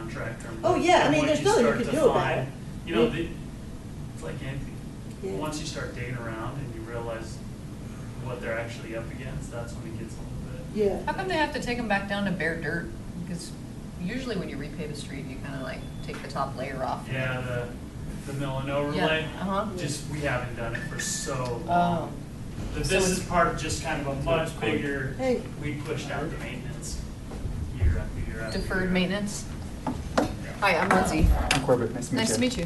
contractor. And Oh, yeah, I mean, once there's nothing you start can to do about find- it. You know, Yeah. it's like anything. Yeah. Once you start digging around and you realize what they're actually up against, that's when it gets a little bit. Yeah. How come they have to take them back down to bare dirt? Because usually when you repave a street, you kind of like take the top layer off. Yeah, the mill and overlay. Yeah, uh-huh. Just, we haven't done it for so Oh. long. But So this it's- is part of just kind of a much bigger, Hey. we pushed out the maintenance year after year after year. Deferred maintenance. Hi, I'm Lindsay. I'm Corbett. Nice to meet you. Nice to meet you.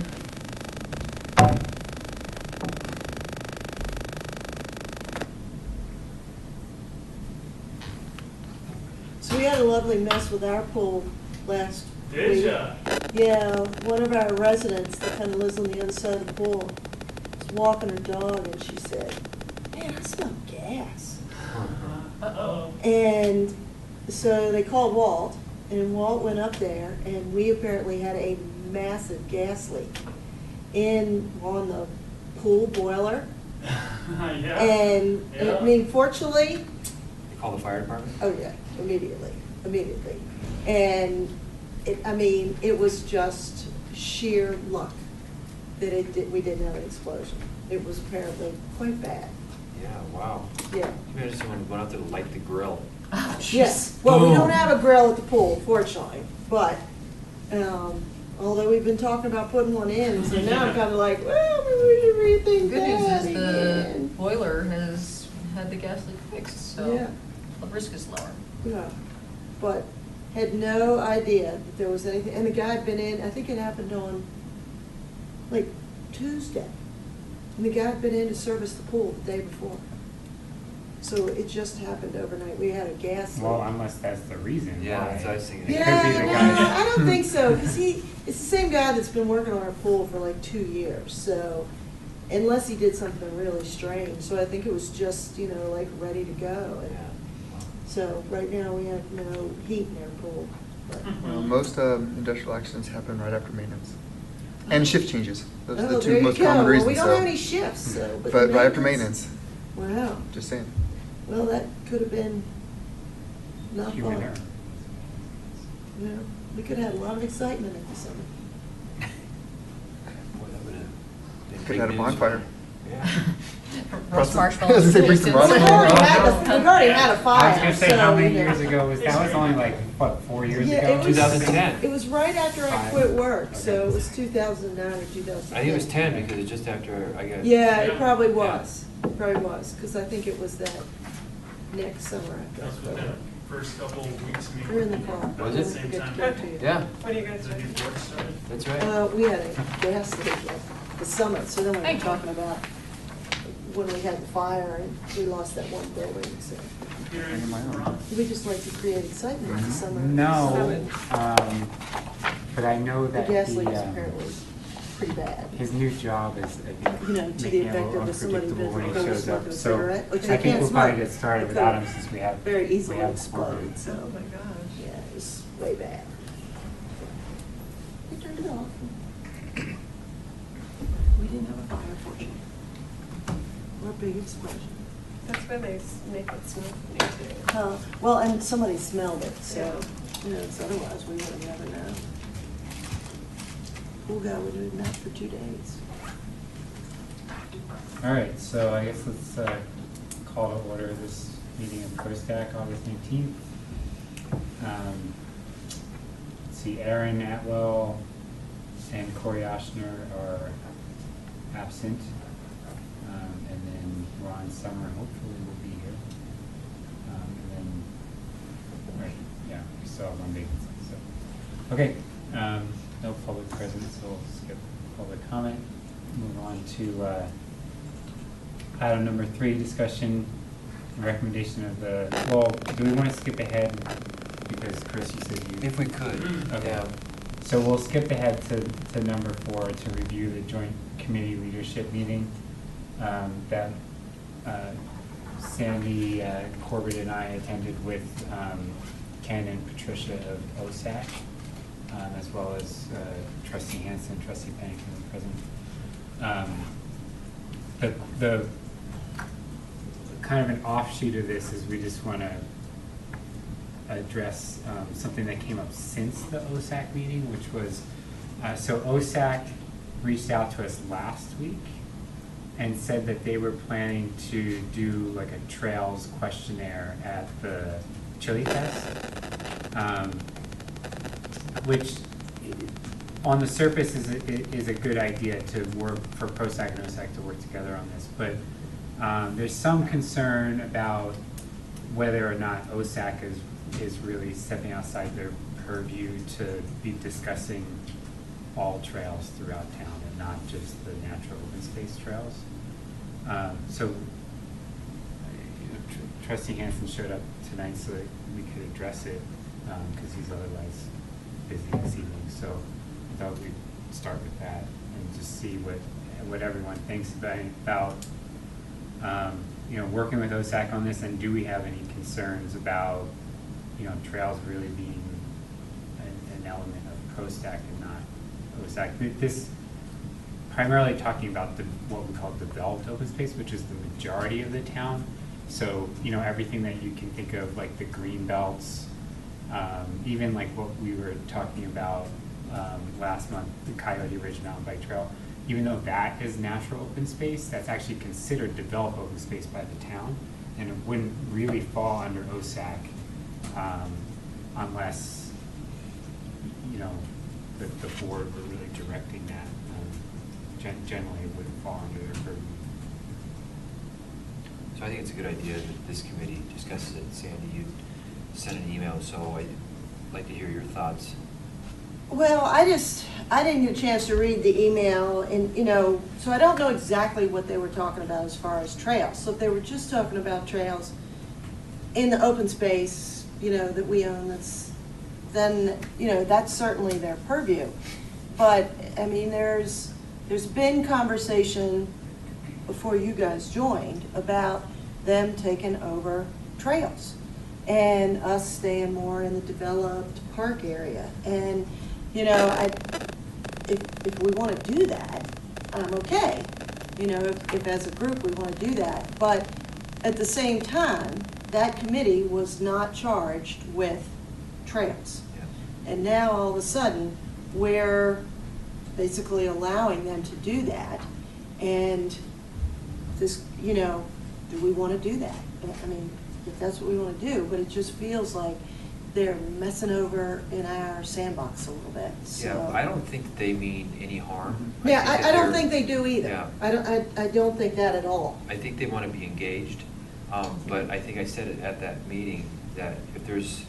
So we had a lovely mess with our pool last week. Did ya? Yeah, one of our residents that kind of lives on the other side of the pool was walking her dog and she said, "Man, I smell gas." Uh-oh. And so they called Walt, and Walt went up there, and we apparently had a massive gas leak on the pool boiler. Yeah. And, Yeah. I mean, fortunately, You call the fire department? oh yeah, immediately. And it was just sheer luck that we didn't have an explosion. It was apparently quite bad. Yeah, wow. Yeah. Maybe I just went out there to light the grill. Oh, Yes. Well, we Boom. don't have a grill at the pool, fortunately, but, although we've been talking about putting one in, so now I'm kind of like, well, maybe we should rethink Good news that is the again. boiler has had the gas leak fixed, so Yeah. the risk is lower. Yeah, but had no idea that there was anything, and the guy had been in, I think it happened on, like, Tuesday. And the guy had been in to service the pool the day before. So it just happened overnight. We had a gas leak. Well, unless that's the reason. Yeah, why. that's what I was thinking. It Yeah, could be the no, guy. I don't think so, because it's the same guy that's been working on our pool for like 2 years, so, unless he did something really strange, so I think it was just, like, ready to go. And Yeah. so, right now, we have no heat in our pool. But- Well, most industrial accidents happen right after maintenance. And shift changes. Those are Oh, the there two you most go. common Well, reasons. we don't so. have any shifts, so. the But right after maintenance, Wow. just saying. Well, that could have been not Human fun. error. Yeah, we could have had a lot of excitement at the summer. Boy, that would've been Could have had a big news. bonfire. Yeah. Roast I marshmallows. was gonna say, bring some We've We've already had a fire. I was gonna say, how so, many you know. years ago was, that was only like, what, 4 years Yeah, ago? it was- 2010. It was right after I Fine. quit work, so Okay. it was 2009 or 2010. I think it was 10 because it's just after I got. Yeah, it Yeah. probably Yeah. was. It probably was, because I think it was that next summer after I That's quit what work. the first couple of weeks of me. We're in the car. About Was the it? same Forget time. to give it to you. Yeah, What do you guys The do? new work started. that's right. We had a gas leak at the summit, so then we were Thank you. talking about when we had the fire and we lost that one building, so. Hearing my own. from- We just like to create excitement at the summer. No, but I know The that gas leak is the, apparently pretty bad. his new job is, I think, You know, to the making it a effect little of if somebody unpredictable when he goes shows smoke up. a So cigarette, which I they think can't we'll probably smoke. get started It without could him since we have. Very we easily have explode, quorum. so. Oh my gosh. Yeah, it was way bad. We turned it off. We didn't have a fire, fortunately. Or a big explosion. That's why they make it smell funny too. Well, and somebody smelled it, so, Yeah. so otherwise we would never know. Pool guy would have been out for 2 days. All right, so I guess let's call to order this meeting of PROSTAC, August 19th. Let's see, Aaron Atwell and Corey Oshner are absent. And then Ron Summer hopefully will be here. And then, right, yeah, we still have one vacancy, so. Okay, no public presence, so we'll skip public comment. Move on to item number 3, discussion and recommendation of the, well, do we want to skip ahead? Because Chris, you said you. If we could, Okay. yeah. So we'll skip ahead to number 4 to review the joint committee leadership meeting that Sandy, Corbett, and I attended with Ken and Patricia of OSAC, as well as Trustee Hanson, Trustee Pennington present. The kind of an offshoot of this is we just want to address something that came up since the OSAC meeting, which was, so OSAC reached out to us last week and said that they were planning to do like a trails questionnaire at the Chili Fest, which on the surface is a good idea to work for PROSTAC and OSAC to work together on this, but there's some concern about whether or not OSAC is really stepping outside their purview to be discussing all trails throughout town and not just the natural open space trails. So Trustee Hansen showed up tonight so that we could address it because he's otherwise busy this evening. So I thought we'd start with that and just see what everyone thinks about you know, working with OSAC on this, and do we have any concerns about, you know, trails really being an element of PROSTAC and not OSAC. This primarily talking about what we call developed open space, which is the majority of the town. So, you know, everything that you can think of, like the green belts, even like what we were talking about last month, the Coyote Ridge Mountain Bike Trail. Even though that is natural open space, that's actually considered developed open space by the town, and it wouldn't really fall under OSAC unless, you know, the board were really directing that. Generally, it wouldn't fall under their purview. So I think it's a good idea that this committee discusses it. Sandy, you sent an email, so I'd like to hear your thoughts. Well, I didn't get a chance to read the email, and, you know, so I don't know exactly what they were talking about as far as trails. So if they were just talking about trails in the open space, you know, that we own, then, you know, that's certainly their purview. But, I mean, there's been conversation before you guys joined about them taking over trails and us staying more in the developed park area. And, you know, if we want to do that, I'm okay. You know, if as a group we want to do that. But at the same time, that committee was not charged with trails. Yeah. And now all of a sudden, we're basically allowing them to do that. And this, you know, do we want to do that? I mean, if that's what we want to do, but it just feels like they're messing over in our sandbox a little bit. So. Yeah, I don't think they mean any harm. Yeah, I don't think they do either. Yeah. I don't think that at all. I think they want to be engaged, but I think I said it at that meeting that if there's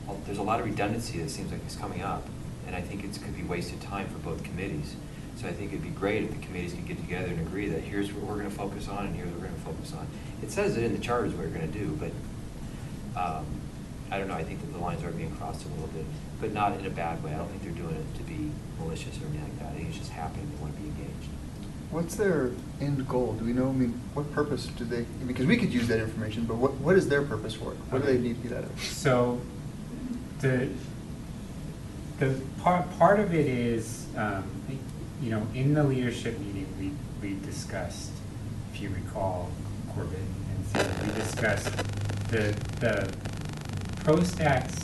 a lot of redundancy that seems like it's coming up, and I think it could be wasted time for both committees. So I think it'd be great if the committees could get together and agree that here's what we're going to focus on and here's what we're going to focus on. It says it in the charters what we're going to do, but I don't know. I think that the lines are being crossed a little bit, but not in a bad way. I don't think they're doing it to be malicious or anything like that. I think it's just happening. They want to be engaged. What's their end goal? Do we know? I mean, what purpose do they? Because we could use that information, but what is their purpose for it? What do they need to get out of it? So the part of it is, you know, in the leadership meeting we discussed, if you recall, Corbett and Sandy, we discussed the PROSTAC's,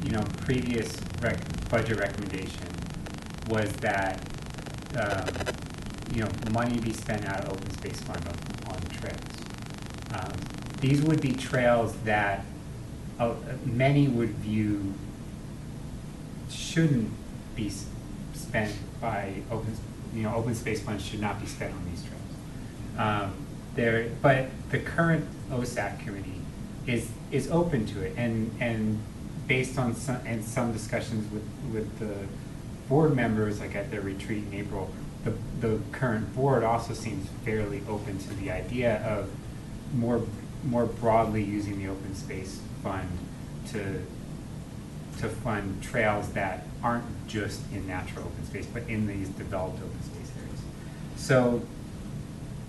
you know, previous budget recommendation was that you know, money be spent out of open space fund on trails. These would be trails that many would view shouldn't be spent by open space funds should not be spent on these trails. But the current OSAC committee is open to it, and based on some discussions with the board members, like at their retreat in April, the current board also seems fairly open to the idea of more broadly using the open space fund to fund trails that aren't just in natural open space, but in these developed open space areas. So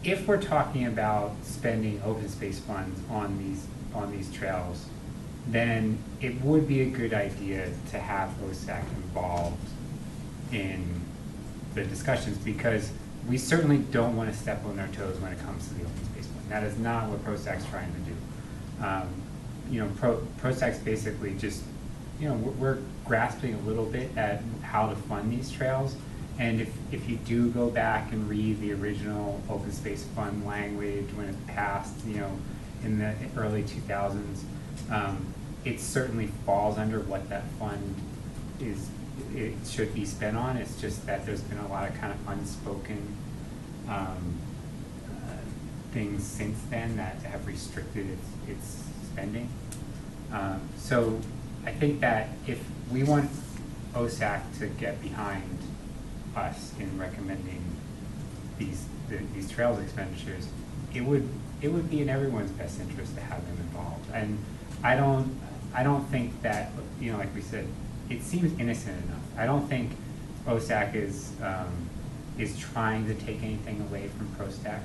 if we're talking about spending open space funds on these trails, then it would be a good idea to have OSAC involved in the discussions, because we certainly don't want to step on their toes when it comes to the open space fund. That is not what PROSTAC's trying to do. You know, PROSTAC's basically just you know, we're grasping a little bit at how to fund these trails. And if you do go back and read the original Open Space Fund language when it passed, you know, in the early 2000s, it certainly falls under what that fund it should be spent on. It's just that there's been a lot of kind of unspoken things since then that have restricted its spending. So I think that if we want OSAC to get behind us in recommending these trails expenditures, it would be in everyone's best interest to have them involved. And I don't think that, you know, like we said, it seems innocent enough. I don't think OSAC is trying to take anything away from PROSTAC.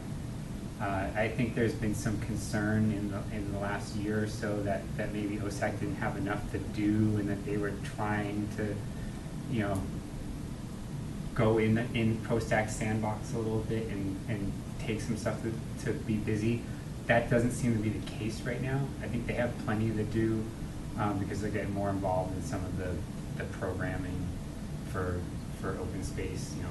I think there's been some concern in the last year or so that maybe OSAC didn't have enough to do, and that they were trying to, you know, go in PROSTAC's sandbox a little bit and take some stuff to be busy. That doesn't seem to be the case right now. I think they have plenty to do because they're getting more involved in some of the programming for open space, you know,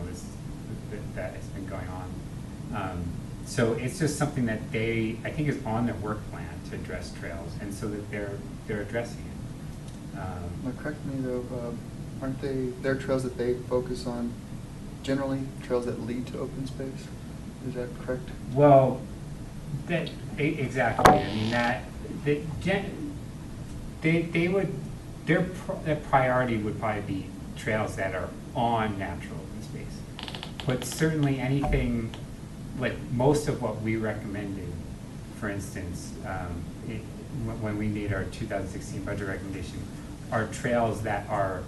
that has been going on. So it's just something that I think is on their work plan to address trails, and so that they're addressing it. Now, correct me though, aren't their trails that they focus on generally trails that lead to open space? Is that correct? Well, exactly. I mean their priority would probably be trails that are on natural open space, but certainly anything like most of what we recommended, for instance, when we made our 2016 budget recommendation, are trails that are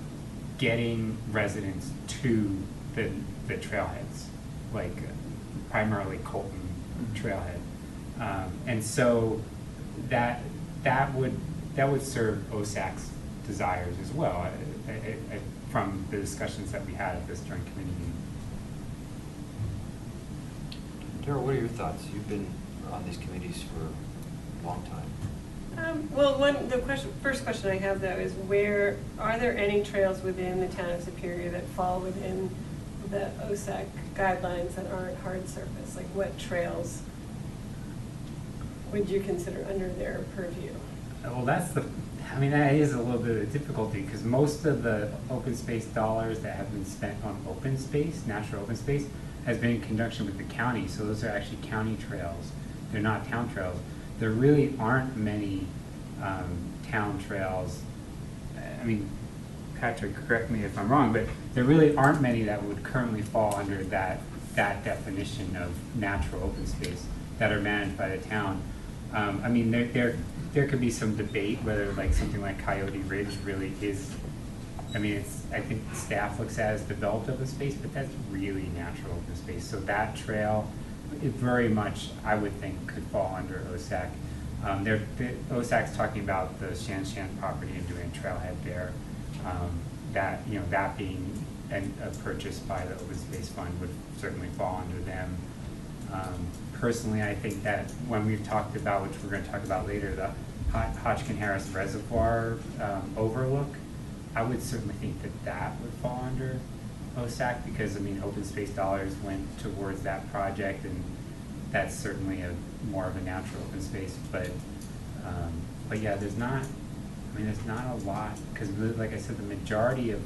getting residents to the trailheads, like primarily Colton trailhead, and so that would serve OSAC's desires as well, from the discussions that we had at this joint committee meeting. Daryl, what are your thoughts? You've been on these committees for a long time. Well, first question I have though is are there any trails within the town of Superior that fall within the OSAC guidelines that aren't hard surface? Like what trails would you consider under their purview? Well, that is a little bit of a difficulty, because most of the open space dollars that have been spent on open space, natural open space, has been in conjunction with the county. So those are actually county trails. They're not town trails. There really aren't many town trails. I mean, Patrick, correct me if I'm wrong, but there really aren't many that would currently fall under that definition of natural open space that are managed by the town. I mean, there could be some debate whether like something like Coyote Ridge really is. I mean, I think staff looks at it as developed open space, but that's really natural open space. So that trail, it very much, I would think, could fall under OSAC. OSAC's talking about the Shan property and doing a trailhead there. That being a purchase by the Open Space Fund would certainly fall under them. Personally, I think that when we've talked about, which we're going to talk about later, the Hodgkin-Harris Reservoir overlook, I would certainly think that would fall under OSAC, because I mean, open space dollars went towards that project, and that's certainly more of a natural open space. But yeah, there's not a lot, because like I said, the majority of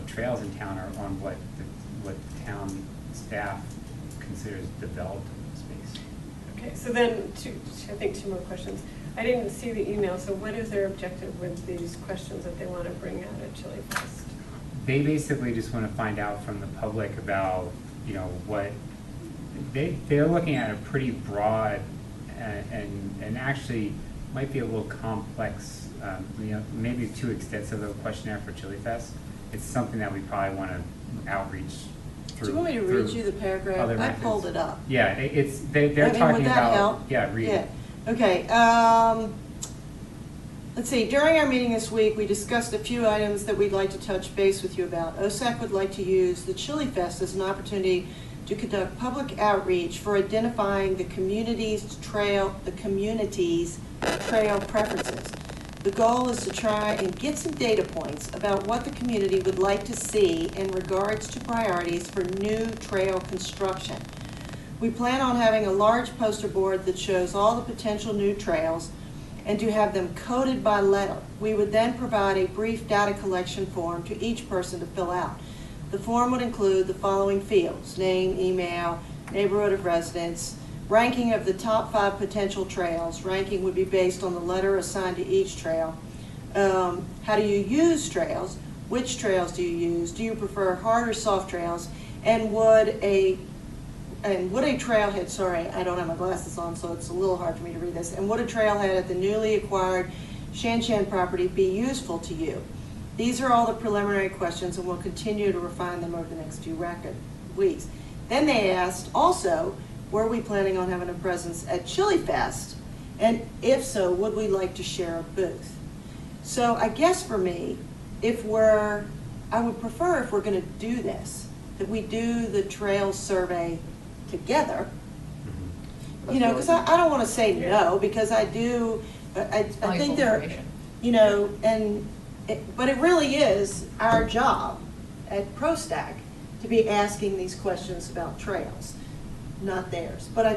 trails in town are on what the town staff considers developed open space. Okay, so then I think two more questions. I didn't see the email, so what is their objective with these questions that they want to bring out at Chili Fest? They basically just want to find out from the public about, you know, what they're looking at a pretty broad and actually might be a little complex, you know, maybe too extensive of a questionnaire for Chili Fest. It's something that we probably want to outreach through. Do you want me to read you the paragraph? Other I methods. pulled it up. Yeah, they're talking would that about. help? Yeah, read it. Okay. Let's see. During our meeting this week, we discussed a few items that we'd like to touch base with you about. OSAC would like to use the Chili Fest as an opportunity to conduct public outreach for identifying the community's trail preferences. The goal is to try and get some data points about what the community would like to see in regards to priorities for new trail construction. We plan on having a large poster board that shows all the potential new trails and to have them coded by letter. We would then provide a brief data collection form to each person to fill out. The form would include the following fields: name, email, neighborhood of residence, ranking of the top 5 potential trails. Ranking would be based on the letter assigned to each trail. How do you use trails? Which trails do you use? Do you prefer hard or soft trails? And would a trailhead, sorry, I don't have my glasses on, so it's a little hard for me to read this. And would a trailhead at the newly acquired Shan Shan property be useful to you? These are all the preliminary questions, and we'll continue to refine them over the next few weeks. Then they asked also, were we planning on having a presence at Chili Fest? And if so, would we like to share a booth? So I guess for me, I would prefer if we're going to do this, that we do the trail survey together. You know, because I don't want to say no, because I do, I think there, information. you know, but it really is our job at PROSTAC to be asking these questions about trails, not theirs. But I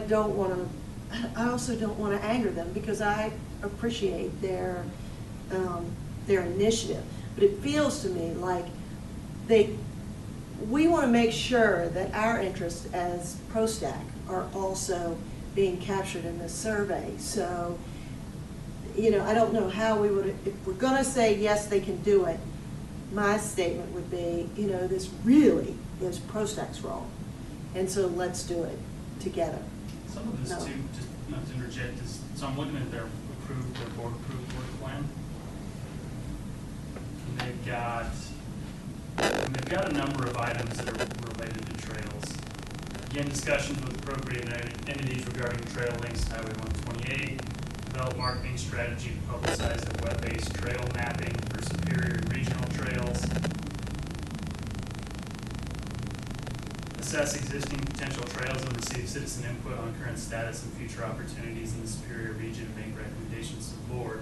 also don't want to anger them, because I appreciate their initiative. But it feels to me like we want to make sure that our interests as PROSTAC are also being captured in this survey. So, you know, I don't know how we would, if we're going to say yes, they can do it, my statement would be, you know, this really is PROSTAC's role. And so let's do it together. Some of this No. too, just not to interject, is, so I'm looking at their board approved work plan. And they've got a number of items that are related to trails. Again, discussions with appropriate entities regarding trail links to Highway 128, develop marketing strategy to publicize the web-based trail mapping for superior and regional trails, assess existing potential trails and receive citizen input on current status and future opportunities in the Superior region, and make recommendations to the board.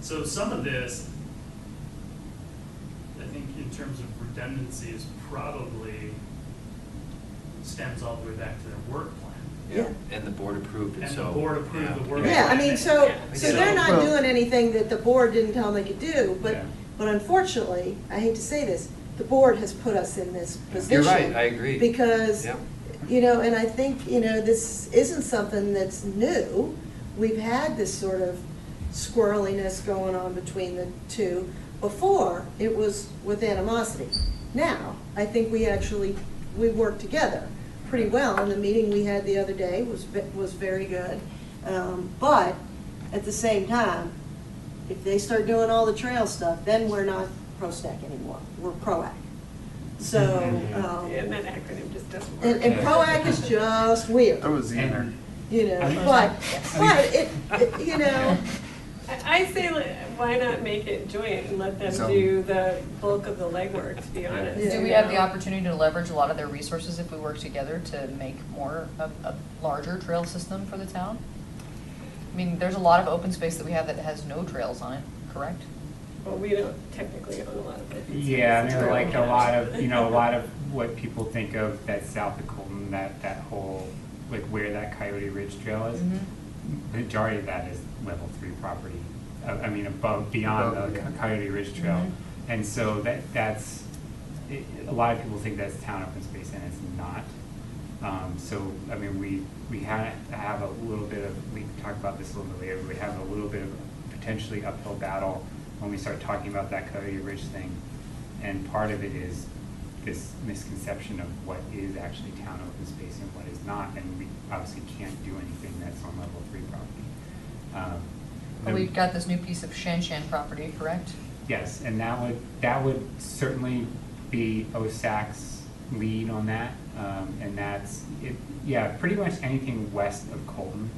So some of this, I think in terms of redundancy, is probably stems all the way back to their work plan. Yeah. And the board approved it, And so. the board approved yeah. the work Yeah, I mean, so they're not Well- doing anything that the board didn't tell them they could do, but, Yeah. but unfortunately, I hate to say this, the board has put us in this position. You're right, I agree. Because, Yep. you know, and I think, you know, this isn't something that's new. We've had this sort of squirreliness going on between the two. Before, it was with animosity. Now, I think we work together pretty well, and the meeting we had the other day was very good. But at the same time, if they start doing all the trail stuff, then we're not PROSTAC anymore. We're PROAC. So, And that acronym just doesn't work. and PROAC is just weird, That was in there. And you know. I mean- But it, you know, I say, why not make it joint and let them So- do the bulk of the legwork, to be honest. Yeah. Do we have the opportunity to leverage a lot of their resources if we work together to make more, a larger trail system for the town? I mean, there's a lot of open space that we have that has no trails on it, correct? Well, we don't technically own a lot of it. yeah, I mean, Trail like a cache. lot of, you know, a lot of what people think of that's south of Colton, that whole, like where that Coyote Ridge Trail is, majority of that is level 3 property. I mean, beyond Above, the yeah. Coyote Ridge Trail. Mhm. And so that's, a lot of people think that's town open space, and it's not. So, I mean, we have a little bit of, we can talk about this a little bit later, but we have a little bit of potentially uphill battle when we start talking about that Coyote Ridge thing. And part of it is this misconception of what is actually town open space and what is not, and we obviously can't do anything that's on level 3 property. But we've got this new piece of Shan Shan property, correct? Yes, and that would certainly be OSAC's lead on that, and that's it. Yeah, pretty much anything west of Colton,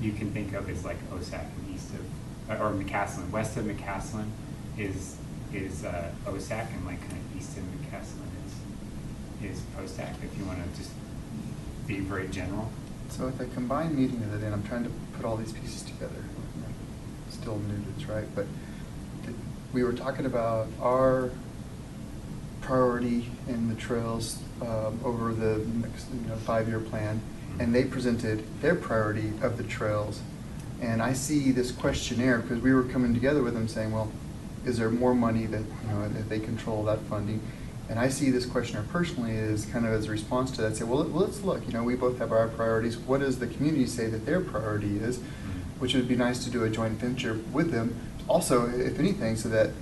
you can think of as like OSAC, and east of, or McCaslin. West of McCaslin is OSAC, and like kind of east of McCaslin is PROSTAC. If you want to just be very general. So at the combined meeting of the day, I'm trying to put all these pieces together. still new to this, right? But we were talking about our priority in the trails over the next 5-year plan, and they presented their priority of the trails. And I see this questionnaire, because we were coming together with them saying, well, is there more money that, that they control that funding? And I see this questionnaire personally as kind of as a response to that, say, well, let's look, we both have our priorities. What does the community say that their priority is? Which would be nice to do a joint venture with them. Also, if anything, so that,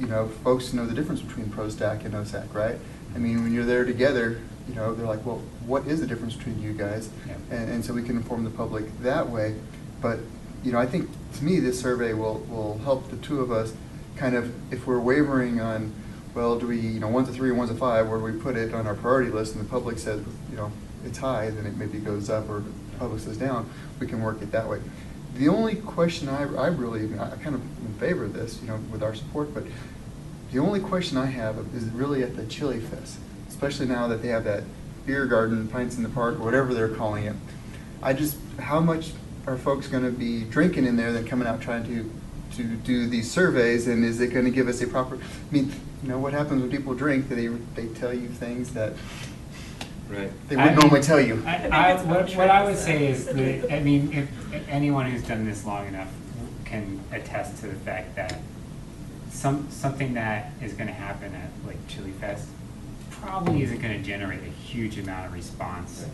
folks know the difference between PROSTAC and OSAC, right? I mean, when you're there together, they're like, well, what is the difference between you guys? Yeah. And so we can inform the public that way. But, I think, to me, this survey will help the two of us kind of, if we're wavering on, well, do we, 1 to 3 or 1 to 5, where do we put it on our priority list, and the public says, it's high, then it maybe goes up, or the public says down, we can work it that way. The only question I kind of in favor of this, with our support, but the only question I have is really at the Chili Fest, especially now that they have that beer garden, pints in the park, or whatever they're calling it. How much are folks going to be drinking in there than coming out trying to do these surveys, and is it going to give us a proper, what happens when people drink? They tell you things that Right. they wouldn't normally tell you. What I would say is that, if anyone who's done this long enough can attest to the fact that something that is going to happen at like Chili Fest probably isn't going to generate a huge amount of response.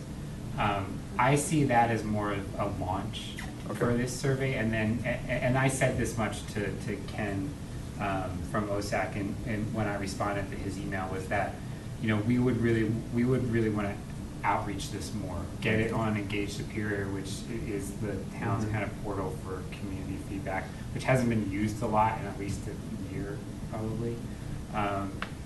I see that as more of a launch for this survey, and I said this much to Ken from OSAC, and when I responded to his email, was that we would really want to outreach this more, get it on Engage Superior, which is the town's kind of portal for community feedback, which hasn't been used a lot in at least a year probably.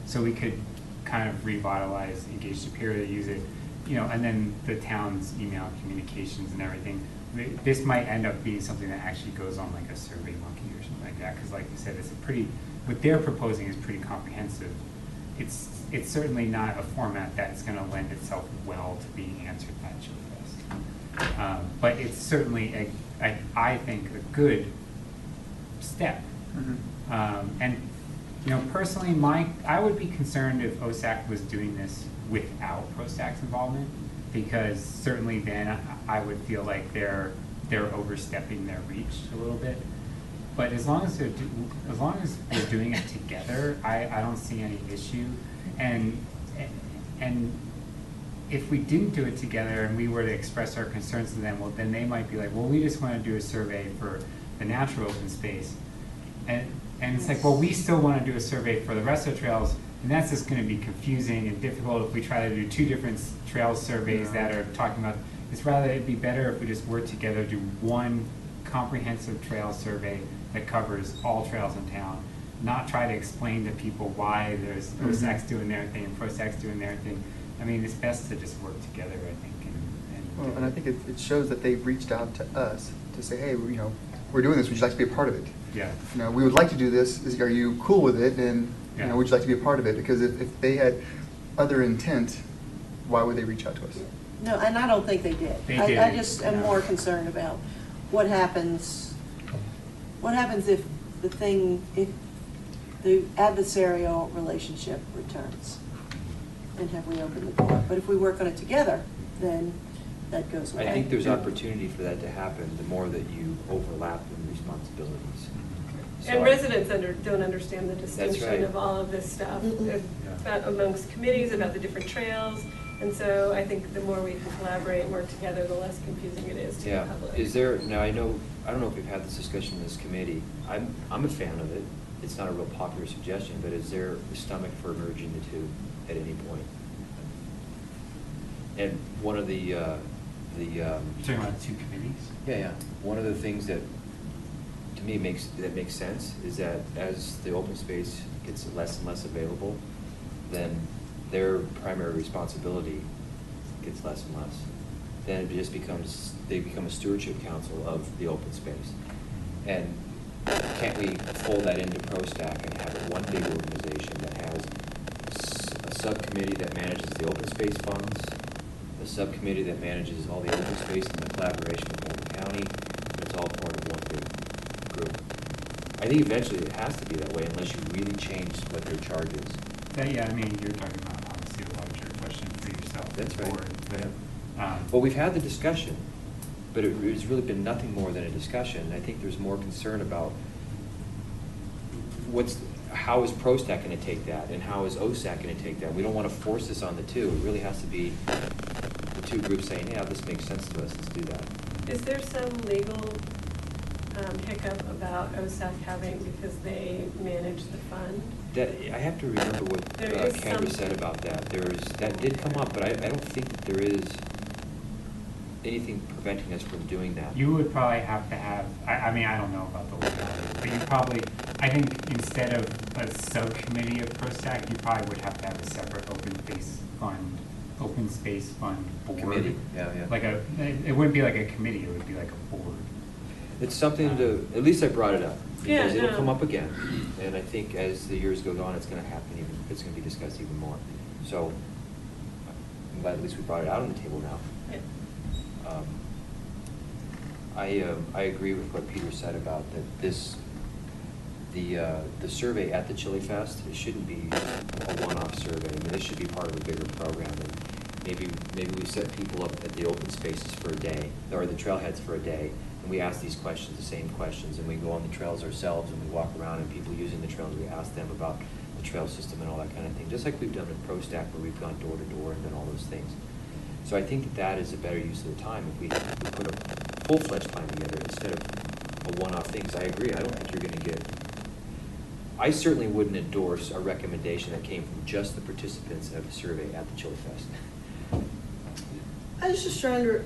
So we could kind of revitalize Engage Superior, use it, and then the town's email communications and everything. This might end up being something that actually goes on like a Survey Monkey or something like that, because like you said, what they're proposing is pretty comprehensive. It's certainly not a format that's going to lend itself well to being answered by Chili Fest. But it's certainly, I think, a good step. And personally, I would be concerned if OSAC was doing this without PROSTAC's involvement, because certainly then I would feel like they're overstepping their reach a little bit. But as long as they're doing it together, I don't see any issue. And if we didn't do it together and we were to express our concerns to them, well, then they might be like, well, we just want to do a survey for the natural open space. And it's like, well, we still want to do a survey for the rest of the trails, and that's just going to be confusing and difficult if we try to do 2 different trail surveys that are talking about. It'd be better if we just work together, do one comprehensive trail survey that covers all trails in town, not try to explain to people why there's OSAC's doing their thing and PROSAC's doing their thing. It's best to just work together, I think. And I think it shows that they've reached out to us to say, hey, we're doing this. Would you like to be a part of it? Yeah. We would like to do this. Are you cool with it? And would you like to be a part of it? Because if they had other intent, why would they reach out to us? No, and I don't think they did. I just am more concerned about what happens if the adversarial relationship returns, and have we opened the door? But if we work on it together, then that goes away. I think there's opportunity for that to happen the more that you overlap in responsibilities. And residents don't understand the distinction right. of all of this stuff amongst committees about the different trails. And so I think the more we can collaborate and work together, the less confusing it is to the public. Is there, now I don't know if we've had this discussion in this committee. I'm a fan of it. It's not a real popular suggestion, but is there a stomach for merging the two at any point? And one of the You're talking about 2 committees? Yeah. One of the things that to me makes sense is that as the open space gets less and less available, then their primary responsibility gets less and less. Then it just they become a stewardship council of the open space. And can't we fold that into PROSTAC and have it one big organization that has a subcommittee that manages the open space funds, a subcommittee that manages all the open space in the collaboration with Multnomah County, and it's all part of one big group? I think eventually it has to be that way unless you really change what their charge is. Yeah, I mean, you're talking about obviously a larger question for yourself. That's right. Board, but, Well, we've had the discussion, but it's really been nothing more than a discussion. I think there's more concern about how is PROSTAC going to take that, and how is OSAC going to take that? We don't want to force this on the two. It really has to be the two groups saying, yeah, this makes sense to us, let's do that. Is there some legal hiccup about OSAC having, because they manage the fund? That, I have to remember what There is Kendra some- said about that. That did come up, but I don't think that there is anything preventing us from doing that. you would probably have to have, I mean, I don't know about the legality, but you probably, I think instead of a subcommittee of PROSTAC, you probably would have to have a separate open space fund board. Committee, yeah. Like it wouldn't be like a committee, it would be like a board. It's something to, at least I brought it up, Yeah, because it'll no. come up again. And I think as the years go on, it's gonna happen even, it's gonna be discussed even more. So, I'm glad at least we brought it out on the table now. Yeah. I agree with what Peter said about that the survey at the Chili Fest, it shouldn't be a one-off survey. I mean, this should be part of a bigger program. And maybe we set people up at the open spaces for a day, or the trailheads for a day, and we ask these questions, the same questions, and we go on the trails ourselves and we walk around, and people using the trails, we ask them about the trail system and all that kind of thing, just like we've done with PROSTAC, where we've gone door to door and done all those things. So I think that is a better use of the time if we put a full-fledged plan together instead of a one-off thing. Because I agree, I don't think you're going to get. I certainly wouldn't endorse a recommendation that came from just the participants of the survey at the Chili Fest. I was just trying to,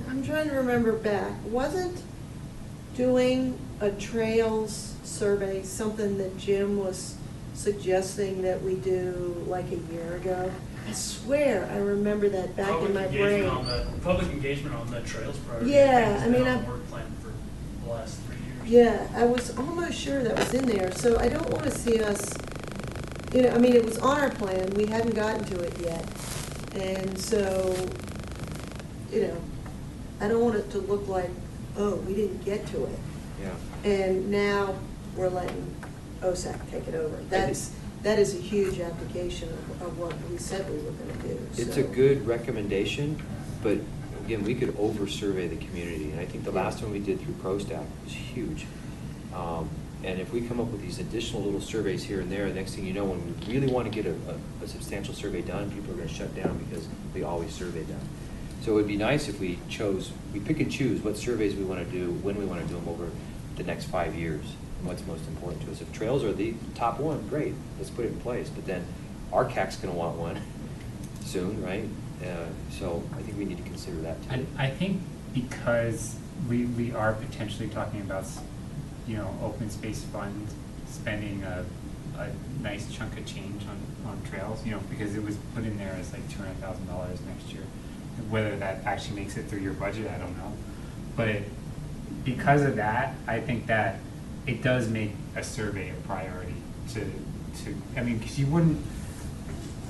I'm trying to remember back, wasn't doing a trails survey something that Jim was suggesting that we do like a year ago? I swear I remember that back in my brain. Public engagement on the trails priority. Yeah, has I mean, been on I'm- the work plan for the last 3 years. Yeah, I was almost sure that was in there, so I don't want to see us, I mean, it was on our plan, we hadn't gotten to it yet. And so, I don't want it to look like, oh, we didn't get to it. Yeah. And now we're letting OSAC take it over. That is a huge application of what we said we were gonna do. It's so. a good recommendation, but again, we could over-survey the community, and I think the last one we did through PROSTAC was huge. And if we come up with these additional little surveys here and there, the next thing you know, when we really want to get a substantial survey done, people are going to shut down because we always survey them. So it would be nice if we pick and choose what surveys we want to do, when we want to do them over the next 5 years, and what's most important to us. If trails are the top one, great, let's put it in place. But then RCAC's going to want one soon, right? So I think we need to consider that too. I think because we are potentially talking about, open space fund spending a nice chunk of change on trails, because it was put in there as like $200,000 next year. Whether that actually makes it through your budget, I don't know. But because of that, I think that it does make a survey a priority because you wouldn't,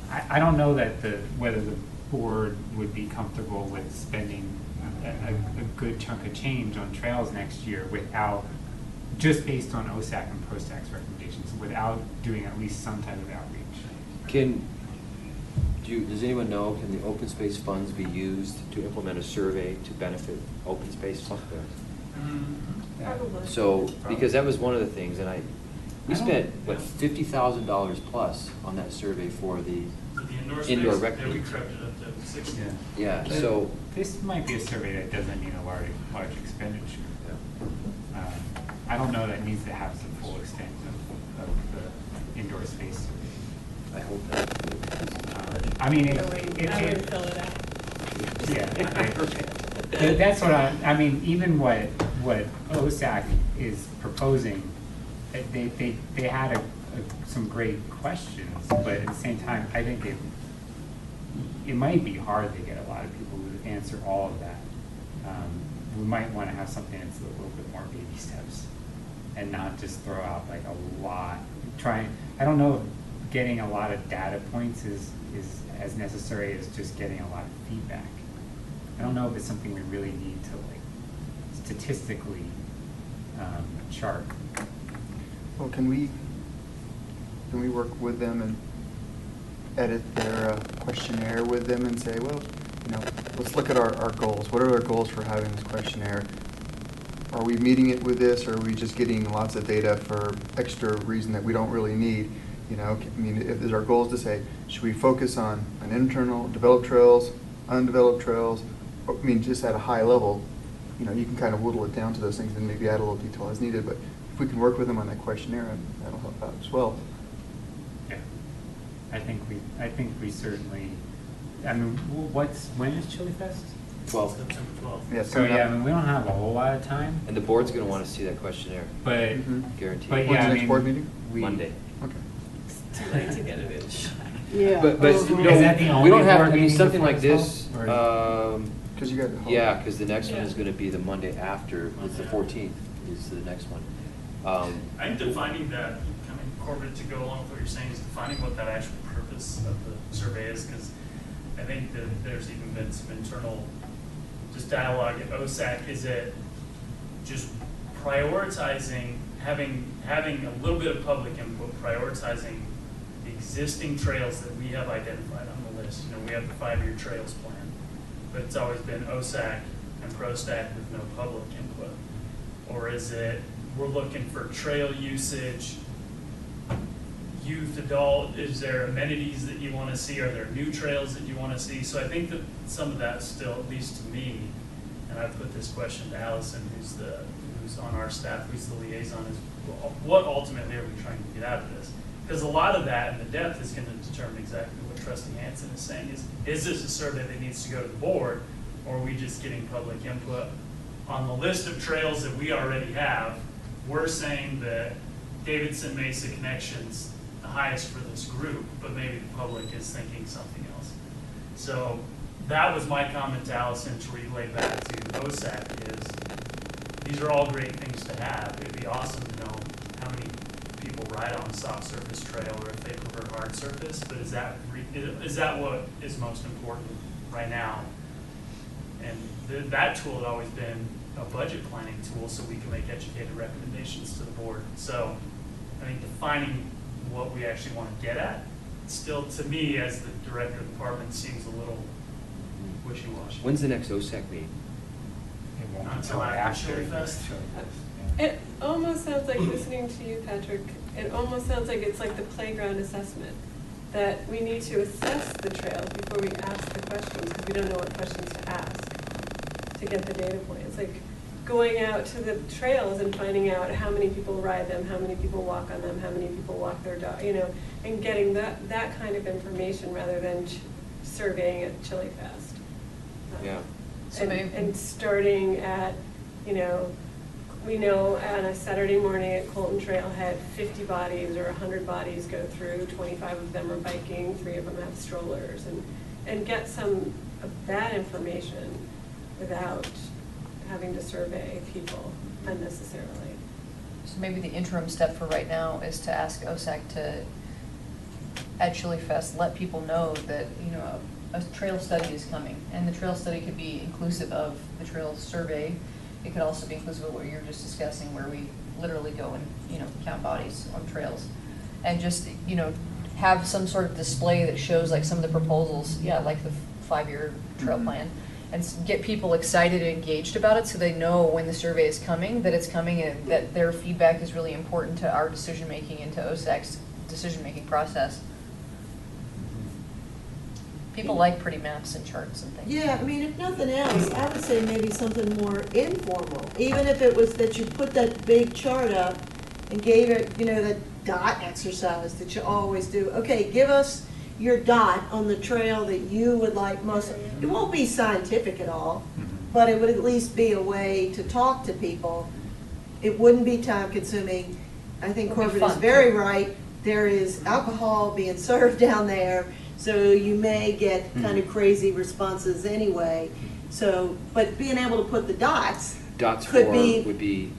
I don't know that whether the board would be comfortable with spending a good chunk of change on trails next year without, just based on OSAC and PROSTAC's recommendations, without doing at least some type of outreach. Does anyone know, can the open space funds be used to implement a survey to benefit open space funds? Probably. So, because that was one of the things, and we I don't- spent, $50,000 plus on that survey for the, For the indoor Indoor space, rec yeah, we leagues. crept it up to 60. yeah, But so. this might be a survey that doesn't need a large expenditure. I don't know that it needs to have the full extent of the indoor space survey. I hope that. I mean, I would fill it out. But that's what I mean, even what OSAC is proposing, they had some great questions, but at the same time, I think it might be hard to get a lot of people to answer all of that. We might want to have something that's a little bit more baby steps and not just throw out like a lot. I don't know if getting a lot of data points is as necessary as just getting a lot of feedback. I don't know if it's something we really need to like statistically chart. Well, can we work with them and edit their questionnaire with them and say, well, you know, let's look at our goals. What are our goals for having this questionnaire? Are we meeting it with this, or are we just getting lots of data for extra reason that we don't really need? You know, I mean, if there's our goals to say, should we focus on an internal, developed trails, undeveloped trails? I mean, just at a high level, you know, you can kind of whittle it down to those things and maybe add a little detail as needed. But if we can work with them on that questionnaire, that'll help out as well. Yeah, I think we certainly. I mean, when is Chili Fest? 12. September 12th. Yeah, So coming yeah, up. I mean, we don't have a whole lot of time, And the board's going to want to see that questionnaire, but Mhm. guaranteed. but When's yeah, the I next mean, board meeting? Monday. Okay. It's too late to get it in. Yeah. But Oh, you Is know, that the we only don't have, board I mean, meeting something before like this this, fall, Because you got the whole. yeah, because the next one Yeah. is going to be the Monday after, it's the 14th, is the next one. I think defining that, kind of Corbett, to go along with what you're saying, is defining what that actual purpose of the survey is, because I think that there's even been some internal just dialogue at OSAC. Is it just prioritizing, having a little bit of public input, prioritizing the existing trails that we have identified on the list? You know, we have the 5-year trails plan, but it's always been OSAC and PROSTAC with no public input. Or is it, we're looking for trail usage, youth, adult, is there amenities that you want to see? Are there new trails that you want to see? So I think that some of that still, at least to me, and I've put this question to Allison, who's on our staff, who's the liaison, is what ultimately are we trying to get out of this? Because a lot of that in the depth is going to determine exactly what Trustee Hansen is saying. Is this a survey that needs to go to the board, or are we just getting public input on the list of trails that we already have? We're saying that Davidson Mesa Connection's the highest for this group, but maybe the public is thinking something else. So that was my comment to Allison to relay back to OSAC is, these are all great things to have. It'd be awesome to know how many people ride on a soft surface trail or if they prefer hard surface, but is that what is most important right now? And that tool had always been a budget planning tool so we can make educated recommendations to the board. So I think defining what we actually want to get at, still to me as the director of the department seems a little wishy-washy. When's the next OSAC meeting? it won't Not be until until after after Chili Fest. Chili Fest, yeah. It almost sounds like, listening to you, Patrick, it almost sounds like it's like the playground assessment, that we need to assess the trails before we ask the questions, because we don't know what questions to ask to get the data points. Like going out to the trails and finding out how many people ride them, how many people walk on them, how many people walk their dog, you know, and getting that kind of information rather than surveying at Chili Fest. Yeah. So maybe- And starting at, you know, we know on a Saturday morning at Colton Trailhead, 50 bodies or 100 bodies go through, 25 of them are biking, 3 of them have strollers, and get some of that information without having to survey people unnecessarily. So maybe the interim step for right now is to ask OSAC to, at Chili Fest, let people know that, you know, a trail study is coming. And the trail study could be inclusive of the trail survey. It could also be inclusive of what you're just discussing, where we literally go and, you know, count bodies on trails. And just, you know, have some sort of display that shows like some of the proposals, yeah, like the 5-year trail Mhm. plan. And get people excited and engaged about it so they know when the survey is coming, that it's coming, and that their feedback is really important to our decision-making and to OSAC's decision-making process. People like pretty maps and charts and things. Yeah, I mean, if nothing else, I would say maybe something more informal. Even if it was that you put that big chart up and gave it, you know, that dot exercise that you always do. Okay, give us your dot on the trail that you would like most. It won't be scientific at all, but it would at least be a way to talk to people. It wouldn't be time consuming. I think It would be Corbett is fun, very too. right. There is alcohol being served down there, so you may get kind of crazy responses anyway. So, but being able to put the dots Dots could for be, would be,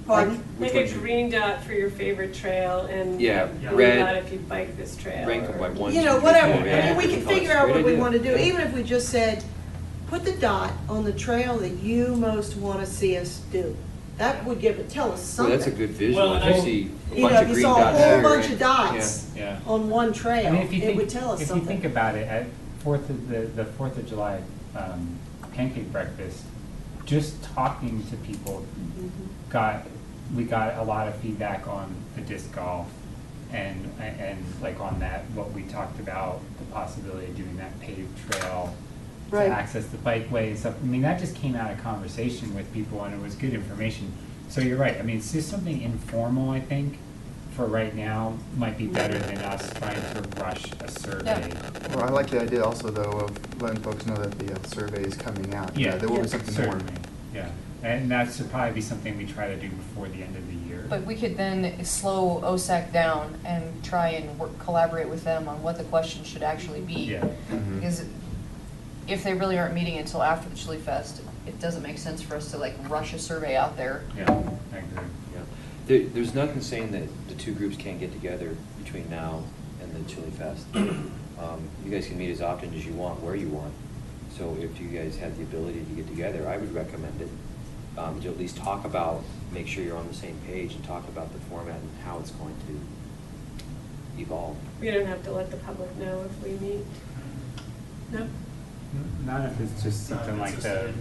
pardon? Which Like a one's your- green dot for your favorite trail and Yeah, a blue red, dot if you bike this trail. rank them or- by 1, You 2, know, 3, whatever, 4, I yeah, mean, we can different colors. figure out Great what we idea. want to do, Yeah. even if we just said, put the dot on the trail that you most want to see us do. That would tell us Well, something. that's a good visual. Well, If you see a You bunch know, of if you green saw a dots whole here. bunch of dots Yeah. on one I trail, mean, if you it think, would tell us if something. you think about it, at the 4th of July pancake breakfast, just talking to people Mhm. we got a lot of feedback on the disc golf and like on that, what we talked about, the possibility of doing that paved trail Right. to access the bikeway and stuff. I mean, that just came out of conversation with people and it was good information. So you're right. I mean, it's just something informal, I think, for right now might be better than us trying to rush a survey. Well, I like the idea also, though, of letting folks know that the survey is coming out. Yeah, There will Yeah. be something more. certainly, yeah. And that should probably be something we try to do before the end of the year. But we could then slow OSAC down and try and collaborate with them on what the questions should actually be. Yeah. Mhm. Because if they really aren't meeting until after the Chili Fest, it doesn't make sense for us to like rush a survey out there. Yeah, I agree. Yeah. There's nothing saying that the two groups can't get together between now and the Chili Fest. You guys can meet as often as you want, where you want. So if you guys had the ability to get together, I would recommend it. To at least talk about, make sure you're on the same page and talk about the format and how it's going to evolve. We don't have to let the public know if we meet. No? Not if it's just something like the,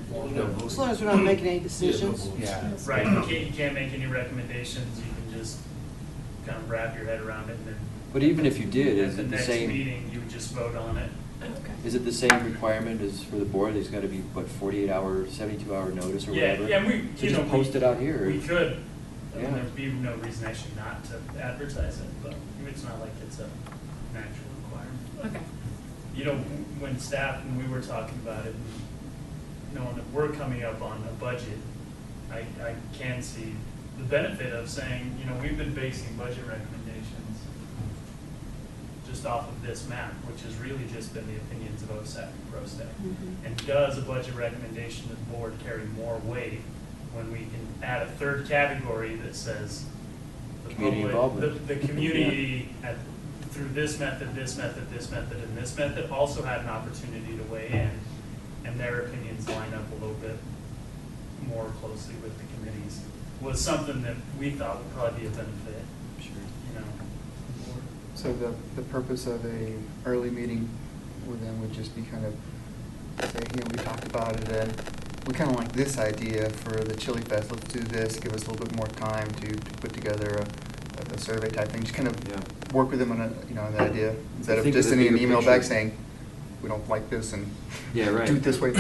As long as we're not making any decisions. yeah. Right, you can't make any recommendations, you can just kind of wrap your head around it and then. But even if you did, At is the it the next same? meeting, you would just vote on it. Okay. Is it the same requirement as for the board? There's gotta be, what, 48-hour, 72-hour notice or Yeah, whatever? yeah, we, So you know. just post it out here. We could, Yeah. there'd be no reason actually not to advertise it, but it's not like it's a natural requirement. Okay. You know, when we were talking about it, knowing that we're coming up on a budget, I can see the benefit of saying, you know, we've been basing budget recommendations just off of this map, which has really just been the opinions of OSAC and PROSTAC. Mhm. And does a budget recommendation to the board carry more weight when we can add a third category that says the Community public, involvement. the community through this method, this method, this method, and this method also had an opportunity to weigh in, and their opinions line up a little bit more closely with the committees, was something that we thought would probably be a benefit, Sure. you know. So the purpose of a early meeting with them would just be kind of say, you know, we talked about it and we kind of like this idea for the Chili Fest. Let's do this, give us a little bit more time to put together a survey type thing. Just kind of Yeah. work with them on on the idea instead of Think just of the sending an bigger email picture. back saying, we don't like this and Yeah, right. do it this way.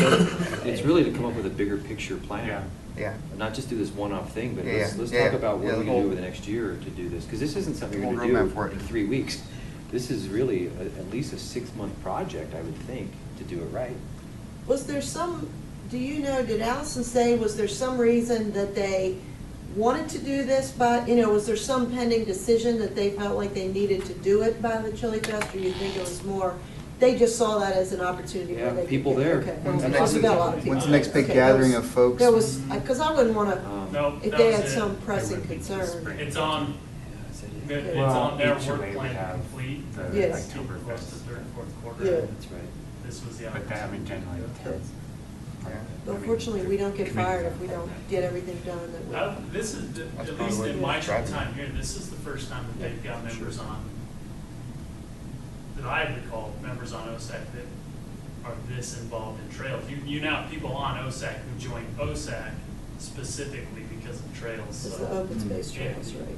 It's really to come up with a bigger picture plan. Yeah. Yeah. Not just do this one-off thing, but Yeah, let's yeah. talk about what Yeah, we're the gonna do whole- over the next year to do this, because this isn't something The we're whole gonna roadmap for do it. in 3 weeks. This is really at least a 6-month project, I would think, to do it right. Was there some, do you know, did Allison say, was there some reason that they wanted to do this by, you know, was there some pending decision that they felt like they needed to do it by the Chili Fest, or you think it was more, they just saw that as an opportunity where Yeah, they could people get- there. okay. When's the Okay, next- so we got a lot of people. when's the next big Okay, gathering there was- of folks? There was, because I wouldn't want to, No, if that they was had it. some pressing would be concern. spring. It's on, Yeah, is that it? it's Well, on their HOA work would plan to have complete. the Yes. Close Oktoberfest. to third and fourth quarter. Yeah. That's right. This was the But that, I mean, generally opportunity. towns. Unfortunately, we don't get fired if we don't get everything done that we. This is, That's at probably least what in it my is, short right? time here, this is the first time that they've got members on, that I recall, members on OSAC that are this involved in trails. You now have people on OSAC who joined OSAC specifically because of trails, It's the so. open space Yeah. trails, right?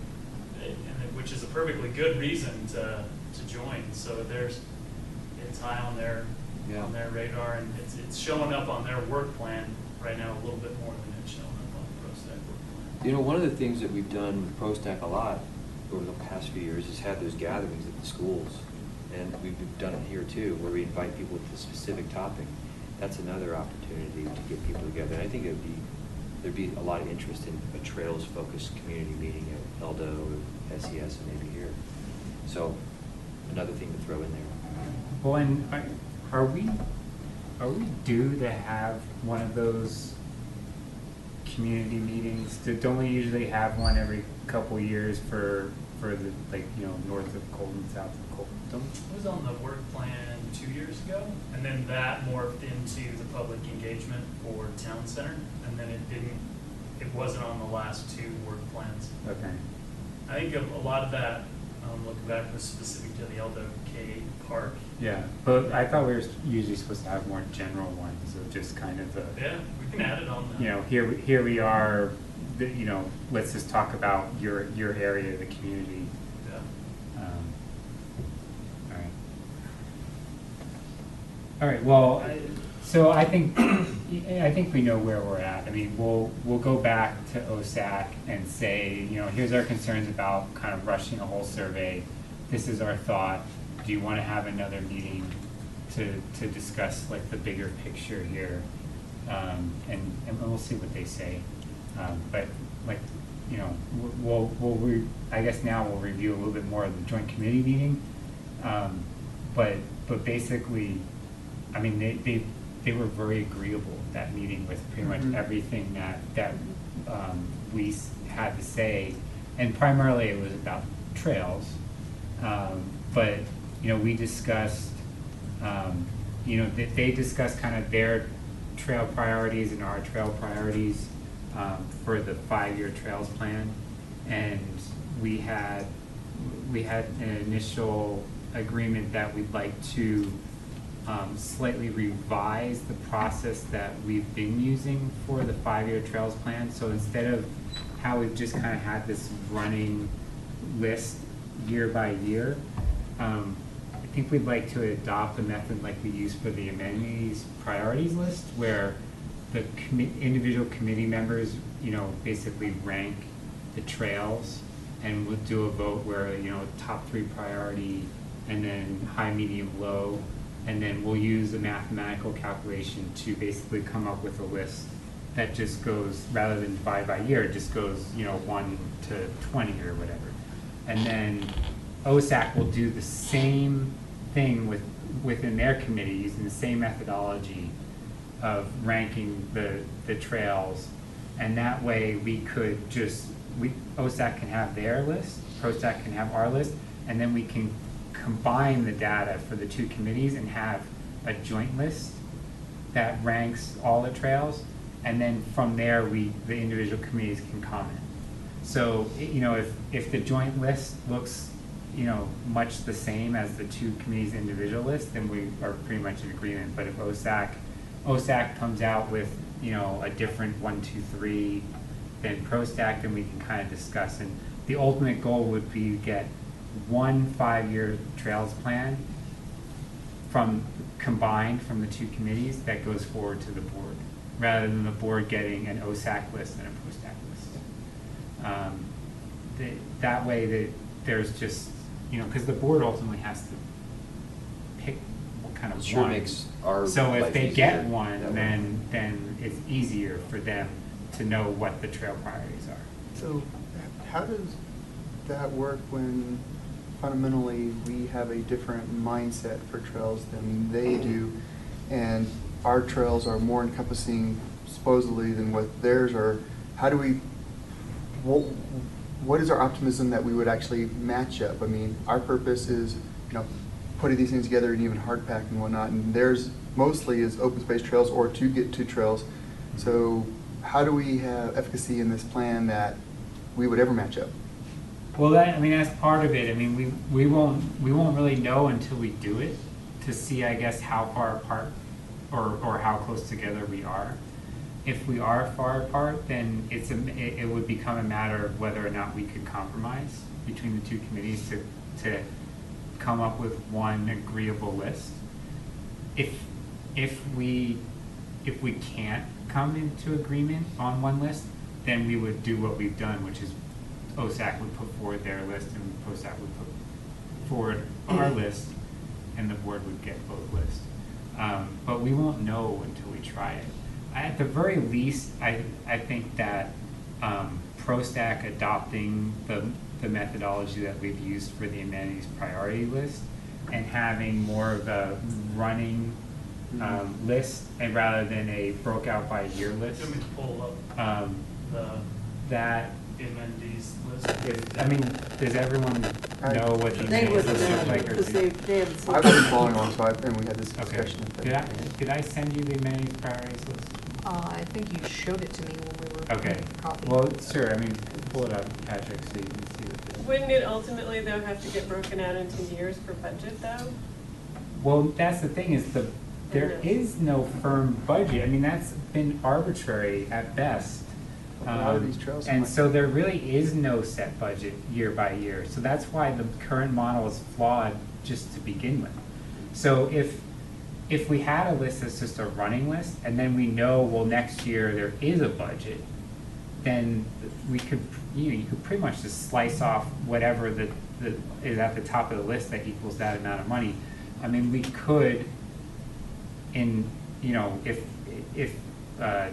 Which is a perfectly good reason to join, so it's high on their radar, and it's showing up on their work plan right now a little bit more than it's showing up on the PROSTAC work plan. You know, one of the things that we've done with PROSTAC a lot over the past few years is have those gatherings at the schools. And we've done it here too, where we invite people with a specific topic. That's another opportunity to get people together. And I think there'd be a lot of interest in a trails-focused community meeting at Eldo or SES and maybe here. So another thing to throw in there. Well, and are we due to have one of those community meetings? Don't we usually have one every couple years for the, like, you know, north of Colton, south of Colton? It was on the work plan 2 years ago, and then that morphed into the public engagement for town center, and then it didn't it wasn't on the last two work plans. Okay. I think a lot of that, looking back, was specific to the LWK park. Yeah, but I thought we were usually supposed to have more general ones, of just kind of the, Yeah, we can add it on the. you know, here we are, you know, let's just talk about your area of the community. Yeah. All right. All right, well, so I think we know where we're at. I mean, we'll go back to OSAC and say, you know, here's our concerns about kind of rushing a whole survey. This is our thought. Do you want to have another meeting to discuss like the bigger picture here? And we'll see what they say. But like, you know, I guess now we'll review a little bit more of the joint committee meeting. But basically, I mean, they were very agreeable, that meeting, with pretty much everything that we had to say. And primarily it was about trails. But, you know, we discussed, you know, they discussed kind of their trail priorities and our trail priorities for the 5-year trails plan. And we had an initial agreement that we'd like to slightly revise the process that we've been using for the 5-year trails plan. So instead of how we've just kind of had this running list year by year, I think we'd like to adopt a method like we use for the amenities priorities list, where the individual committee members, you know, basically rank the trails, and we'll do a vote where, you know, top 3 priority, and then high, medium, low, and then we'll use a mathematical calculation to basically come up with a list that just goes, rather than divide by year, it just goes, you know, 1 to 20 or whatever. And then OSAC will do the same thing within their committee, using the same methodology of ranking the trails. And that way we could just, OSAC can have their list, PROSTAC can have our list, and then we can combine the data for the 2 committees and have a joint list that ranks all the trails. And then from there, the individual committees can comment. So, you know, if the joint list looks, you know, much the same as the 2 committees' individual list, then we are pretty much in agreement. But if OSAC comes out with, you know, a different 1, 2, 3 than PROSTAC, then we can kind of discuss. And the ultimate goal would be to get one 5-year trails plan combined from the 2 committees that goes forward to the board, rather than the board getting an OSAC list and a PROSTAC list. That way that there's just, you know, because the board ultimately has to pick what kind of It sure one. makes our So if life they easier get one, that way. then it's easier for them to know what the trail priorities are. So how does that work when fundamentally we have a different mindset for trails than they do, and our trails are more encompassing supposedly than what theirs are? How do we, what is our optimism that we would actually match up? I mean, our purpose is, you know, putting these things together and even hard pack and whatnot, and theirs mostly is open space trails or to get to trails. So how do we have efficacy in this plan that we would ever match up? Well, I mean, that's part of it. I mean, we won't really know until we do it to see, I guess, how far apart or how close together we are. If we are far apart, then it would become a matter of whether or not we could compromise between the 2 committees to come up with one agreeable list. If we can't come into agreement on one list, then we would do what we've done, which is OSAC would put forward their list and PROSTAC would put forward our list, and the board would get both lists. But we won't know until we try it. At the very least, I think that PROSTAC adopting the methodology that we've used for the amenities priority list and having more of a running list, and rather than a broke out by year list. Do you want me to pull up That the amenities list? I mean, does everyone know what the They amenities wouldn't list know, look like? Or because do- they haven't seen I've been following along, and we had this Okay. discussion. Did I send you the amenities priorities list? I think you showed it to me when we were Okay, making coffee. well, sure, I mean, pull it up, Patrick, so you can see what it is. Wouldn't it ultimately, though, have to get broken out into years for budget, though? Well, that's the thing, is there Yeah. is no firm budget. I mean, that's been arbitrary at best. A lot of these trails And might- so there really is no set budget year by year. So that's why the current model is flawed just to begin with. So if we had a list that's just a running list, and then we know, well, next year there is a budget, then we could, you could pretty much just slice off whatever the is at the top of the list that equals that amount of money. I mean, we could, if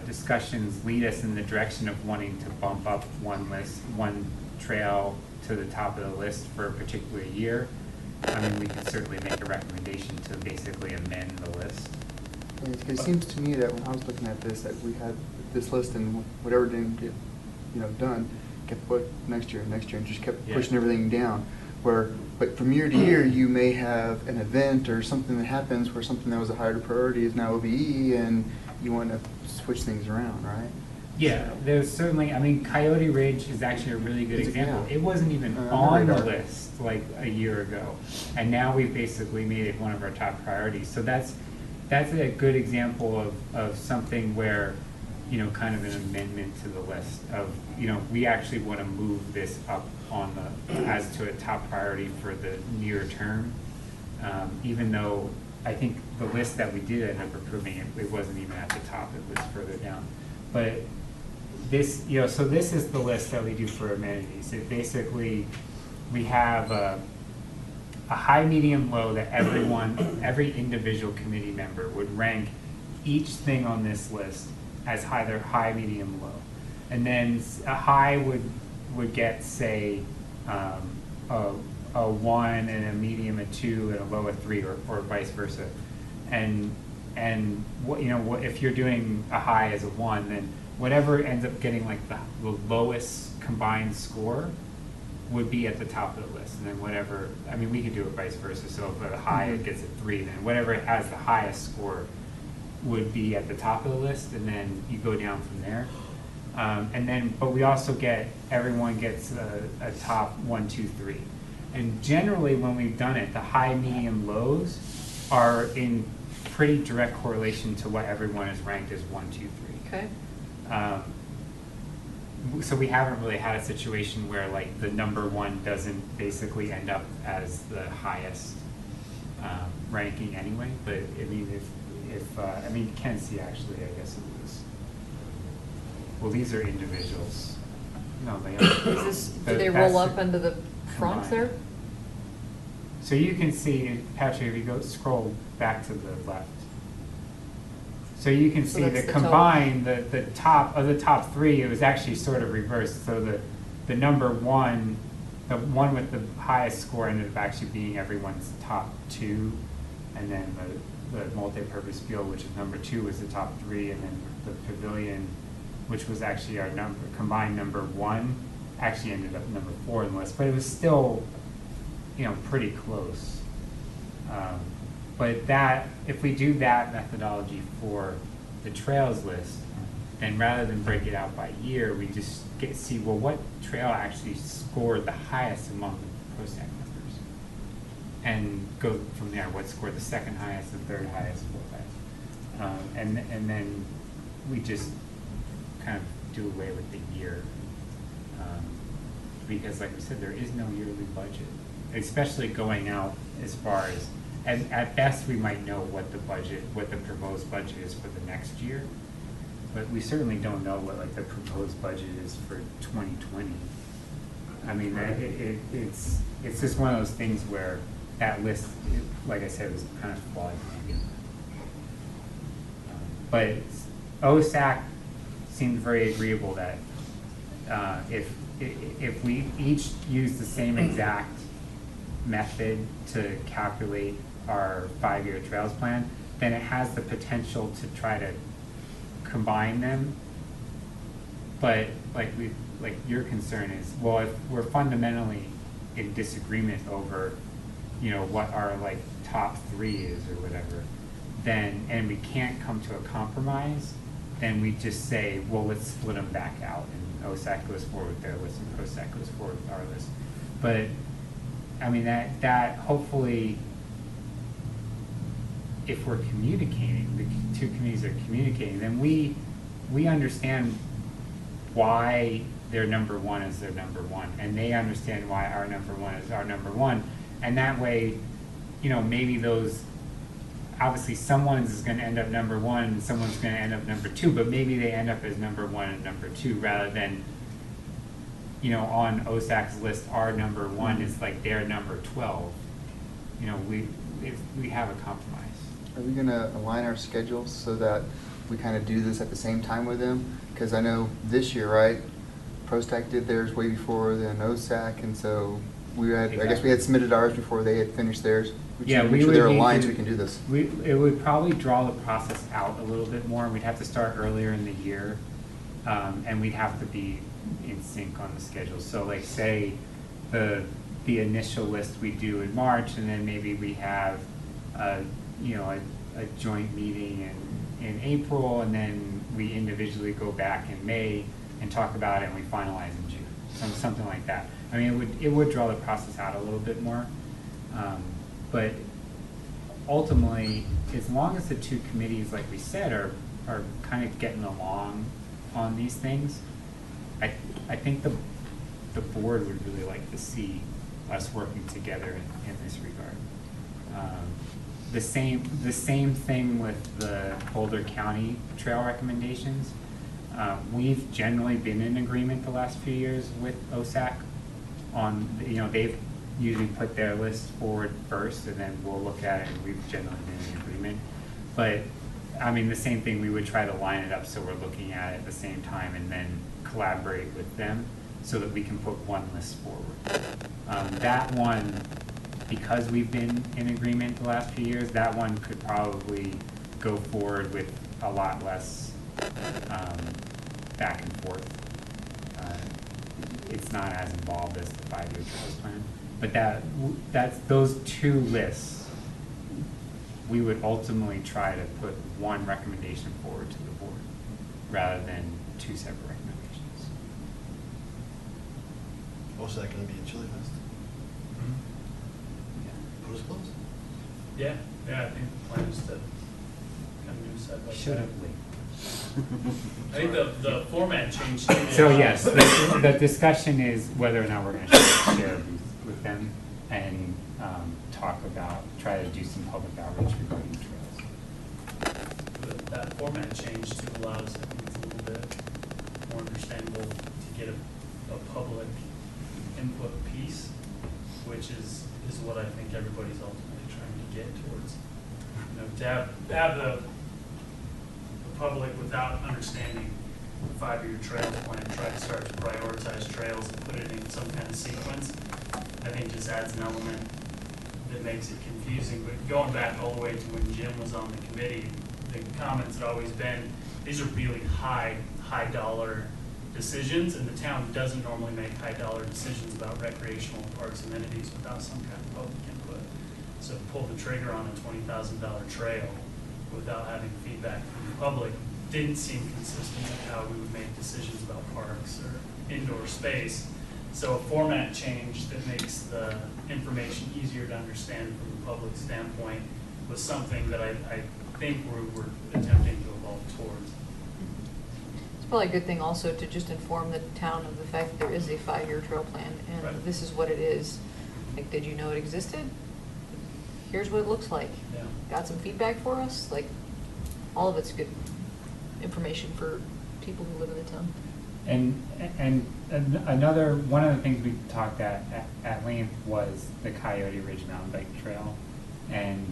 discussions lead us in the direction of wanting to bump up one trail to the top of the list for a particular year, I mean, we could certainly make a recommendation to basically amend the list. It seems to me that when I was looking at this, that we had this list and whatever didn't get, done, kept put next year, and just kept Yeah. pushing everything down. But from year to year, you may have an event or something that happens where something that was a higher priority is now OBE, and you want to switch things around, right? Yeah, there's certainly, I mean, Coyote Ridge is actually a really good example. Yeah. It wasn't even On the on the radar. list like a year ago, and now we've basically made it one of our top priorities. So that's a good example of something where, kind of an amendment to the list of, we actually want to move this up on as to a top priority for the near term, even though I think the list that we did end up approving, it wasn't even at the top, it was further down. But this, so this is the list that we do for amenities. It basically, we have a high, medium, low that every individual committee member would rank each thing on this list as either high, medium, low. And then a high would get, say, a 1, and a medium a 2, and a low a 3, or vice versa. And what if you're doing a high as a 1, then whatever ends up getting like the lowest combined score would be at the top of the list. And then whatever, I mean, we could do it vice versa. So if a high it gets a 3, then whatever has the highest score would be at the top of the list, and then you go down from there. But we also everyone gets a top 1, 2, 3. And generally when we've done it, the high, medium, lows are in pretty direct correlation to what everyone is ranked as 1, 2, 3. Okay. So we haven't really had a situation where like the number 1 doesn't basically end up as the highest ranking anyway. But I mean, I mean, you can see actually, I guess it was. Well, these are individuals. No, they are. Do they roll up into the front combined. there? So you can see, Patrick, if you scroll back to the left. So you can So see that's the the total. combined, the top of the top 3, it was actually sort of reversed. So the number 1, the one with the highest score ended up actually being everyone's top 2, and then the multi-purpose field, which is number 2, was the top 3, and then the pavilion, which was actually our combined number 1, actually ended up number 4 in the list, but it was still, pretty close. But if we do that methodology for the trails list, then rather than break it out by year, we just see, well, what trail actually scored the highest among the PROSTAC members, and go from there. What scored the second highest, the third highest, fourth highest, and then we just kind of do away with the year, because, like we said, there is no yearly budget, especially going out as far as. And at best, we might know what the proposed budget is for the next year, but we certainly don't know what like the proposed budget is for 2020. I mean, it's just one of those things where that list, like I said, was kind of flawed. But OSAC seemed very agreeable that if we each use the same exact method to calculate our 5-year trails plan, then it has the potential to try to combine them. But like your concern is, well, if we're fundamentally in disagreement over, what our like top 3 is or whatever, then, and we can't come to a compromise, then we just say, well, let's split them back out, and OSAC goes forward with their list, and PROSTAC goes forward with our list. But, I mean, that hopefully, if we're communicating, the two committees are communicating, then we understand why their number one is their number one, and they understand why our number one is our number one, and that way, you know, maybe those, obviously someone's is going to end up number one and someone's going to end up number two, but maybe they end up as number one and number two rather than, you know, on OSAC's list, our number one is like their number 12. You know, we have a compromise. Are we gonna align our schedules so that we kind of do this at the same time with them? Because I know this year, right, PROSTAC did theirs way before than OSAC, and so we had, I guess we had submitted ours before they had finished theirs. Yeah, make sure they're aligned so we can do this. It would probably draw the process out a little bit more. We'd have to start earlier in the year, and we'd have to be in sync on the schedule. So, like, say the initial list we do in March, and then maybe we have a joint meeting in April, and then we individually go back in May and talk about it, and we finalize in June. Something like that. I mean, it would draw the process out a little bit more. But ultimately, as long as the two committees, like we said, are kind of getting along on these things, I think the board would really like to see us working together in this regard. The same thing with the Boulder County trail recommendations. We've generally been in agreement the last few years with OSAC on, you know, they've usually put their list forward first, and then we'll look at it, and we've generally been in agreement. But, I mean, the same thing, we would try to line it up so we're looking at it at the same time and then collaborate with them so that we can put one list forward. That one, because we've been in agreement the last few years, that one could probably go forward with a lot less back and forth. It's not as involved as the 5-year trails plan. But that's those two lists, we would ultimately try to put one recommendation forward to the board rather than two separate recommendations. Also, that going to be in Chili Fest? Yeah. Put us close? Yeah, I think the plan is to kind of do side by side. Should have waited. I think the format changed too. So yes, the discussion is whether or not we're going to share a booth with them and try to do some public outreach regarding trails. That format change too allows, I think it's a little bit more understandable to get a public input piece, which is what I think everybody's ultimately trying to get towards. You know, to have the public, without understanding the 5-year trails plan, try to start to prioritize trails and put it in some kind of sequence, I think just adds an element that makes it confusing. But going back all the way to when Jim was on the committee, the comments had always been, these are really high dollar decisions, and the town doesn't normally make high dollar decisions about recreational parks amenities without some kind of public input. So to pull the trigger on a $20,000 trail without having feedback from the public didn't seem consistent with how we would make decisions about parks or indoor space. So a format change that makes the information easier to understand from the public standpoint was something that I think we're attempting to evolve towards. It's probably a good thing also to just inform the town of the fact that there is a 5-year trail plan, and Right. this is what it is. Like, did you know it existed? Here's what it looks like. Yeah. Got some feedback for us? Like, all of it's good information for people who live in the town. And another one of the things we talked at length was the Coyote Ridge Mountain Bike Trail, and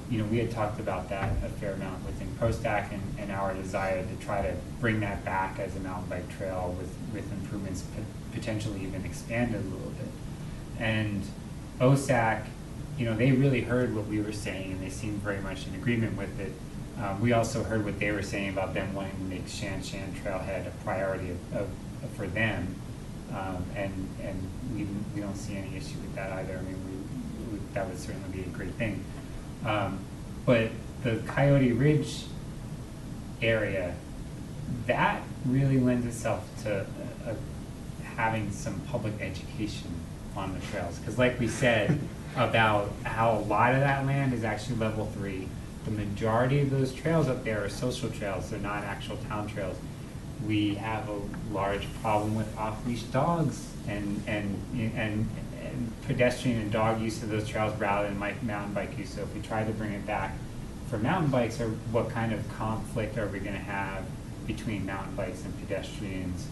you know, we had talked about that a fair amount within PROSTAC and our desire to try to bring that back as a mountain bike trail with improvements, potentially even expanded a little bit. And OSAC, you know, they really heard what we were saying, and they seemed very much in agreement with it. We also heard what they were saying about them wanting to make Shan Trailhead a priority for them, and we don't see any issue with that either. I mean, that would certainly be a great thing. But the Coyote Ridge area, that really lends itself to having some public education on the trails. Because like we said about how a lot of that land is actually level 3, the majority of those trails up there are social trails, they're not actual town trails. We have a large problem with off-leash dogs and pedestrian and dog use of those trails rather than mountain bike use. So if we try to bring it back for mountain bikes, or what kind of conflict are we going to have between mountain bikes and pedestrians?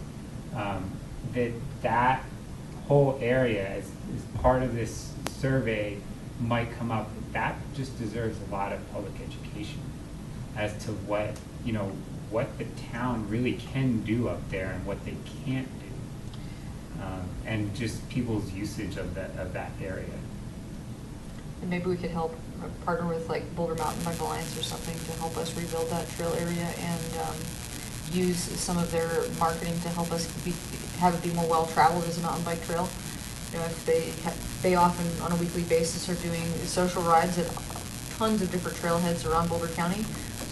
That whole area as part of this survey might come up. That just deserves a lot of public education as to what, you know, what the town really can do up there and what they can't do. And just people's usage of that area. And maybe we could help partner with like Boulder Mountain Bike Alliance or something to help us rebuild that trail area and use some of their marketing to help us have it be more well-traveled as a mountain bike trail. You know, if they often on a weekly basis are doing social rides at tons of different trailheads around Boulder County.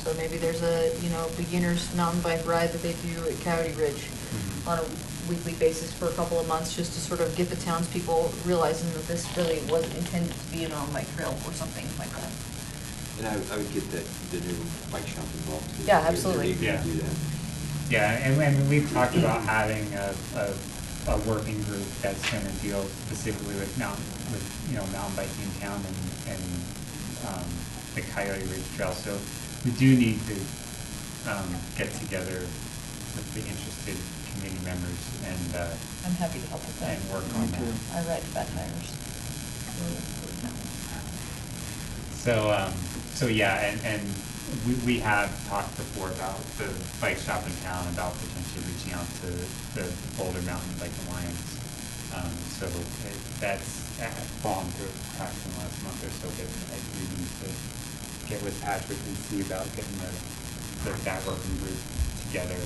So maybe there's a, you know, beginner's mountain bike ride that they do at Coyote Ridge on a weekly basis for a couple of months, just to sort of get the townspeople realizing that this really wasn't intended to be a mountain bike trail or something like that. And I would get the new bike shop involved too. Yeah, absolutely. They're eager to do that. Yeah, and we've talked about having a working group that's going to deal specifically with mountain biking in town and the Coyote Ridge Trail. So we do need to get together with the interested committee members and I'm happy to help with that. and work on that. I ride fat tires. So yeah, and we have talked before about the bike shop in town, about potentially reaching out to the Boulder Mountain Bike Alliance. So that's fallen through cracks in the last month or so, but I do need to get with Patrick and see about getting that working group together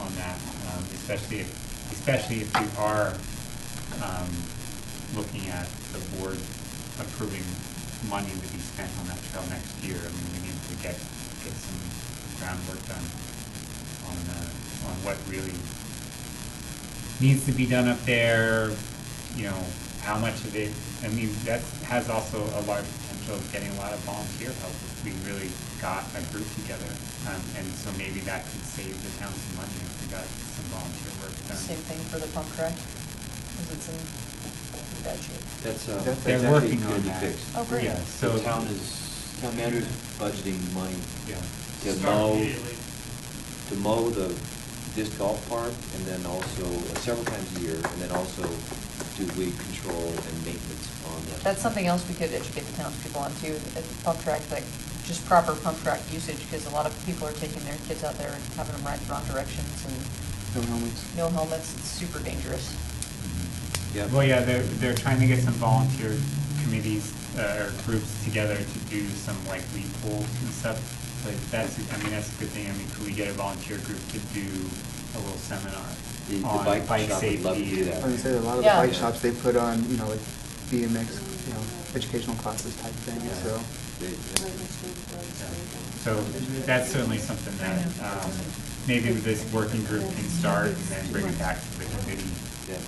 on that, especially if we are looking at the board approving money to be spent on that trail next year. I mean, we need to get some groundwork done on what really needs to be done up there. You know, how much of it. I mean, that has also a large potential of getting a lot of volunteer help if we really got a group together. And so maybe that could save the town some money if we got some volunteer work done. Same thing for the pump track, because it's in bad shape. That's They're actually working gonna on be that. fixed. Oh, great. Yeah, so The town manager's budgeting money yeah. to Start immediately. mow the disc golf park, and then also several times a year, and then also do weed control and maintenance on that. That's something else we could educate the townspeople on too, at the pump track, like just proper pump track usage, because a lot of people are taking their kids out there and having them ride the wrong directions and No helmets. no helmets, it's super dangerous. Yeah. Well, yeah, they're trying to get some volunteer committees or groups together to do some like weed pulls and stuff. But that's a good thing. I mean, could we get a volunteer group to do a little seminar The on bike bike shop would love to safety? do that. I was gonna say, a lot of the Yeah. bike shops, they put on, like BMX, educational classes type thing, Yeah. so. So that's certainly something that maybe this working group can start and then bring it back to the committee. Yeah.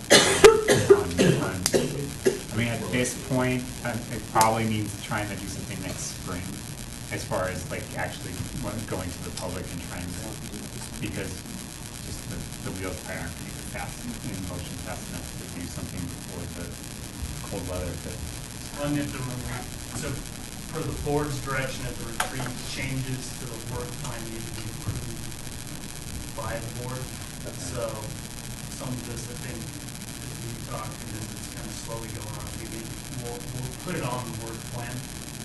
I mean, at this point, it probably means trying to do something next spring, as far as like actually going to the public and trying to, because just the wheels probably aren't going to get fast in motion fast enough to do something before the cold weather. But One, if so for the board's direction at the retreat, changes to the work plan need to be approved by the board. So some of this, I think, as we talked, and it's kind of slowly going on, we'll put it on the work plan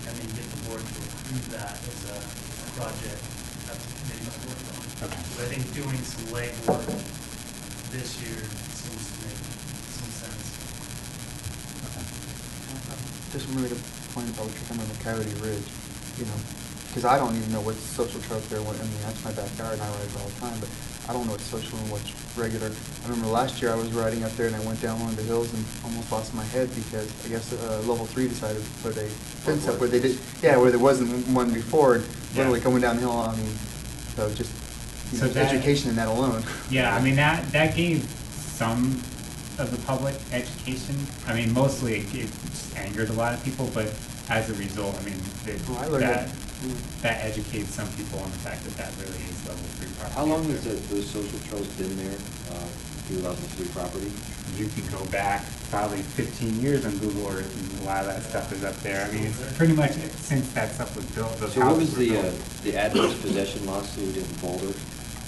and then get the board to approve that as a project that the committee's worked on. Okay. So I think doing some legwork this year seems to make some sense. Just wanted to point about what you're talking about the Coyote Ridge, because I don't even know what's social trails there. I mean, that's my backyard and I ride it all the time, but I don't know what's social and what's regular. I remember last year I was riding up there and I went down one of the hills and almost lost my head because I guess level 3 decided to put a fence up where they did, where there wasn't one before, and literally Yeah. coming downhill. I mean, so just you So know, that- education in that alone. Yeah, I mean, that gave some of the public education. I mean, mostly it just angered a lot of people, but as a result, I mean, Oh, I learned that, it. that educates some people on the fact that that really is level 3 property. How long has those social trails been there, through level 3 property? You can go back probably 15 years on Google Earth, and a lot of that stuff is up there. I mean, it's pretty much since that stuff was built, those So what houses was were the, built. the adverse possession lawsuit in Boulder?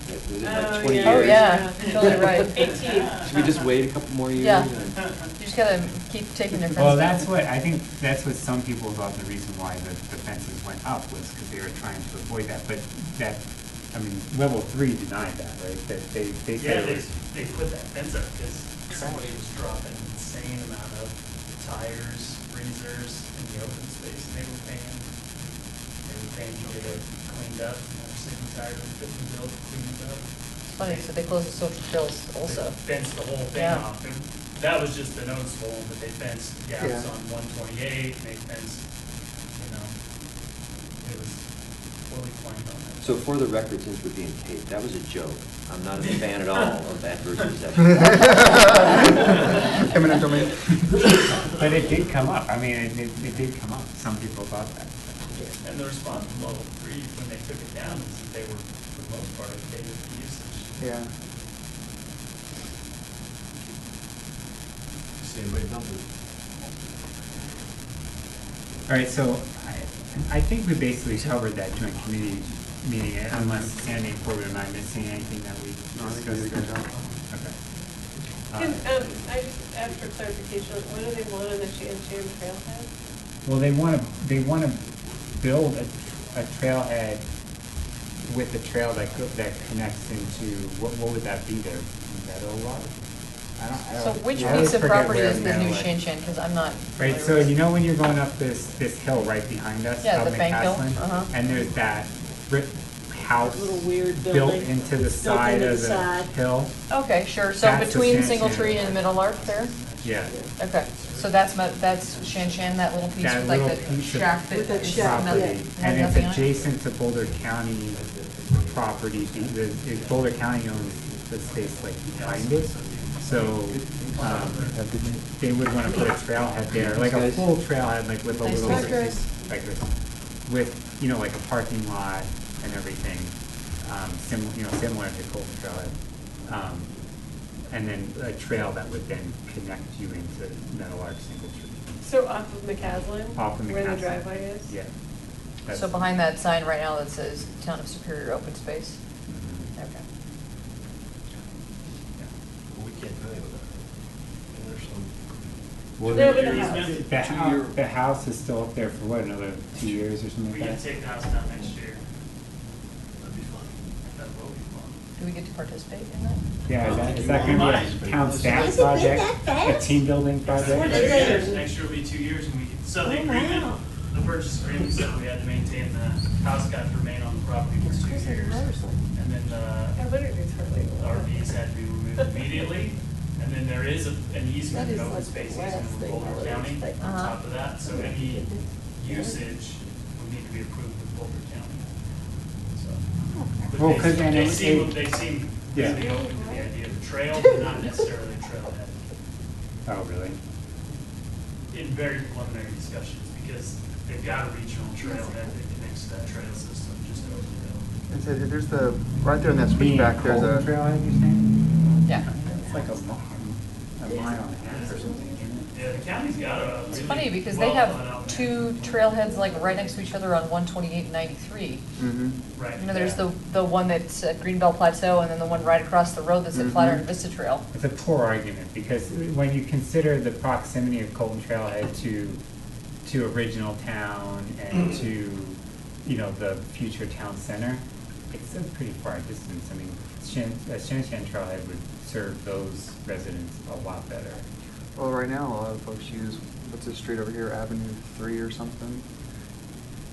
Was it like Oh, 20 years? yeah. Oh, yeah, you're totally right. 18. Should we just wait a couple more years? Yeah. and- You just gotta keep taking their fence Well, down. that's what, I think that's what some people thought the reason why the fences went up was because they were trying to avoid that. But that, I mean, level 3 denied that, right? That they Yeah, said it was. they put that fence up because somebody was dropping an insane amount of tires, freezers in the open space, and they were paying to get it cleaned up, and they're sick and tired of fitting the bill to clean it up. It's funny, so they closed the social trails also. They fenced the whole thing Yeah. off, and that was just the noticeable one, but they fenced gaps Yeah. on 128, and they fenced, it was fully claimed on that. So for the record, since we're being taped, that was a joke. I'm not a fan at all of adverse possession. Eminent domain. But it did come up. I mean, it did come up. Some people thought that. And the response from level 3, when they took it down, is that they were, for the most part, okay with the usage. Yeah. See anybody dump it? All right, so I think we basically covered that joint committee meeting, unless Sandy and Corbett, am I missing anything that we No, I think you did a good job. Okay. Can, I just asked for clarification, what do they want on the Shan trailhead? Well, they want to build a trailhead with a trail that connects into, what would that be there? Meadow Lark? I So don't. which I always piece of forget property where is the new Meadow Lark- Shan Shan, because I'm not. Right, familiar so with- you know when you're going up this hill right behind us, Yeah, up the bank hill, McCaslin? uh-huh. And there's that house Little weird built building. into the Built side into of the the side. hill. Okay, sure, so That's the between Shan Single Shan. Tree and Middle Lark there? Yeah. Okay, so that's Shan Shan, that little piece That with like little the piece of shack that With that is shack, nothing- yeah. Property, has and it's nothing on it? adjacent to Boulder County property. Boulder County owns the space like behind it. So, they would wanna put a trailhead there, like a full trailhead, like with a Nice little, try, Chris. like this, with, like a parking lot and everything, similar to Colton Trailhead. And then a trail that would then connect you into Meadow Arch Single Tree. So off of McCaslin? Off of Where the McCaslin. driveway is? Yeah. So behind that sign right now that says Town of Superior Open Space? Mhm. Okay. Well, we can't do anything with that. And there's some. Well, No, but the He's house. meant The 2-year. house, the house is still up there for what, another 2 years or something We like can that? take the house down next year. That'd be fun. That will be fun. Do we get to participate in that? Yeah, is You that gonna won't be a town staff Has it been project, that a fast? team building Next project? year, next year will be 2 years, and we can, so the Oh, agreement, wow. the purchase agreement said we had to maintain the house got to remain on the property for 2 years. And then I the literally totally. RVs had to be removed immediately. And then there is an easement, That is an open like space the last easement with thing I Boulder would County expect. on Uh-huh. top of that, so any usage would need to be approved with Boulder County. So, but Well, 'cause then they it- seem, it- they seem Yeah. pretty open to the idea of a trail, but not necessarily a trailhead. Oh, really? In very preliminary discussions, because they've got a regional trailhead that connects to that trail system just over the hill. And so there's right there in that Being switchback, there's Colton a. Trailhead, you're saying? Yeah. It's like a mile and a half or something, isn't it? Yeah, the county's got a It's really funny because they well thought have out two trailheads like right next to each other on 128 and 93. Mhm. Right. You know, there's yeah. the one that's at Greenbelt Plateau and then the one right across the road that's at Mhm. Flatiron Vista Trail. It's a poor argument, because when you consider the proximity of Colton Trailhead to original town and to, the future town center, it's a pretty far distance. I mean, Shan Shan Trailhead would serve those residents a lot better. Well, right now, a lot of folks use, what's this street over here, Avenue 3 or something?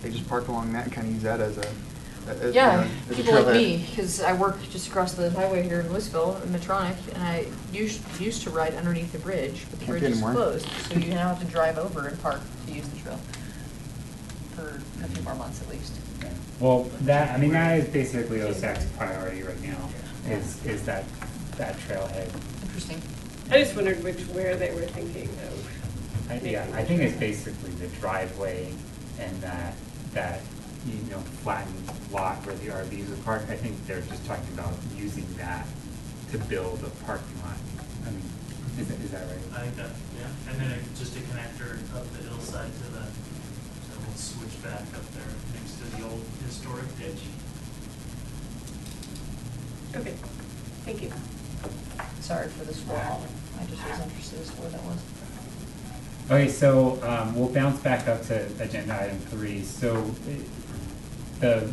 They just park along that and kind of use that as a, Yeah, as a people like trailhead. me, because I work just across the highway here in Louisville, in Medtronic, and I used to ride underneath the bridge, but the Can't bridge is anymore. closed, so you now have to drive over and park to use the trail for a few more months at least. Okay. Well, that, I mean, that is basically OSAC's priority right now, is that trailhead. Interesting. I just wondered where they were thinking of. Yeah, I think it's basically the driveway and that, flattened lot where the RVs are parked. I think they're just talking about using that to build a parking lot. I mean, is that right? I think that, yeah, and then just a connector up the hillside to the, so we'll switch back up there next to the old historic ditch. Okay, thank you. Sorry for the swirl. I just was interested as to what that was. Okay, so we'll bounce back up to agenda item 3. So the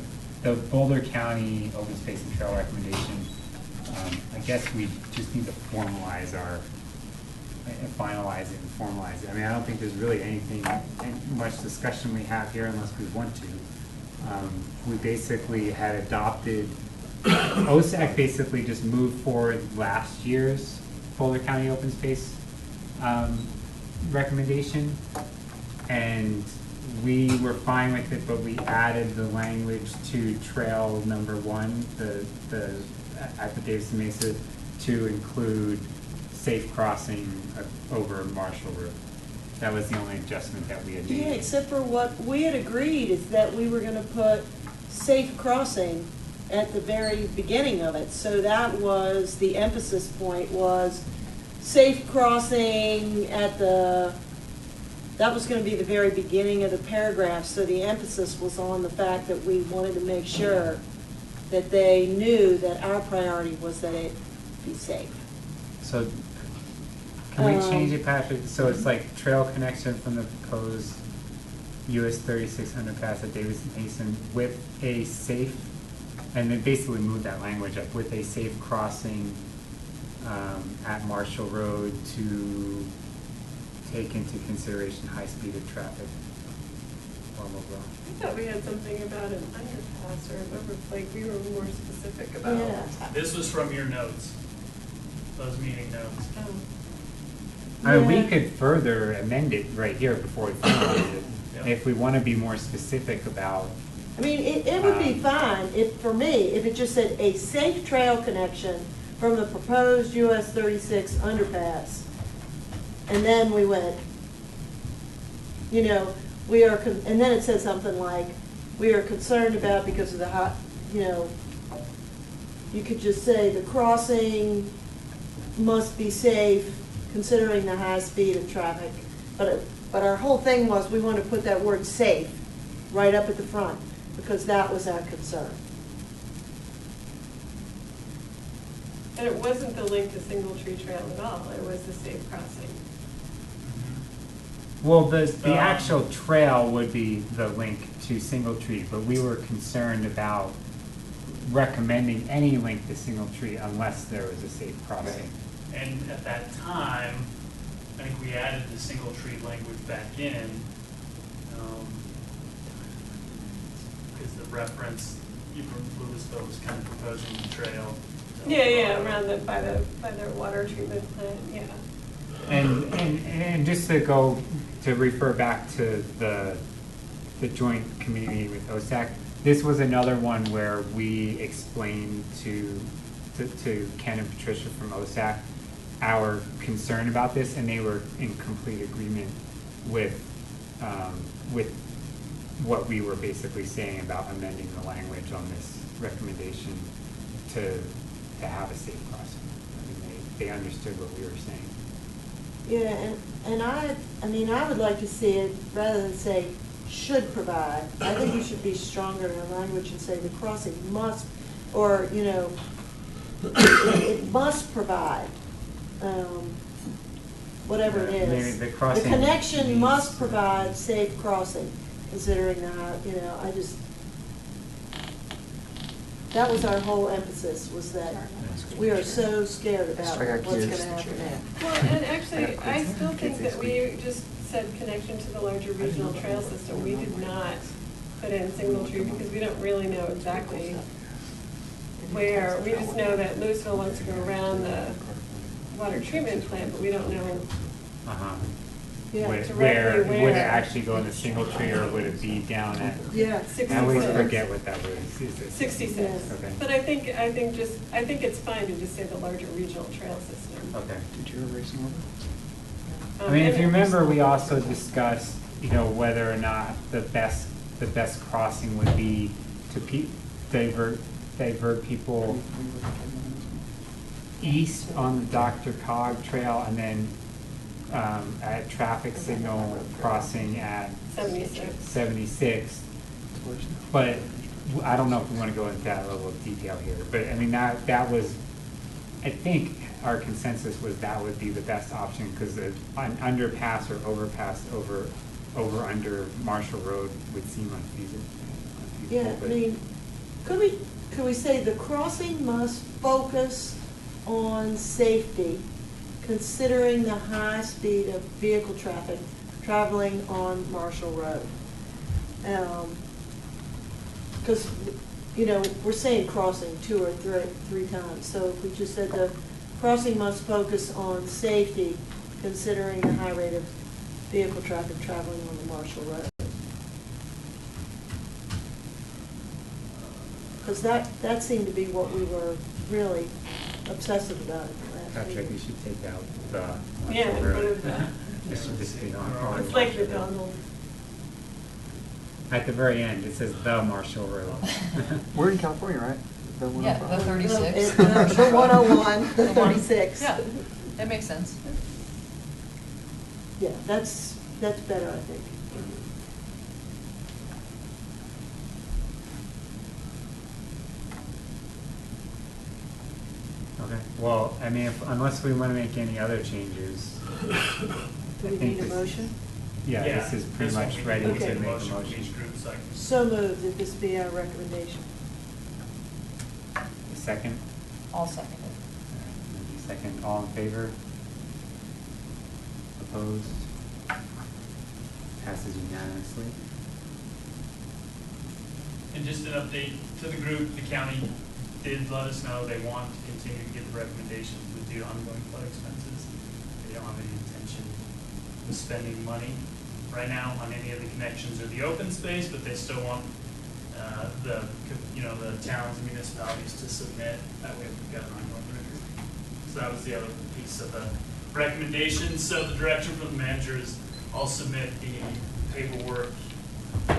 Boulder County Open Space and Trail recommendation, I guess we just need to finalize it and formalize it. I mean, I don't think there's really much discussion we have here unless we want to. We basically had adopted, OSAC basically just moved forward last year's Boulder County Open Space recommendation, and we were fine with it, but we added the language to trail number 1, the at the Davidson Mesa, to include safe crossing over Marshall Road. That was the only adjustment that we had made. Yeah, except for what we had agreed is that we were gonna put safe crossing at the very beginning of it. So that was, the emphasis point was safe crossing at that was gonna be the very beginning of the paragraph. So the emphasis was on the fact that we wanted to make sure that they knew that our priority was that it be safe. So can we change it, Patrick? So it's like trail connection from the proposed US 36 underpass at Davidson Mason with a safe, and then basically move that language up, with a safe crossing at Marshall Road to take into consideration high speed of traffic. Blah, blah, blah. I thought we had something about an underpass or an over, like we were more specific about. Yeah. This was from your notes, those meeting notes. Oh. I mean, we Yeah. could further amend it right here before we finalize it. Yep. If we want to be more specific about, I mean, it would be fine if, for me, if it just said a safe trail connection from the proposed US 36 underpass. And then we went, we are, and then it said something like, we are concerned about because of the hot, you could just say the crossing must be safe considering the high speed of traffic. But our whole thing was we wanted to put that word safe right up at the front because that was our concern. And it wasn't the link to Single Tree Trail at all, it was the safe crossing. well, the actual trail would be the link to Single Tree, but we were concerned about recommending any link to Single Tree unless there was a safe crossing. And at that time, I think we added the single tree language back in, because the reference, even Louisville was kind of proposing the trail. Yeah, around by their water treatment plant, yeah. And just to refer back to the joint committee meeting with OSAC, this was another one where we explained to Ken and Patricia from OSAC our concern about this, and they were in complete agreement with what we were basically saying about amending the language on this recommendation to have a safe crossing. I mean, they understood what we were saying. Yeah, and I would like to see it, rather than say should provide, I think we should be stronger in our language and say the crossing must, or, it must provide, whatever it Maybe is. the crossing connection needs- must provide safe crossing, considering that was our whole emphasis, was that we are so scared about I got what's kids. gonna happen there. Well, and actually, I still think that we just said connection to the larger regional trail system. We did not put in Single Tree because we don't really know exactly where. We just know that Louisville wants to go around the water treatment plant, but we don't know. Uh-huh. Yeah, directly where, would it where? actually go in a single tree or would it be down at? Yeah. I always 66. forget what that was. Is it 66. Yes. Okay. But I think it's fine to just say the larger regional trail system. Okay. Did you erase them over? I mean, if you and- remember, we also discussed, you know, whether or not the best crossing would be to divert people east on the Dr. Cog Trail and then at traffic signal crossing at 76. 76. But I don't know if we want to go into that level of detail here, but I mean, that was, I think our consensus was that would be the best option because an underpass or overpass over under Marshall Road would seem unfeasible. Yeah, I mean, could we say the crossing must focus on safety, considering the high speed of vehicle traffic traveling on Marshall Road? Because, you know, we're saying crossing 2 or 3 times, so if we just said the crossing must focus on safety, considering the high rate of vehicle traffic traveling on the Marshall Road. Because that seemed to be what we were really obsessive about at the last Patrick, you meeting. should take out the. Yeah, in front of the, This should just be on. it's like the Donald. At the very end, it says the Marshall Road. We're in California, right? The Yeah, the 36. The 101, the The one- 36. Yeah, that makes sense. Yeah, that's better, I think. Okay, well, I mean, unless we want to make any other changes. Do we I think need a this- motion? Yeah, this is pretty one much we ready can to Okay. make a from motion. each group, so I can- So moved that this be our recommendation. A second? I'll second it. Maybe second, all in favor? Opposed? Passes unanimously. And just an update to the group, the county did let us know they want to continue to get the recommendations with the ongoing flood expenses. They don't have any intention of spending money right now on any of the connections or the open space, but they still want the towns and municipalities to submit. That way we've got an ongoing record. So that was the other piece of the recommendation. So the direction from the manager is I'll submit the paperwork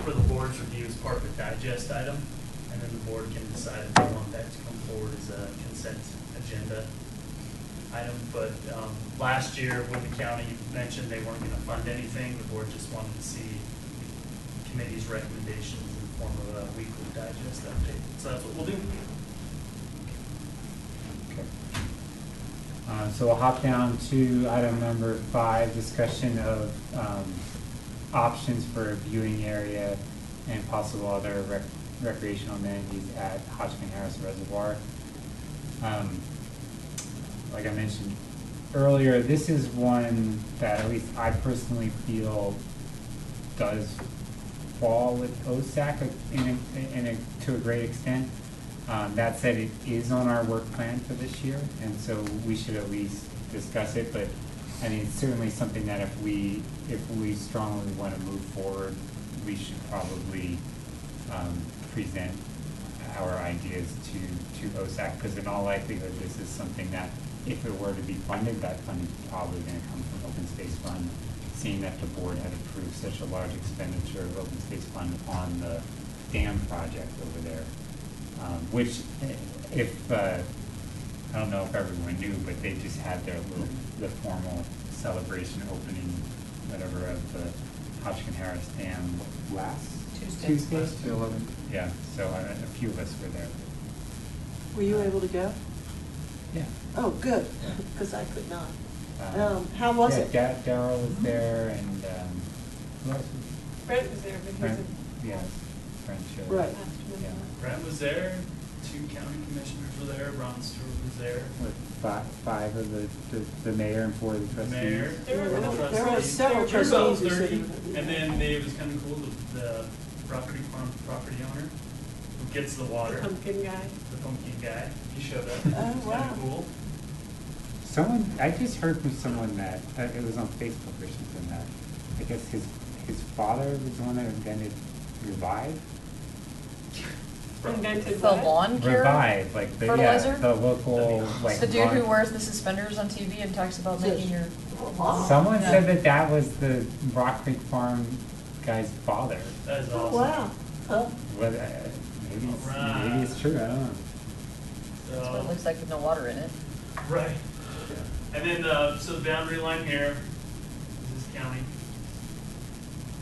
for the board's review as part of the digest item, and then the board can decide if they want that to come forward as a consent agenda item. But last year, when the county mentioned they weren't going to fund anything, the board just wanted to see the committee's recommendations in the form of a weekly digest update. So that's what we'll do. Okay. So we'll hop down to item number 5, discussion of options for a viewing area and possible other recreational amenities at Hodgkin Harris Reservoir. Like I mentioned earlier, this is one that at least I personally feel does fall with OSAC to a great extent. That said, it is on our work plan for this year, and so we should at least discuss it. But I mean, it's certainly something that if we strongly want to move forward, we should probably present our ideas to OSAC, because in all likelihood, this is something that, if it were to be funded, that funding is probably going to come from Open Space Fund, seeing that the board had approved such a large expenditure of Open Space Fund on the dam project over there. Which, if, I don't know if everyone knew, but they just had the formal celebration opening, whatever, of the Hodgkin Harris Dam last Tuesday? The 11th. Yeah, so a few of us were there. Were you able to go? Yeah. Oh, good, because I could not. How was it? Yeah, Darryl was there, and who else was? Brent was there, but he's Brent, a. yes, Brent showed. Right. Yeah. Brent was there, 2 county commissioners were there, Ron Stewart was there. With five of the mayor and 4 of the The trustees. mayor. There were several There was about trustees who said 30, they were gonna be and there. then it was kind of cool, the property owner who gets the water, Pumpkin guy. the pumpkin guy, he showed up. Oh, It was wow. kind of cool. I just heard from someone that, it was on Facebook or something, that I guess his father was the one that invented Revive. Invented The what? lawn care Revive, like the, fertilizer? yeah, the local, like. The dude who lawn- wears the suspenders on TV and talks about making your. Someone Yeah. said that was the Rock Creek Farm guy's father. That is Oh, awesome. wow. Huh? Maybe Alright. it's true, I don't know. That's what it looks like with no water in it. Right. And then, so the boundary line here, this is county.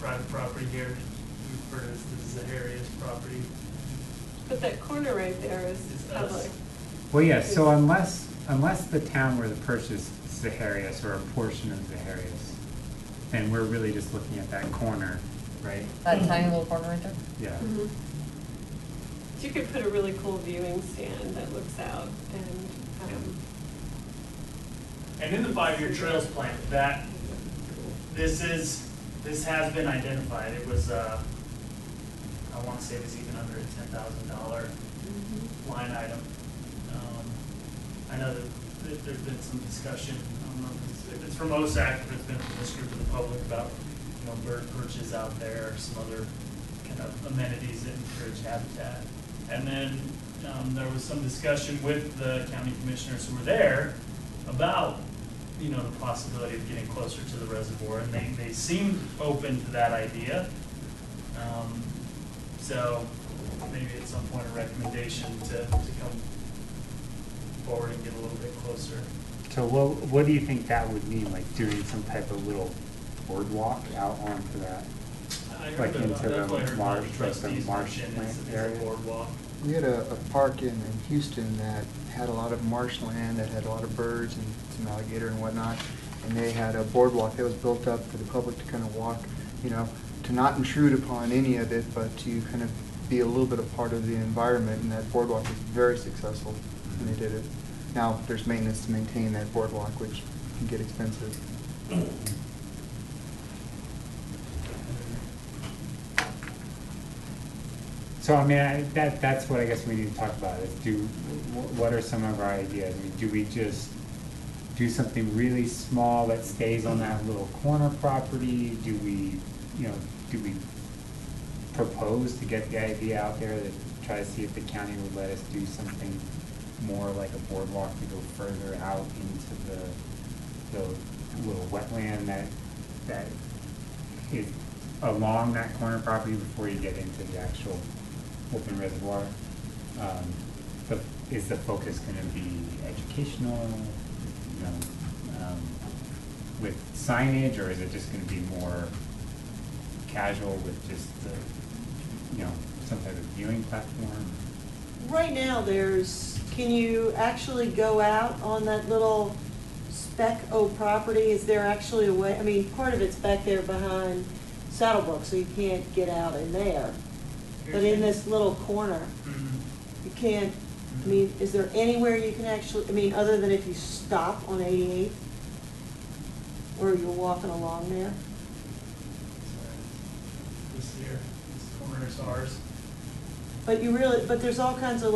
Private property here, we refer to as the Zaharias property. But that corner right there is It's us. public. Well, yeah, so unless the town were to purchase Zaharias or a portion of Zaharias, then we're really just looking at that corner, right? That tiny little corner right there. Yeah. Mhm. So you could put a really cool viewing stand that looks out and, And in the 5-year trails plan, this has been identified. It was, I want to say it was even under a $10,000 line item. I know that there's been some discussion, I don't know if it's from OSAC, but it's been from this group of the public about, bird perches out there, or some other kind of amenities that encourage habitat. And then there was some discussion with the county commissioners who were there about, the possibility of getting closer to the reservoir, and they seemed open to that idea. So maybe at some point a recommendation to come forward and get a little bit closer. So what do you think that would mean, like doing some type of little boardwalk out onto that? I heard Like about- into that's what I the heard marsh, about like the trustees marsh mention, plant is a area? boardwalk. We had a park in Houston that had a lot of marshland, that had a lot of birds and some alligator and whatnot. And they had a boardwalk that was built up for the public to kind of walk, to not intrude upon any of it, but to kind of be a little bit a part of the environment. And that boardwalk was very successful when they did it. Now, there's maintenance to maintain that boardwalk, which can get expensive. So I mean, that's what I guess we need to talk about is what are some of our ideas? I mean, do we just do something really small that stays on that little corner property? Do we propose to get the idea out there to try to see if the county would let us do something more like a boardwalk to go further out into the little wetland that is along that corner property before you get into the actual open reservoir? Is the focus going to be educational, with signage, or is it just going to be more casual with just some type of viewing platform? Right now, can you actually go out on that little spec O property? Is there actually a way, I mean, part of it's back there behind Saddlebrook, so you can't get out in there. But in this little corner, you can't, I mean, is there anywhere you can actually, I mean, other than if you stop on 88th, where you're walking along there? This here, this corner is ours. But there's all kinds of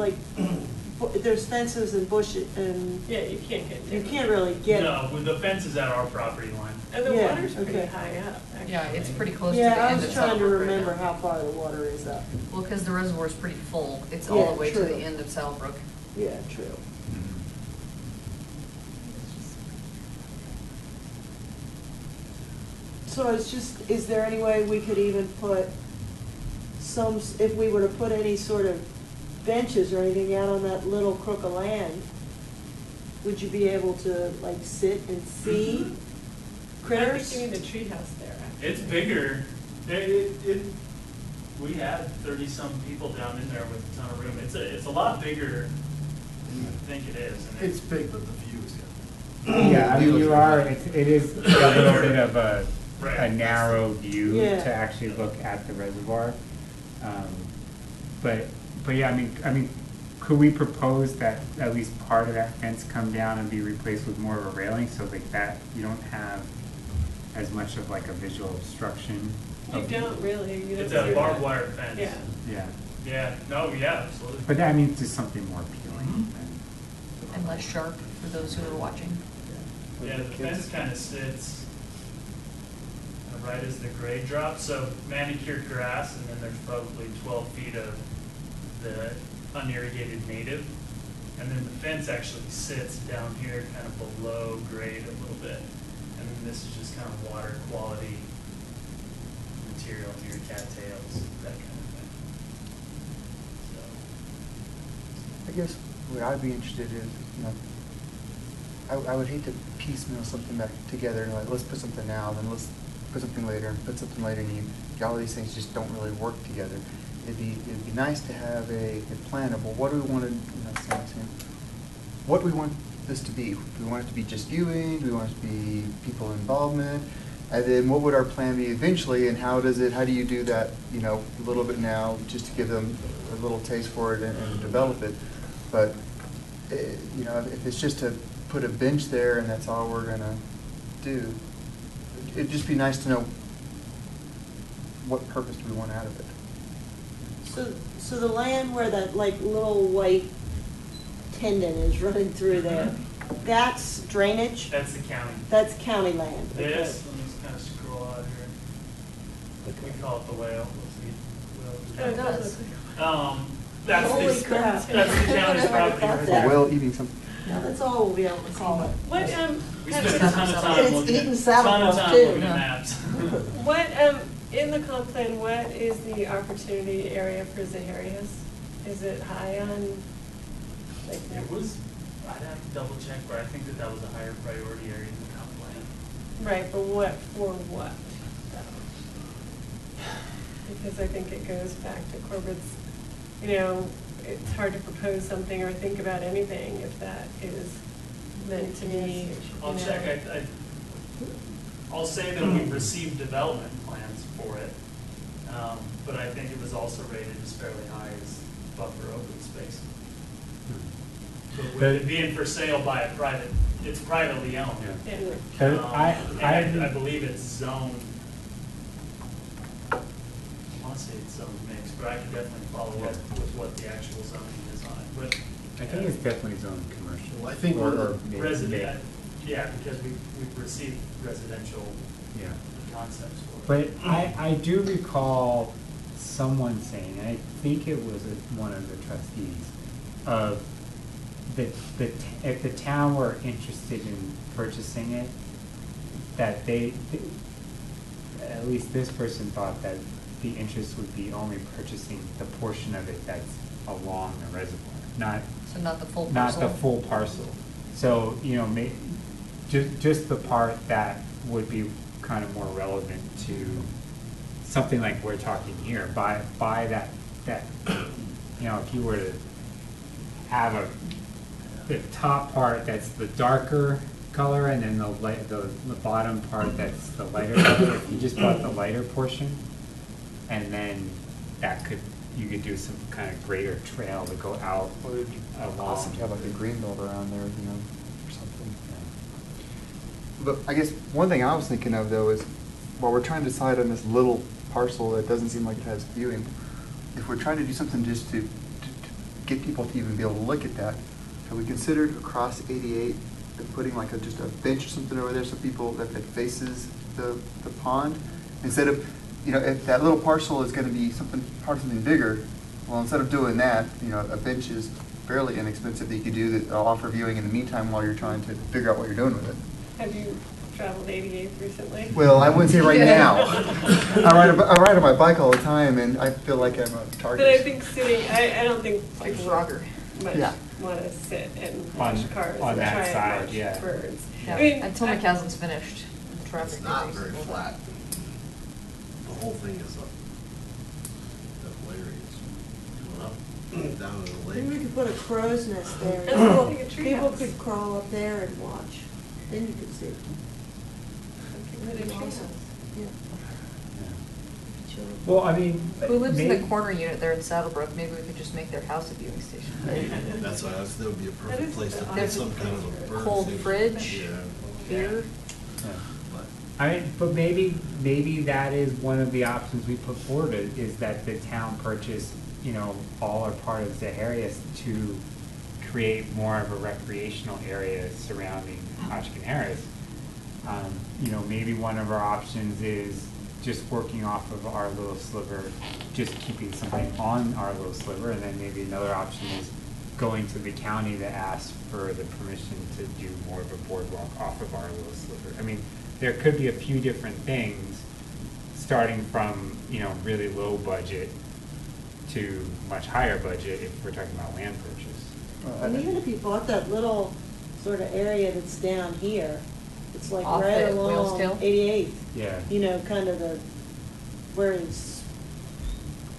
there's fences and bushes, and yeah, you can't get you there. can't really get. No, with the fence is at our property line. And the Yeah, water's pretty okay. high up, actually. Yeah, it's pretty close to the Yeah, I end of was trying to Saddlebrook right remember now. how far the water is up. Well, because the reservoir's pretty full. It's all Yeah, the way to true. the end of Saddlebrook. Yeah, true. So it's just, is there any way we could even put if we were to put any sort of benches or anything out on that little crook of land, would you be able to sit and see critters? I think you need a treehouse there, actually. It's bigger. We had 30-some people down in there with a ton of room. It's a lot bigger than you think it is. And It's big, but the view is good. Yeah, I mean, it is a little bit of a Right. narrow view Yeah. to actually look at the reservoir. But yeah, I mean, could we propose that at least part of that fence come down and be replaced with more of a railing, so that you don't have as much of a visual obstruction? You don't really, you don't. It's see a barbed that. wire fence. Yeah. Yeah, Yeah, no, yeah, absolutely. but I mean, just something more appealing Mhm. than. And less sharp for those who are watching. Yeah, the fence kind of sits right as the grade drops, so manicured grass, and then there's probably 12 feet of the unirrigated native. And then the fence actually sits down here kind of below grade a little bit. And then this is just kind of water quality material for your cattails, that kind of thing. So. I guess what I'd be interested in, I would hate to piecemeal something back together and like, let's put something now, then let's put something later, and put something later, and all these things just don't really work together. It'd be nice to have a plan of, well, what do we want to, what do we want this to be? Do we want it to be just viewing? Do we want it to be people involvement? And then what would our plan be eventually, and how do you do that, a little bit now, just to give them a little taste for it and develop it. But, if it's just to put a bench there and that's all we're gonna do, it'd just be nice to know what purpose do we want out of it. So the land where that like little white tendon is running through there, that's drainage? That's the county. That's county land? Okay. This, let me just kind of scroll out here. We call it the whale. What's the Oh, it whale? does. That's Holy the, crap. that's the county's property right A there. whale eating something. Now, that's all we'll be able to call it. What, We spent a ton of time And it's looking eating at, saddleback, ton of time too. looking at maps. what, in the comp plan, what is the opportunity area for Zaharias? Is it high on, like? It was, I'd have to double check, but I think that was a higher priority area in the comp plan. Right, but what, for what? Because I think it goes back to Corbett's, it's hard to propose something or think about anything if that is meant to be, I'll check, I'll say that we've received development plans for it, but I think it was also rated as fairly high as buffer open space. But with it being for sale by a private, it's privately owned. Yeah. But And I believe it's zoned, I want to say it's zoned mixed, but I can definitely follow up with what the actual zoning is on it. But I think it's definitely zoned commercial. Well, I think or maybe resident, yeah, because we've received residential Yeah. concepts for it. But I do recall someone saying, and I think it was one of the trustees, of if the town were interested in purchasing it, that at least this person thought that the interest would be only purchasing the portion of it that's along the reservoir, not So not the full not parcel? the full parcel. So, just the part that would be kind of more relevant to something like we're talking here. Buy that, if you were to have the top part that's the darker color and then the bottom part that's the lighter color, if you just bought the lighter portion, and then you could do some kind of greater trail to go out Well, it'd be awesome to have like a green belt around there, or something. But I guess one thing I was thinking of though is, while we're trying to decide on this little parcel that doesn't seem like it has viewing, if we're trying to do something just to get people to even be able to look at that, have we considered across 88 and putting like just a bench or something over there so people that faces the pond? Instead of, if that little parcel is going to be part of something bigger, well, instead of doing that, a bench is fairly inexpensive that you could do that offer viewing in the meantime while you're trying to figure out what you're doing with it. Have you traveled 88th recently? Well, I wouldn't say right now. I ride on my bike all the time, and I feel like I'm a target. But I think sitting, I don't think Like people Frogger. much Yeah. want to sit and watch cars on and that try side, and yeah. watch birds. Yeah, I mean, until McCaslin's finished. Traffic It's not is very reasonable. flat. The whole thing is up. That layer is going up, down in the Maybe we lake. could put a crow's nest there. That's what we could tree People house. could crawl up there and watch. Then you could see. Little tree house. Yeah. Well, I mean. Who lives in the maybe- corner unit there in Saddlebrook? Maybe we could just make their house a viewing station. That's why that would be a That perfect is place to put There's some kind of a bird. cold thing. fridge. Yeah. Beer. Yeah. But But maybe that is one of the options we put forward, is that the town purchase, all or part of Zaharias to create more of a recreational area surrounding Hodgkin Harris, you know, maybe one of our options is just working off of our little sliver, just keeping something on our little sliver, and then maybe another option is going to the county to ask for the permission to do more of a boardwalk off of our little sliver. I mean, there could be a few different things, starting from, you know, really low budget to much higher budget if we're talking about land purchase. And even if you bought that little sort of area that's down here, it's like Off right at Whale's along Tail? 88th. Yeah. You know, kind of the, where his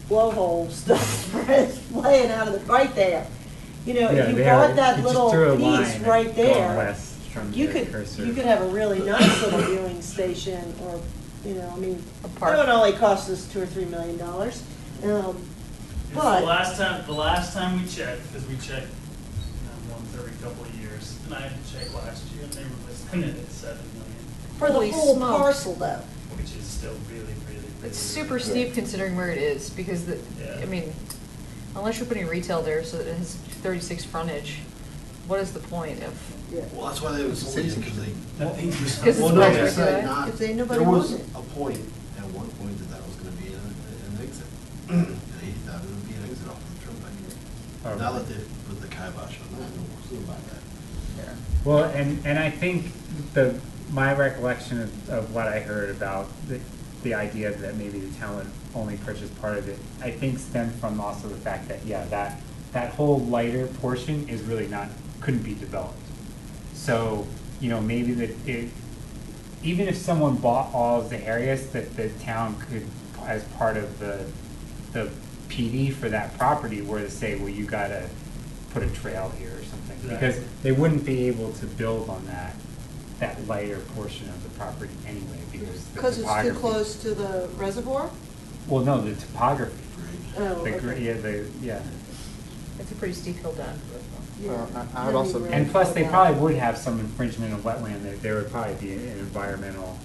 blowhole stuff is laying out of the, right there. You know, Yeah, if you they are- bought that you just little drew a piece line right going there, west from you the could, cursor. you could have a really nice little viewing station, or, you know, I mean, A that park. would only cost us $2 or $3 million. It's But- the last time we checked, because we check once every couple of years, and I had to check last year, and they were listing it at 7 million, For the Holy whole smokes. parcel though. which is still really, really. It's really, super really steep good. considering where it is, because the, Yeah. I mean, unless you're putting retail there so that it has 36 frontage, what is the point of? Yeah. Well, that's why they was sold it, because they. That thing was- Because Well, it's no, right they there, said right? not, If they- nobody there was wanted it. a point, at one point, that was gonna be an exit. They thought it would be an exit off of the turnpike. Oh, Now really? that they've put the kibosh on that, no more still about that. Yeah. Well, and I think my recollection of what I heard about the idea that maybe the town would only purchase part of it, I think stemmed from also the fact that, yeah, that whole lighter portion is really couldn't be developed. So, you know, maybe even if someone bought all of the areas, that the town could, as part of the PD for that property, were to say, well, you gotta put a trail here or something. Because they wouldn't be able to build on that lighter portion of the property anyway, because the Because it's too topography. close to the reservoir? Well, no, the topography. Oh, okay. Yeah. It's a pretty steep hill down. Yeah. Well, I would That'd also- be really And plus, they cool. probably would have some infringement of wetland, there would probably be an environmental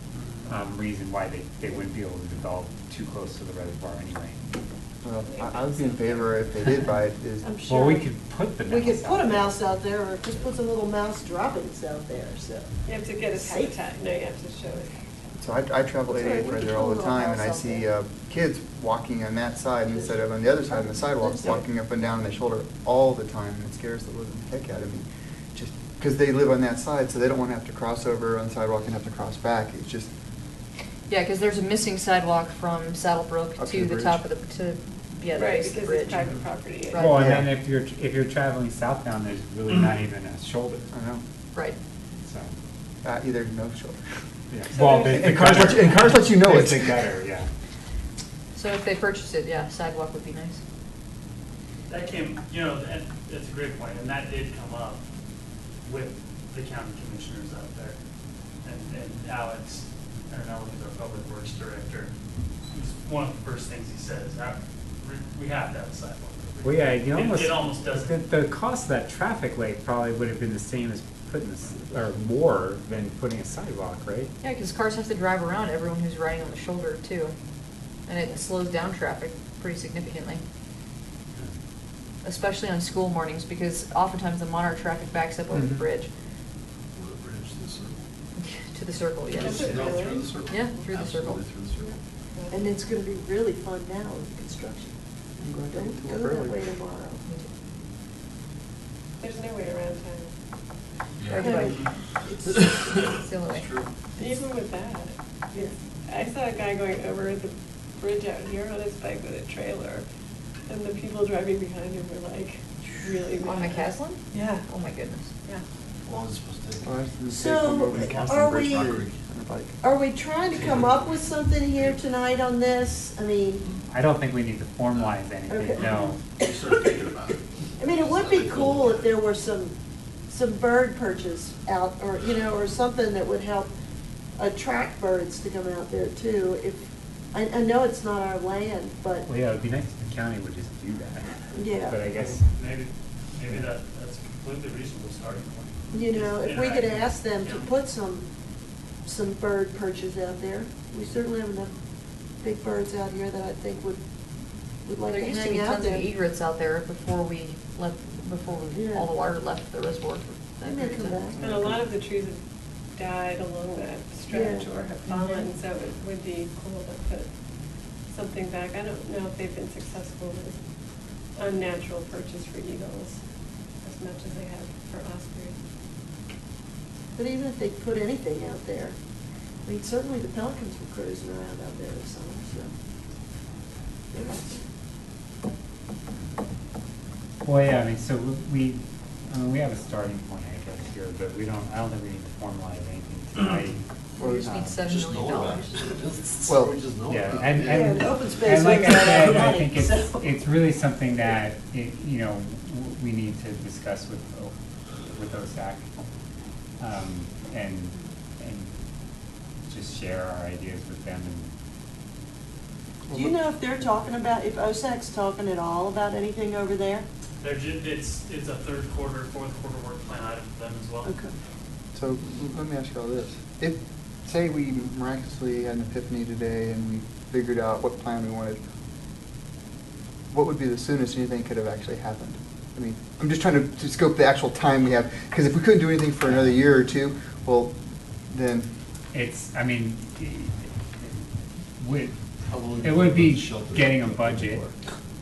reason why they wouldn't be able to develop too close to the reservoir anyway. Well, I would be in favor if they did buy it, is, I'm sure. Well, we could put the mouse We could put a out there. mouse out there, or just put some little mouse droppings out there, so. You have to get a habitat, no, you have to show it. so I travel Sorry, 88 we right could there put a all the little time, and I house out see there. kids walking on that side instead of on the other side of the sidewalk, walking up and down the shoulder all the time, and it scares the living heck out of me. Just because they live on that side, so they don't want to have to cross over on the sidewalk and have to cross back. It's just, Yeah, because there's a missing sidewalk from Saddlebrook Up to to the the top of the, yeah, Right, that's the because bridge. it's private property. Right. Well, and Yeah. then if you're traveling southbound, there's really not even a shoulder, I don't know, Right. so. either no shoulder. Yeah. So Well, there's- the And cars gutter. let you- and cars let you know There's it. the gutter, yeah. So if they purchase it, yeah, sidewalk would be nice. That came, and that's a great point, and that did come up with the county commissioners out there. And Alex, I don't know, he's our public works director, one of the first things he said is, we have to have a sidewalk. Well, yeah, you almost. It almost doesn't. The cost of that traffic light probably would have been the same as putting or more than putting a sidewalk, right? Yeah, because cars have to drive around everyone who's riding on the shoulder too. And it slows down traffic pretty significantly, especially on school mornings, because oftentimes the Monarch traffic backs up over the Mhm. bridge Or the bridge, the circle. to the circle, Is yes. it No, really? through the circle. Yeah, through the circle. Absolutely through the circle. And it's gonna be really fun now with the construction. I'm going to Don't work go that early. way tomorrow. There's no way around town. Right. It's, It's the only way. It's true. Even with that, I saw a guy going over the bridge out here on his bike with a trailer, and the people driving behind him were like, really mad. On McCaslin? Yeah. Oh my goodness. Yeah. Well, it's supposed to. Well, that's the mistake So, from over the Castle are Bridge we- on a bike. are we trying to come up with something here tonight on this? I mean, I don't think we need to formalize anything, Okay. no. We started thinking about it. I mean, it would be cool if there were some bird perches out, or, or something that would help attract birds to come out there too. If, I know it's not our land, but, Well, yeah, it'd be nice if the county would just do that. Yeah. But I guess, Maybe that's a completely reasonable starting point. if we could Interact. ask them to Yeah. put some bird perches out there. We certainly have enough big birds out here that I think would like There to used to hang be out tons of there. egrets out there before we left, before Yeah. all the water left the reservoir. for They that may period of come time. back. And a lot of the trees have died along that stretch Yeah. or have fallen, so it would be cool to put something back. I don't know if they've been successful with unnatural perches for eagles as much as they have for ospreys. But even if they put anything out there, I mean, certainly the pelicans were cruising around out there this summer, so. Well, yeah, I mean, so we have a starting point, I guess, here, but I don't think we need to formalize anything tonight. We just need $7 Just know million. about it. Well, We just know Yeah, about it. and, Yeah, and, the open space and like I owns that said, I money, think so. it's really something that, you know, we need to discuss with OSAC. And just share our ideas with them and. Do you know if they're talking about, if OSAC's talking at all about anything over there? It's a third quarter, fourth quarter work plan item for them as well. Okay. So let me ask you all this. If, say we miraculously had an epiphany today and we figured out what plan we wanted, what would be the soonest anything could have actually happened? I mean, I'm just trying to scope the actual time we have, because if we couldn't do anything for another year or two, well, then, It's, I mean, it How long would do you be put the shelter getting a for? budget,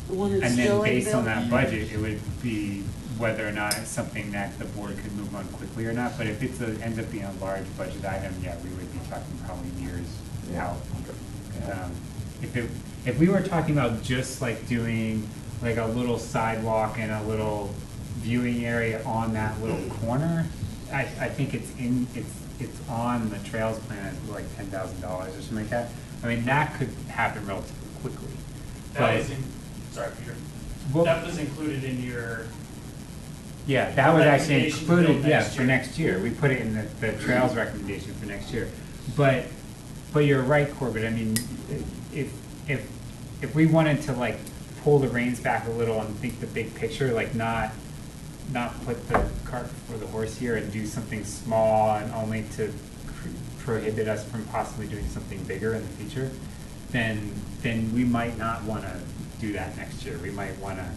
The one that's and still then ain't based on built? that budget, it would be whether or not it's something that the board could move on quickly or not. But if it's ends up being a large budget item, yeah, we would be talking probably years out. If we were talking about just like doing like a little sidewalk and a little viewing area on that little corner, I think it's on the trails plan at like $10,000 or something like that. I mean, that could happen relatively quickly. That But- was sorry, Peter. Well- That was included in your, Yeah, that was actually Recommendation to build included, yeah, next for year. next year. We put it in the trails recommendation for next year. But you're right, Corbett, I mean, if we wanted to like pull the reins back a little and think the big picture, like not put the cart before the horse here and do something small and only to prohibit us from possibly doing something bigger in the future, then we might not want to do that next year. We might want to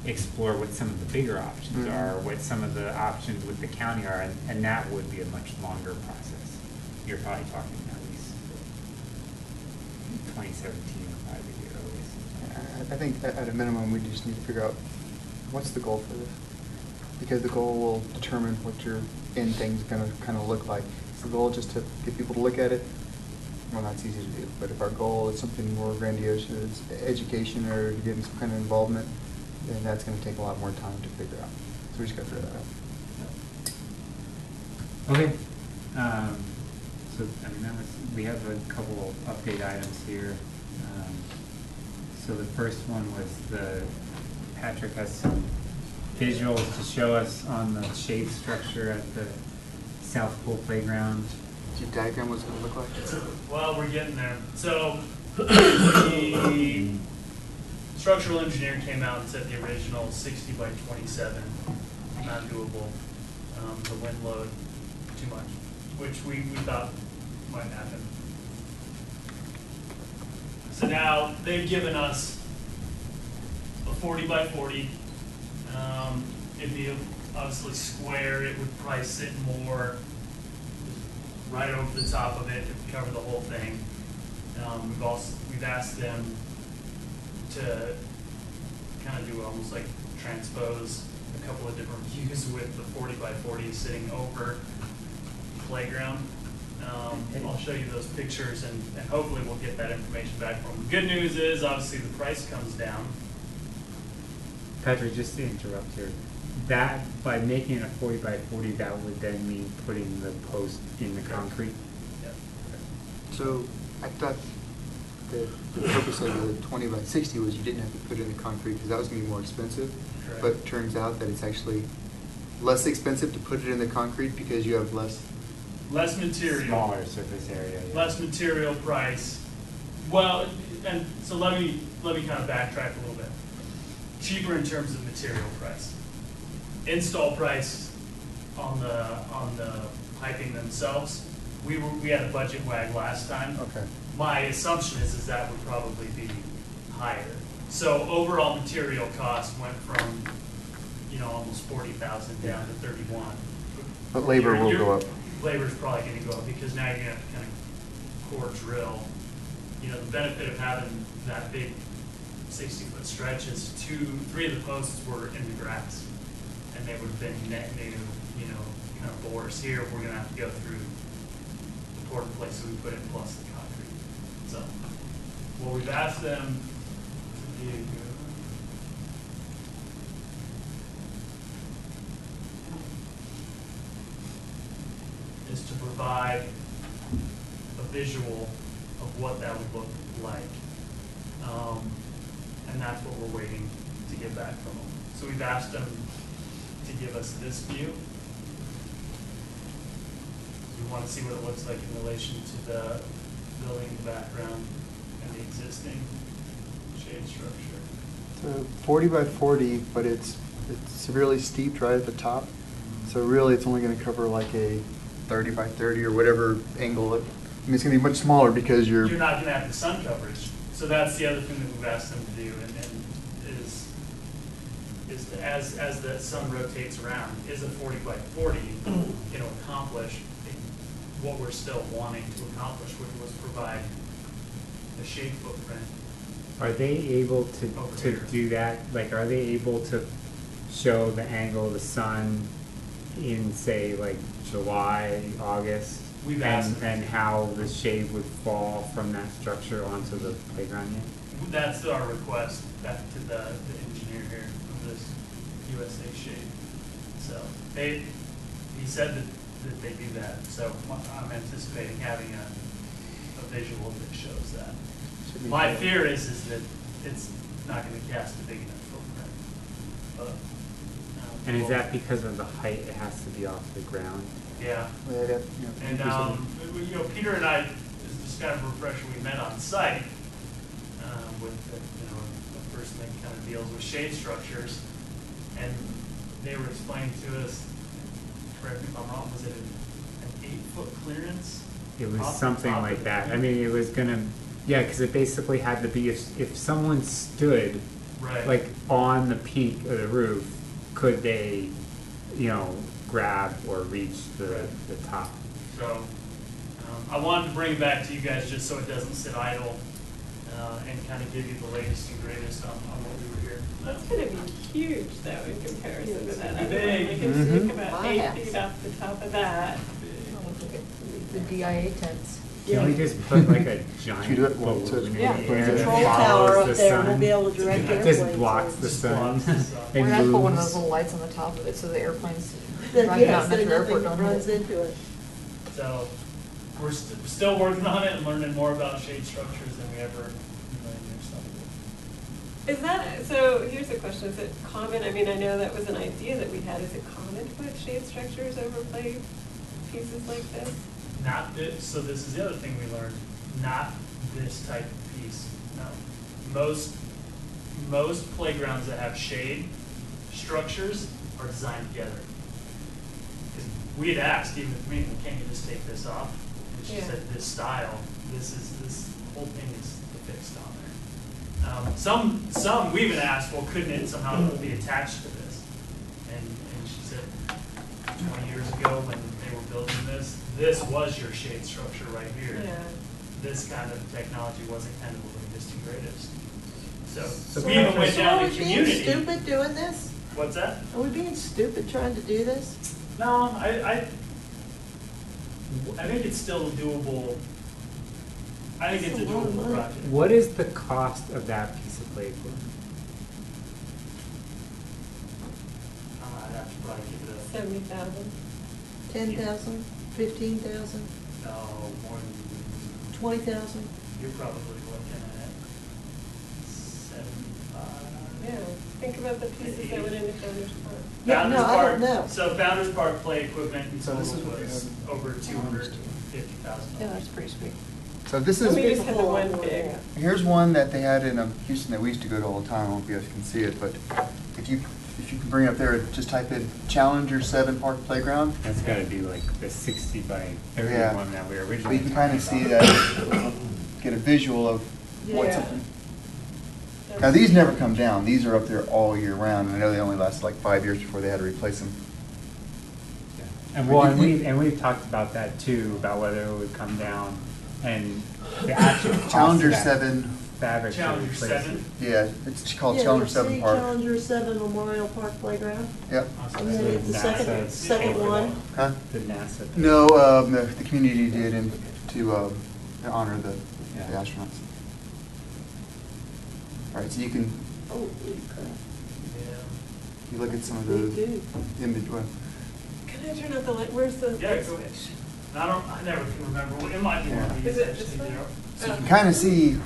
explore what some of the bigger options are, what some of the options with the county are, and that would be a much longer process. You're probably talking at least 2017 probably the earliest. I think at a minimum, we just need to figure out what's the goal for this? Because the goal will determine what your end thing's gonna kind of look like. Is the goal just to get people to look at it? Well, that's easy to do, but if our goal is something more grandiose, as education or getting some kind of involvement, then that's gonna take a lot more time to figure out. So we just gotta figure that out. Okay, so, I mean, we have a couple update items here. So the first one was Patrick has some visuals to show us on the shade structure at the South Pool Playground. Does your diagram what's gonna look like? well, we're getting there. So the structural engineer came out and said the original 60 by 27, not doable. The wind load, too much, which we thought might happen. So now they've given us a 40 by 40. It'd be obviously square. It would probably sit more right over the top of it to cover the whole thing. We've asked them to kind of do almost like transpose a couple of different views with the 40 by 40 sitting over the playground. I'll show you those pictures and hopefully we'll get that information back from them. The good news is obviously the price comes down. Patrick, just to interrupt here, that, by making it a 40 by 40, that would then mean putting the post in the concrete? Yep. So I thought the purpose of the 20 by 60 was you didn't have to put it in the concrete because that was gonna be more expensive. Correct. But it turns out that it's actually less expensive to put it in the concrete because you have less. Less material. Smaller surface area. Yeah. Less material price. Well, and so let me kind of backtrack a little bit. Cheaper in terms of material price. Install price on the piping themselves. We had a budget wag last time. Okay. My assumption is that would probably be higher. So overall material cost went from, you know, almost 40,000 down to 31. But labor will go up. Labor's probably gonna go up because now you're gonna have to kind of core drill. You know, the benefit of having that big 60-foot stretch is 3 of the posts were in the grass, and they would have been net new, you know, kind of bores. Here, we're gonna have to go through the port place that we put in plus the concrete. So, what we've asked them to do is to provide a visual of what that would look like. And that's what we're waiting to get back from them. So we've asked them to give us this view. We want to see what it looks like in relation to the building in the background and the existing shade structure. It's a 40 by 40, but it's severely steeped right at the top. So really, it's only going to cover like a 30 by 30 or whatever angle. I mean, it's going to be much smaller because you're not going to have the sun coverage. So that's the other thing that we've asked them to do, and is to, as the sun rotates around, is a 40 by 40 going to accomplish what we're still wanting to accomplish, which was provide a shade footprint. Are they able to here. do that? Like, are they able to show the angle of the sun in, say, like July, August? We've asked them. And how the shade would fall from that structure onto the playground yet? That's our request back to the engineer here of this USA shade. So he said that they do that. So I'm anticipating having a visual that shows that. My fear is that it's not going to cast a big enough footprint. But, And is that because of the height it has to be off the ground? yeah. And you know, Peter and I, this is kind of a refresher, we met on site with you know, a person that kind of deals with shade structures, and they were explaining to us, correct me if I'm wrong, was it an 8-foot clearance? It was off the something top like of the that. peak? I mean, it was gonna, yeah, because it basically had to be, if someone stood Right. like on the peak of the roof, could they, you know, grab or reach the top? So I wanted to bring it back to you guys just so it doesn't sit idle and kind of give you the latest and greatest on what we were here. That's gonna be huge though in comparison to that. It's big. Like, if you think about Wow. 8 feet off the top of that. Look at the DIA tents. Can we just put like a giant You do it once, balloon in the Yeah. air that Control follows tower the up there, we'll sun? be able to direct Just airplanes. blocks the Just sun. blocks the sun. and We're gonna put one of moves. those little lights on the top of it so the airplanes Then, driving yes, out then Metro Airport nothing don't runs hit it. into it. So we're still working on it and learning more about shade structures than we ever knew something. Is that, so here's a question, is it common, I mean, I know that was an idea that we had, is it common to put shade structures over play pieces like this? Not this, so this is the other thing we learned, not this type of piece, no. Most playgrounds that have shade structures are designed together. 'Cause we had asked, even with me, can't you just take this off? And she Yeah. said, this style, this whole thing is fixed on there. Some we even asked, well, couldn't it somehow be attached to this? And she said, 20 years ago when they were building this was your shade structure right here. Yeah. This kind of technology wasn't kind of the latest and greatest. So So we even went down are to we being community. stupid doing this? What's that? Are we being stupid trying to do this? No, I think it's still doable. I think it's a That's a lot of doable money. project. What is the cost of that piece of play equipment? I'd have to probably give it 70,000. 10,000, 15,000, no, more than, 20,000? you're probably looking at 75. Yeah, think about the pieces that went into Founders Park. Yeah, no, Founders I don't Park- know. So Founders Park play equipment in So total this is what they was have. over $250,000. Yeah, that's pretty sweet. So this So we is, just had the one big. here's one that they had in Houston that we used to go to all the time. I don't know if you guys can see it, but if you can bring it up there, just type in Challenger 7 Park Playground. That's gotta be like the 60 by 30 Yeah. one that we were So originally you can kind of talking see about. that, get a visual of what Yeah. something. That Now, these never come down. These are up there all year round. I know they only lasted like 5 years before they had to replace them. And well, and we've talked about that too, about whether it would come down and the actual cost of Challenger that 7, fabric to Challenger replace 7? it. yeah, it's called Yeah, Challenger let's 7 see, Park. Challenger 7 Memorial Park Playground. Yep. And then the NASA second one. Huh? The NASA. No, the community did to honor the Yeah. astronauts. All right, so you can, Holy crap. you look at some of They those do. image, well, Can I turn off the light? Where's the Yeah, light go. switch? I never can remember. It might be one of these. Is it actually, this one? there. so you can kind of see,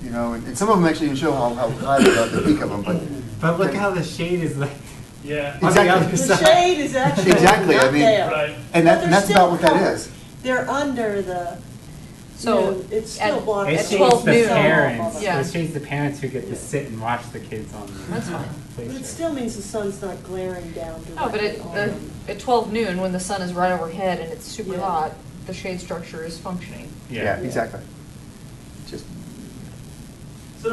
you know, and some of them actually even show how high they are, the peak of them, But look how the shade is like Yeah. on the Exactly. other The side. shade is actually Exactly, I not mean- there. Right. and But they're that's still about what that covered. is. They're under the, So, it's at- still blocking. It At shades 12 the noon. parents. Yeah. It shades the parents who get to sit and watch the kids on the. That's fine. play But it show. still means the sun's not glaring down No, but directly on them. at 12 noon, when the sun is right overhead and it's super Yeah. hot, the shade structure is functioning. Yeah, exactly. Just, So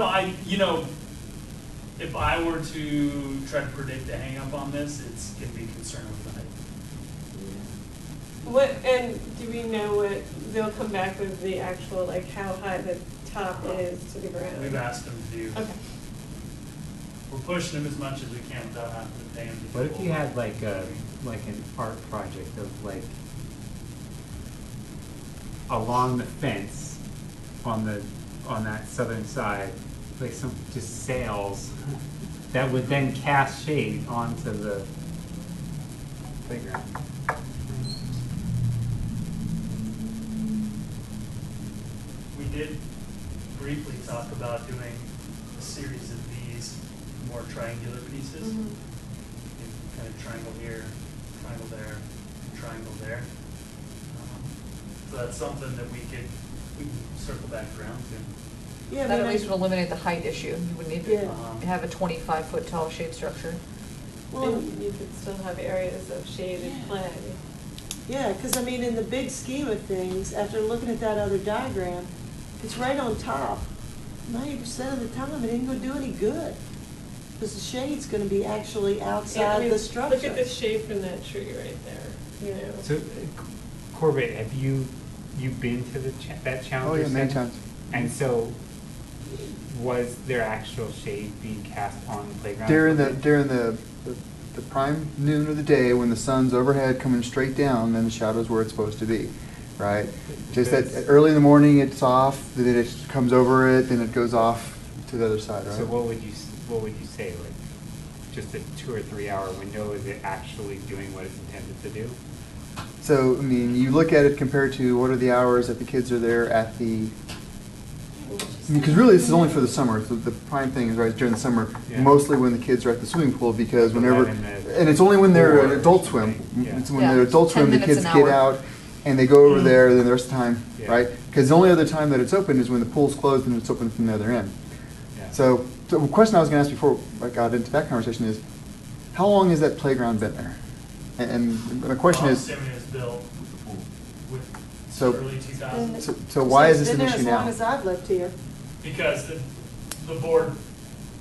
if I were to try to predict a hang up on this, it's gonna be concerned with the height. What, and do we know what, they'll come back with the actual, like, how high the top is to the ground? We've asked them to do, Okay. we're pushing them as much as we can without having to pay them. to What do if you all had the- like an art project of like along the fence on that southern side, like some just sails that would then cast shade onto the playground. We did briefly talk about doing a series of these more triangular pieces. Mhm. Kind of triangle here, triangle there, and triangle there. So that's something that we can circle back around to. Yeah, I That mean, at least would eliminate the height issue. You would need Yeah. to have a 25-foot tall shade structure. well, And you could still have areas of shaded play. yeah, because I mean, in the big scheme of things, after looking at that other diagram, it's right on top. 90% of the time, it ain't gonna do any good. Because the shade's gonna be actually Yeah, I outside mean, the structure. Look at the shape from that tree right there, you know? So, Corbett, have you been to that oh Challenger yeah, many Center? times. And so, was there actual shade being cast on the playground? During the prime noon of the day, when the sun's overhead coming straight down, then the shadow's where it's supposed to be, right? Just that early in the morning, it's off, then it comes over it, then it goes off to the other side, right? So what would you say, like, just a 2 or 3 hour window, is it actually doing what it's intended to do? So, I mean, you look at it compared to what are the hours that the kids are there at the, because really this is only for the summer. So the prime thing is right during the summer, Yeah. mostly when the kids are at the swimming pool because Like whenever, 11 to and it's only when they're an 4 adult or swim. something, yeah. It's when Yeah, they're adult 10 swim, the minutes kids an get hour. out and they go over there, then the rest of the time, Yeah. right? Because the only other time that it's open is when the pool's closed and it's open from the other end. Yeah. So the question I was gonna ask before I got into that conversation is, how long has that playground been there? And the question is, Assuming it's built with So- early 2000s. so why is It's this an been there issue as long now? as I've lived here. Because the board,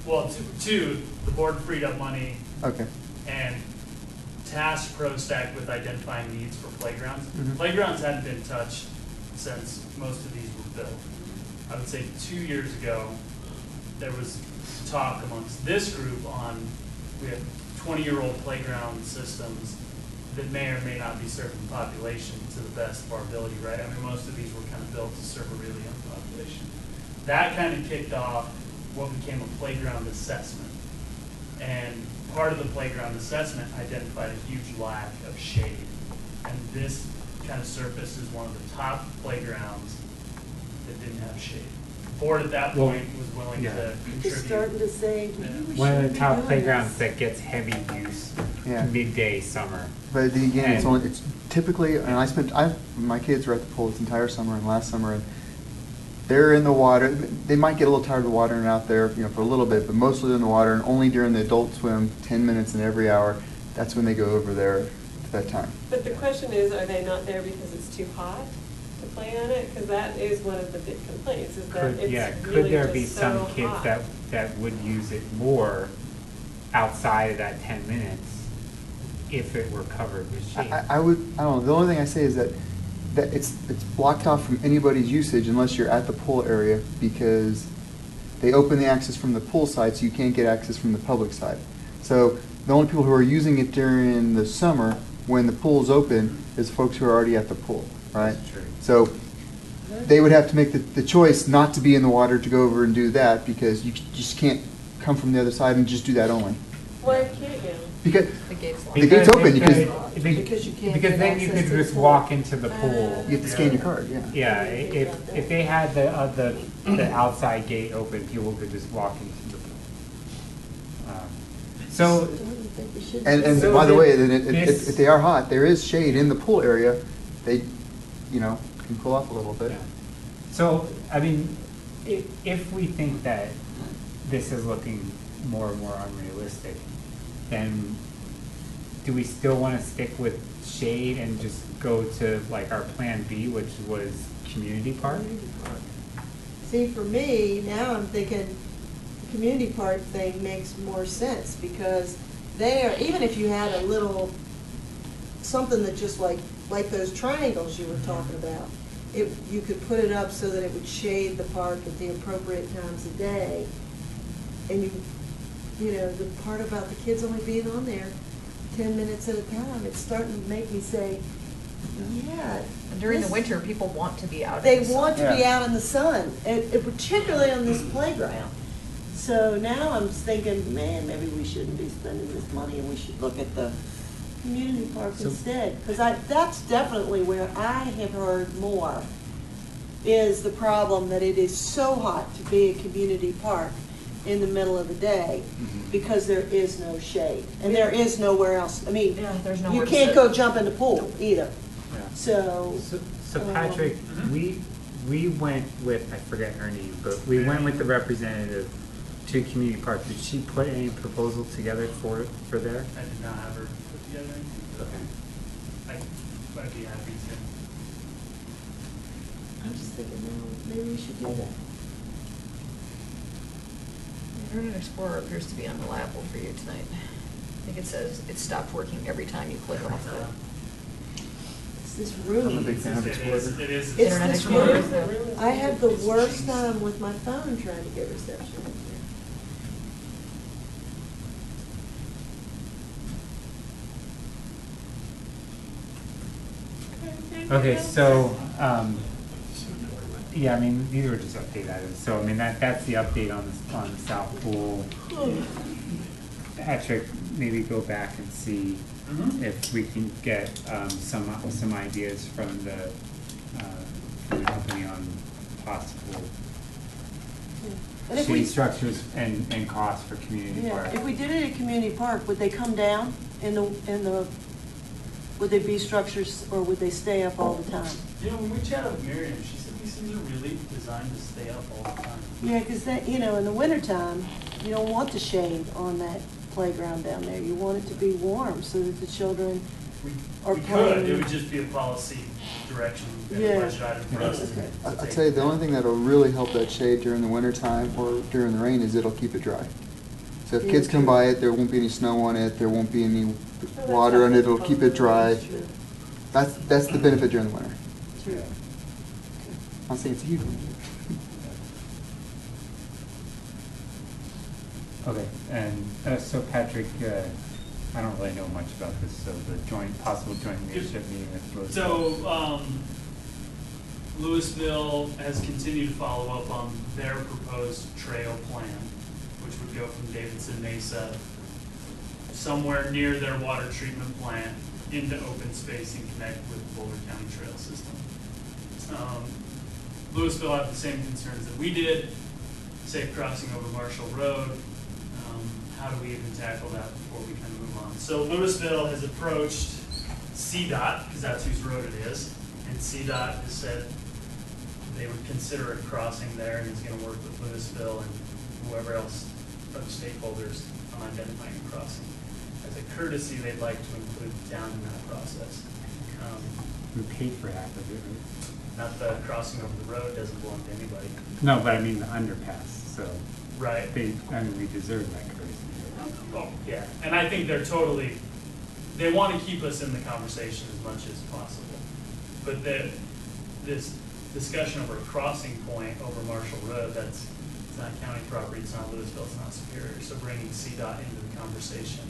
well, the board freed up money Okay. and tasked PROSTAC with identifying needs for playgrounds. Mhm. Playgrounds hadn't been touched since most of these were built. I would say 2 years ago, there was talk amongst this group on, we have 20-year-old playground systems that may or may not be serving the population to the best of our ability, right? I mean, most of these were kind of built to serve a really young population. That kind of kicked off what became a playground assessment. And part of the playground assessment identified a huge lack of shade. And this kind of surface is one of the top playgrounds that didn't have shade. The board at that Well, point was willing yeah. to I'm just starting contribute. to say, maybe we One of shouldn't the be top doing playgrounds this. that gets heavy use, Yeah. midday summer. But then again, it's And- only, it's typically, and my kids were at the pool this entire summer and last summer, and they're in the water. They might get a little tired of watering out there, for a little bit, but mostly in the water, and only during the adult swim, 10 minutes in every hour, that's when they go over there at that time. But the question is, are they not there because it's too hot? to play on it? Because that is one of the big complaints, is that Could, it's yeah, really could there be just some so kids hot. that would use it more outside of that 10 minutes if it were covered with shade? I don't know, the only thing I say is that it's blocked off from anybody's usage unless you're at the pool area, because they open the access from the pool side, so you can't get access from the public side. So the only people who are using it during the summer, when the pool's open, is folks who are already at the pool, right? That's true. So they would have to make the choice not to be in the water to go over and do that, because you just can't come from the other side and just do that only. Why can't you? Because The gate's locked. the gate's open, Because Because you can't because get then you access could to the just pool. walk into the pool. you have to scan your card, yeah. Yeah, if they had the outside gate open, people could just walk into the pool. So, And So by the thi- way, then this- if they are hot, there is shade in the pool area. They, can cool off a little bit. yeah. So, I mean, if we think that this is looking more and more unrealistic, then do we still want to stick with shade and just go to like our plan B, which was community park? See, for me, now I'm thinking the community park thing makes more sense, because there, even if you had a little, something that just like those triangles you were talking about, you could put it up so that it would shade the park at the appropriate times of day. And the part about the kids only being on there 10 minutes at a time, it's starting to make me say, yeah. And during the this- winter, people want to be out. in They the sun. want to be Yeah. out in the sun, and particularly on this playground. So now I'm thinking, man, maybe we shouldn't be spending this money, and we should look at the community park So- instead. Because that's definitely where I have heard more, is the problem that it is so hot to be a community park in the middle of the day, because there is no shade, and there is nowhere else. I mean, Yeah, there's you nowhere to can't sit. go jump in the pool either. Yeah. So. So Patrick, we went with, I forget her name, but we went with the representative to community park. Did she put any proposal together for there? I did not have her put together anything, but I'd be happy to. I'm just thinking, no, maybe we should do that. Internet Explorer appears to be unreliable for you tonight. I think it says it stopped working every time you click off it. It's this I'm a room. big fan of It is, Explorer. it is. It's Internet this Explorer room. is the- I have the worst time with my phone trying to get reception in Okay, so, yeah, I mean, these were just update items. So, I mean, that's the update on the South Pool. there. Patrick, maybe go back and see Mhm. if we can get some ideas from the company on possible And if shade we, structures and costs for community park. if we did it at community park, would they come down would they be structures, or would they stay up all the time? When we chatted with Miriam, she said these things are really designed to stay up all the time. Yeah, because in the wintertime, you don't want the shade on that playground down there. You want it to be warm so that the children Or We could, playing- it would just be a policy direction and a Yeah. budget item for us to Okay. I'll take. tell you, the only thing that'll really help that shade during the winter time or during the rain is it'll keep it dry. So if Yeah, kids come true. by it, there won't be any snow on it, there won't be any water on it, it'll keep it dry. True. That's the benefit during the winter. True. I'm saying it's a huge one. Okay, and so Patrick, I don't really know much about this, so the possible joint leadership meeting with Louisville. So, Louisville has continued to follow up on their proposed trail plan, which would go from Davidson Mesa somewhere near their water treatment plant into open space and connect with the Boulder County Trail System. Louisville had the same concerns that we did, safe crossing over Marshall Road. How do we even tackle that before we kind of move on? So Louisville has approached CDOT, because that's whose road it is, and CDOT has said they would consider a crossing there and is going to work with Louisville and whoever else of the stakeholders on identifying a crossing. As a courtesy, they'd like to include the town in that process. We paid for half of it, right? Not the crossing over the road doesn't belong to anybody. No, but I mean the underpass, so Right. we deserve that courtesy. Oh, yeah, and I think they want to keep us in the conversation as much as possible. But this discussion over a crossing point over Marshall Road, it's not county property, it's not Louisville, it's not Superior. So bringing CDOT into the conversation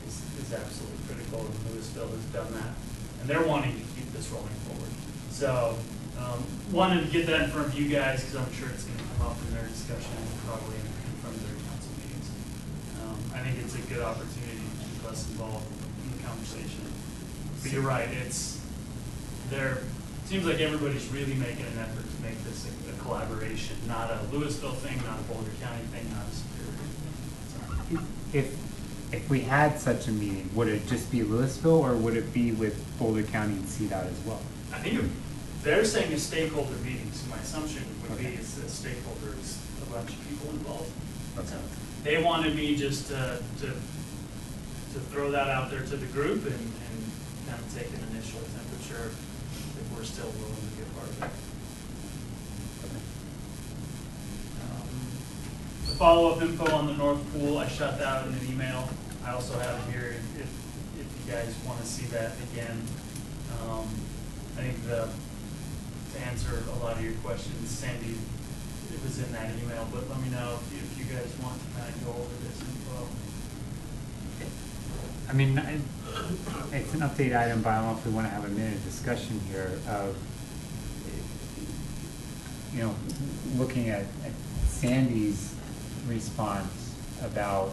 is absolutely critical, and Louisville has done that. And they're wanting to keep this rolling forward. So, wanted to get that in front of you guys, because I'm sure it's going to come up in their discussion, and probably in front of their council meetings. I think it's a good opportunity to keep us involved in the conversation. But you're right, seems like everybody's really making an effort to make this a collaboration, not a Louisville thing, not a Boulder County thing, not a Superior thing. If we had such a meeting, would it just be Louisville, or would it be with Boulder County and CDOT as well? I think they're saying a stakeholder meeting, so my assumption would be Okay. it's a stakeholders, a bunch of people involved. Okay. So they wanted me just to throw that out there to the group and kind of take an initial temperature if we're still willing to be a part of it. The follow-up info on the North Pool, I shot that out in an email. I also have it here if you guys want to see that again. I think to answer a lot of your questions, Sandy, it was in that email, but let me know if you guys want to kind of go over this info. I mean, it's an update item, but I don't know if we want to have a minute discussion here of, looking at Sandy's response about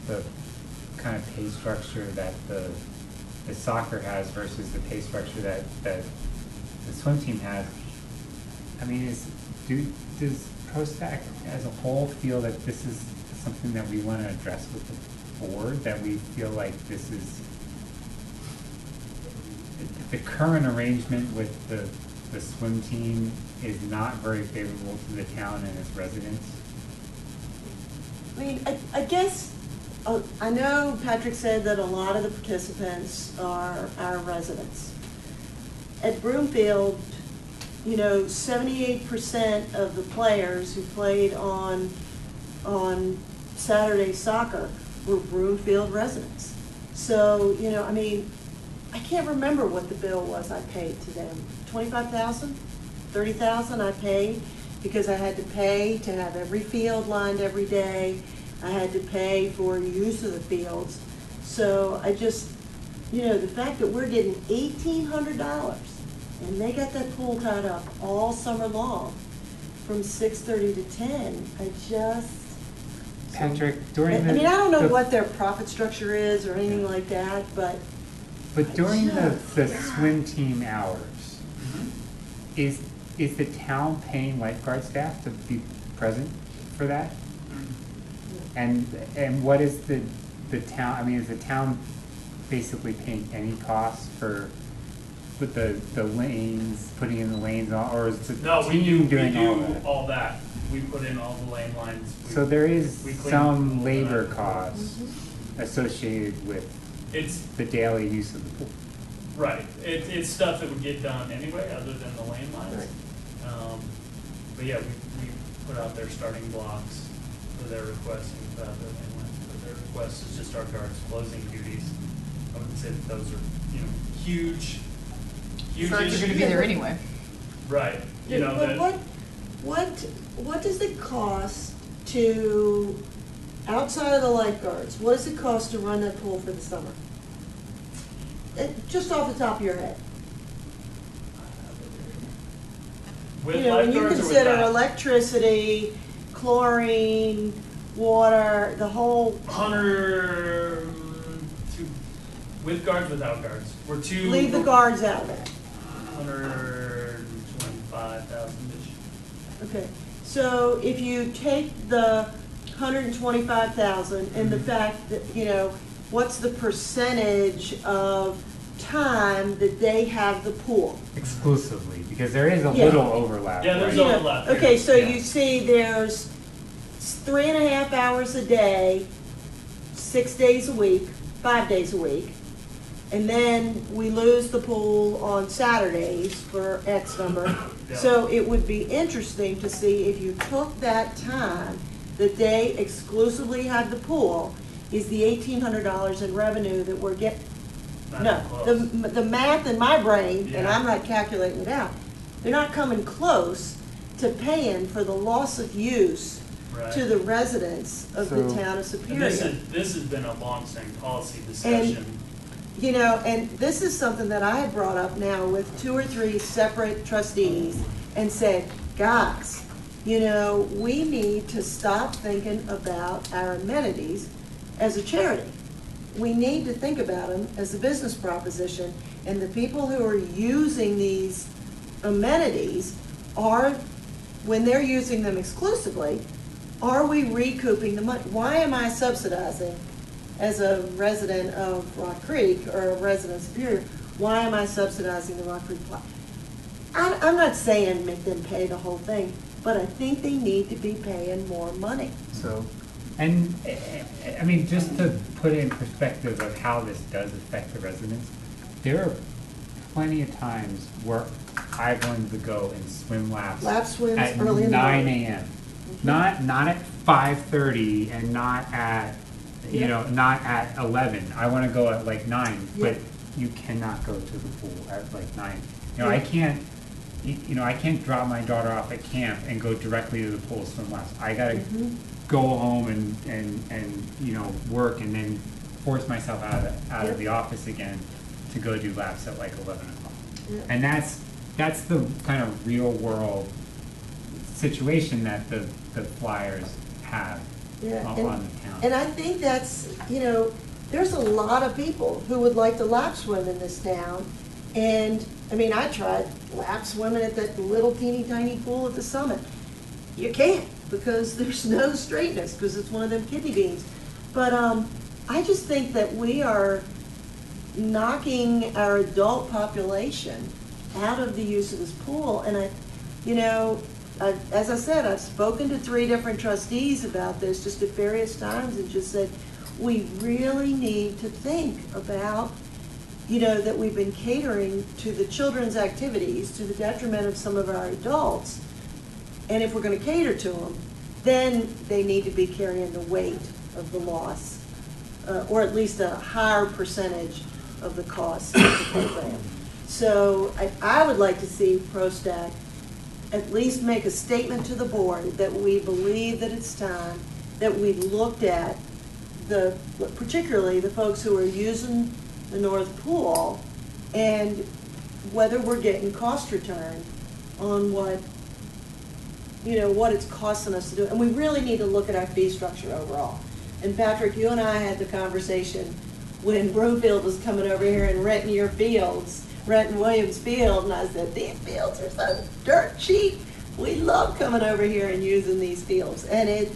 the kind of pay structure that the soccer has versus the pay structure that the swim team has. I mean, does PROSTAC as a whole feel that this is something that we want to address with the board, that we feel like this is the current arrangement with the swim team is not very favorable to the town and its residents? I mean, I guess, I know Patrick said that a lot of the participants are our residents. At Broomfield, 78% of the players who played on Saturday soccer were Broomfield residents. So, I mean, I can't remember what the bill was I paid to them. $25,000, $30,000 I paid because I had to pay to have every field lined every day. I had to pay for use of the fields. So I just, the fact that we're getting $1,800 and they got that pool tied up all summer long from 6:30 to 10, Patrick, during I mean, I don't know what their profit structure is or anything like that, but during the just- swim team hours, is the town paying lifeguard staff to be present for that? And what is the town, I mean, is the town basically paying any costs with the lanes, putting in the lanes, or is the No, we team do doing all that? all that. We put in all the lane lines. So there is we clean some the labor pool. costs associated with It's, the daily use of the pool. right, it's stuff that would get done anyway, other than the lane lines. Right. But yeah, we put out their starting blocks for their requests and put out their lane lines. But their request is just our guards' closing duties. I wouldn't say that those are, huge Guards are issues. gonna be there anyway. Right, But what does it cost to, outside of the lifeguards, what does it cost to run that pool for the summer? Just off the top of your head. with When you lifeguards or consider without? electricity, chlorine, water, the whole, 100 with guards, without guards. We're two. leave the guards out of it. 125,000-ish. Okay, so if you take the 125,000 and the fact that, what's the percentage of time that they have the pool? Exclusively, because there is a Yeah. little overlap. Yeah, there's right? overlap here. Okay, so Yeah. you see there's 3.5 hours a day, 6 days a week, 5 days a week. And then we lose the pool on Saturdays for X number. Yeah. So it would be interesting to see if you took that time that they exclusively had the pool, is the $1,800 in revenue that we're getting. Not No, even close. the math in my brain, and Yeah. I'm not calculating it out, they're not coming close to paying for the loss of use Right. to the residents of the So- town of And Superior. this has been a long-standing policy discussion. You know, and this is something that I had brought up now with 2 or 3 separate trustees and said, guys, you know, we need to stop thinking about our amenities as a charity. We need to think about them as a business proposition, and the people who are using these amenities are, when they're using them exclusively, are we recouping the money? Why am I subsidizing, as a resident of Rock Creek or a resident of Superior, why am I subsidizing the Rock Creek Plaza? I'm not saying make them pay the whole thing, but I think they need to be paying more money. So, And, I mean, just to put it in perspective of how this does affect the residents, there are plenty of times where I've wanted to go and swim laps. Lap swims at early in the 9 morning. a.m. Not at 5:30 and not at, you Yeah. know, not at 11. I want to go at like 9, but Yeah. you cannot go to the pool at like 9. You know, I Yeah. can't, I can't drop my daughter off at camp and go directly to the pool swim laps. I gotta Mhm. go home and you know, work and then force myself out of Yep. the office again to go do laps at like 11 o'clock. Yeah. And that's the kind of real world situation that the flyers have Yeah, on and- the town. And I think that's, you know, there's a lot of people who would like to lap swim in this town. And, I mean, I tried lap swimming at that little teeny tiny pool at the summit. You can't, because there's no straightness, because it's one of them kidney beans. But, I just think that we are knocking our adult population out of the use of this pool. And you know, as I said, I've spoken to 3 different trustees about this just at various times and just said, we really need to think about, you know, that we've been catering to the children's activities to the detriment of some of our adults. And if we're gonna cater to them, then they need to be carrying the weight of the loss, or at least a higher percentage of the cost of the program. So I would like to see PROSTAC at least make a statement to the board that we believe that it's time that we looked at particularly the folks who are using the North Pool, and whether we're getting cost return on what, you know, what it's costing us to do. And we really need to look at our fee structure overall. And Patrick, you and I had the conversation when Broomfield was coming over here and renting your fields, renting Williams Field, and I said, these fields are so dirt cheap. We love coming over here and using these fields. And it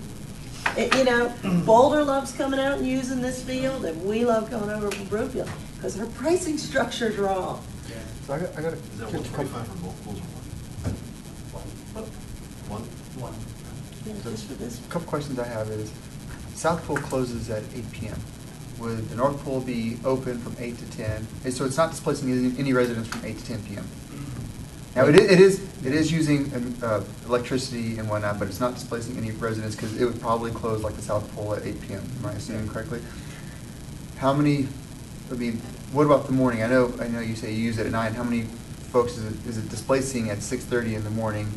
you know, Boulder loves coming out and using this field, and we love coming over from Broomfield, because our pricing structure's wrong. Yeah. so I got Is that just a couple- 125 for both pools or one? One. Yeah, just for this. couple questions I have is, South Pool closes at 8 p.m. Would the North Pool be open from 8 to 10? And so it's not displacing any residents from 8 to 10 p.m. Now, it is using electricity and whatnot, but it's not displacing any residents, because it would probably close like the South Pole at 8 p.m., am I assuming correctly? How many, I mean, what about the morning? I know you say you use it at 9. How many folks is it displacing at 6:30 in the morning?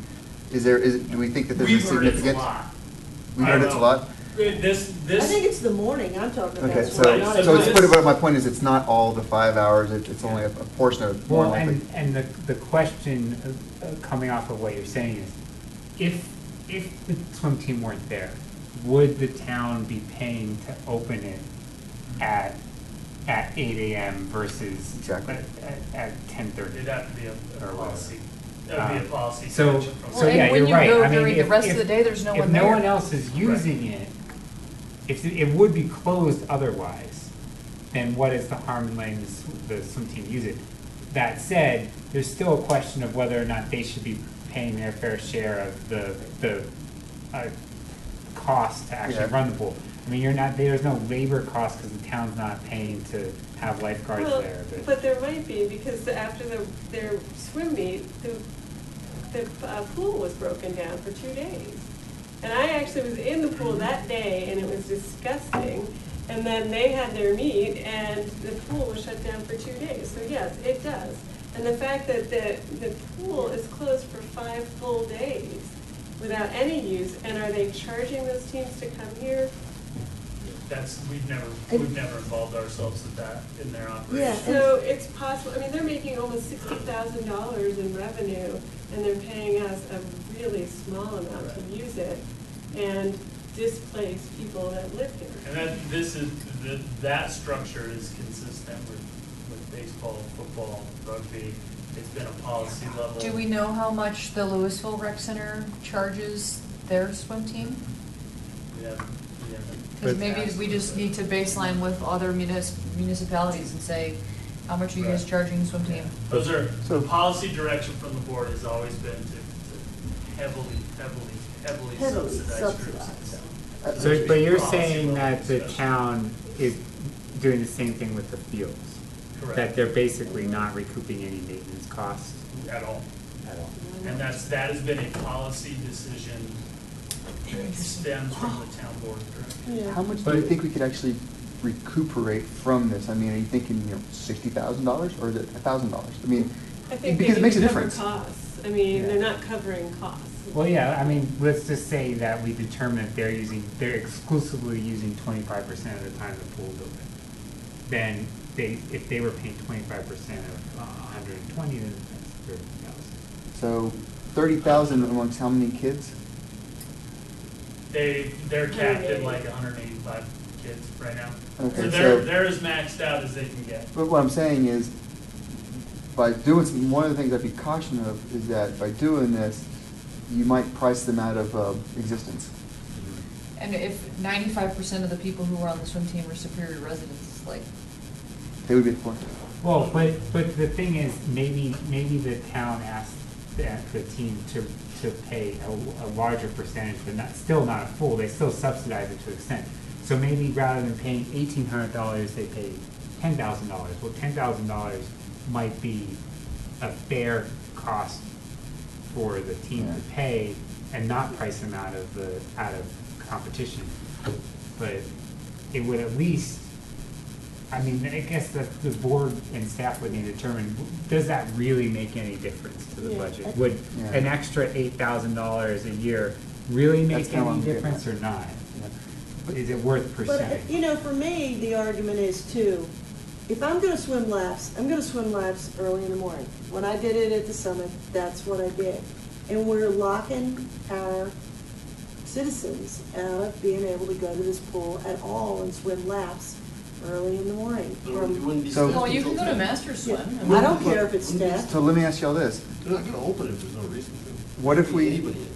Do we think that there's a We've heard it's a significant? lot. We've I heard don't it's a know. lot? This. I think it's the morning I'm talking about. Okay, It's so, Right, not so at it's, this- night. but my point is, it's not all the 5 hours, it's only a portion of it. more Well, likely. and the question coming off of what you're saying is, if the swim team weren't there, would the town be paying to open it at 8 a.m. versus Exactly. at 10:30? It'd have to be a Or whatever. policy. That would be a policy. So, section from- so Well, and yeah, when you're you right. go I mean, during the if- rest of if- the day, there's no one If no there. one else is using it, if it would be closed otherwise, then what is the harm in letting the swim team use it? That said, there's still a question of whether or not they should be paying their fair share of the cost to actually Yeah. run the pool. I mean, there's no labor cost because the town's not paying to have lifeguards Well, there, but there might be, because after their swim meet, the pool was broken down for 2 days. And I actually was in the pool that day, and it was disgusting. And then they had their meet, and the pool was shut down for 2 days. So yes, it does. And the fact that the pool is closed for 5 full days without any use, and are they charging those teams to come here? We've never involved ourselves with that in their operation. Yeah. So it's possible, I mean, they're making almost $60,000 in revenue, and they're paying us a really small amount to use it and displace people that live here. And that structure is consistent with baseball, football, rugby. It's been a policy level. Do we know how much the Louisville Rec Center charges their swim team? We haven't. Because maybe we just need to baseline with other municipalities and say, how much are you guys Right. charging the swim team? The So- policy direction from the board has always been to heavily subsidize groups. So, but you're saying that the town is doing the same thing with the fields? Correct. That they're basically not recouping any maintenance costs At all. at all? And that has been a policy decision that stems from the town board direction. Yeah. How much do you think we could actually recuperate from this? I mean, are you thinking, $60,000 or is it $1,000? I mean, I think because they it makes a can cover difference. costs. I mean, Yeah. they're not covering costs. Well, yeah, I mean, let's just say that we determine that they're exclusively using 25% of the time the pool's open. Then if they were paying 25% of 120, then that's 30,000. So 30,000 amongst how many kids? They're capped at like 185 kids right now. Okay, So so- they're as maxed out as they can get. But what I'm saying is, by doing some, one of the things I'd be cautious of is that by doing this, you might price them out of existence. And if 95% of the people who were on the swim team were Superior residents, like, They would be at the point. Well, but the thing is, maybe the town asked the team to pay a larger percentage, but still not a full, they still subsidize it to an extent. So maybe rather than paying $1,800, they pay $10,000. Well, $10,000 might be a fair cost for the team to pay and not price them out of competition. But it would at least, I mean, I guess the board and staff would need to determine, does that really make any difference to the Yeah. budget? Would Yeah. an extra $8,000 a year really That's make kinda what any I'm getting difference at. or not? Is it worth But, pursuing? for me, the argument is too, if I'm gonna swim laps, I'm gonna swim laps early in the morning. When I did it at the summit, that's what I did. And we're locking our citizens out of being able to go to this pool at all and swim laps early in the morning. It wouldn't be So- staffed well, you can until go to 10. Master Swim. I don't care if it's Wouldn't be staffed. So let me ask y'all this. They're not gonna open if there's no reason to. What if we- Anybody in.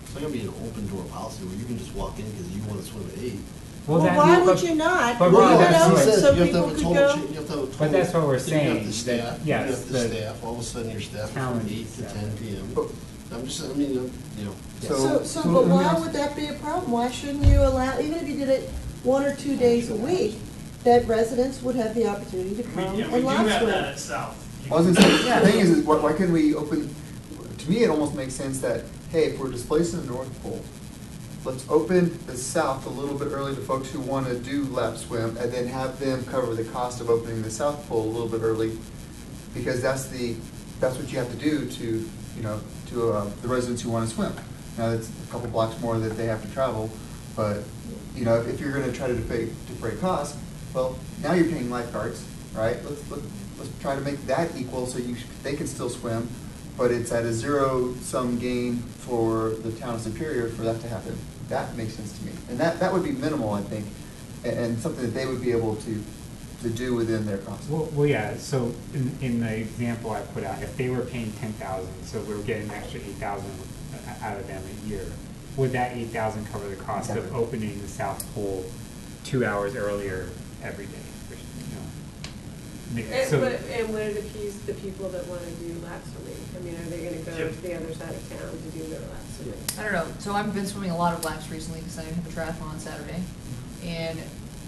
It's not gonna be an open door policy where you can just walk in because you wanna swim at 8. Well, that- why but- would you not? but Leave Rob, it that's open what- so You have to people have a could total, go. you have to have a total. But that's what we're then you have saying, to staff, that- you yes, have to the staff, all of a sudden you're staffing town from 8 to staff. 10 PM. But- I'm just, I mean, So, let but me why ask- would that be a problem? Why shouldn't you allow, even if you did it 1 or 2 days a week, that residents would have the opportunity to come We and do lap have swim? that at South. I was gonna say, the thing is why couldn't we open, to me, it almost makes sense that, hey, if we're displacing the North Pole, let's open the South a little bit early to folks who want to do lap swim, and then have them cover the cost of opening the South Pole a little bit early, because that's what you have to do to the residents who want to swim. Now, it's a couple blocks more that they have to travel, but, if you're gonna try to defray costs, well, now you're paying lifeguards, right? Let's try to make that equal so they can still swim, but it's at a zero-sum gain for the town of Superior for that to happen. That makes sense to me. And that would be minimal, I think, and something that they would be able to do within their costs. Well, yeah, so in the example I put out, if they were paying 10,000, so we were getting an extra 8,000 out of them a year, would that 8,000 cover the cost of Exactly. opening the South Pole 2 hours earlier every day? So, And would it appease the people that wanna do lap swimming? I mean, are they gonna go Yep. to the other side of town to do their lap swimming? I don't know, so I've been swimming a lot of laps recently because I have a triathlon on Saturday. And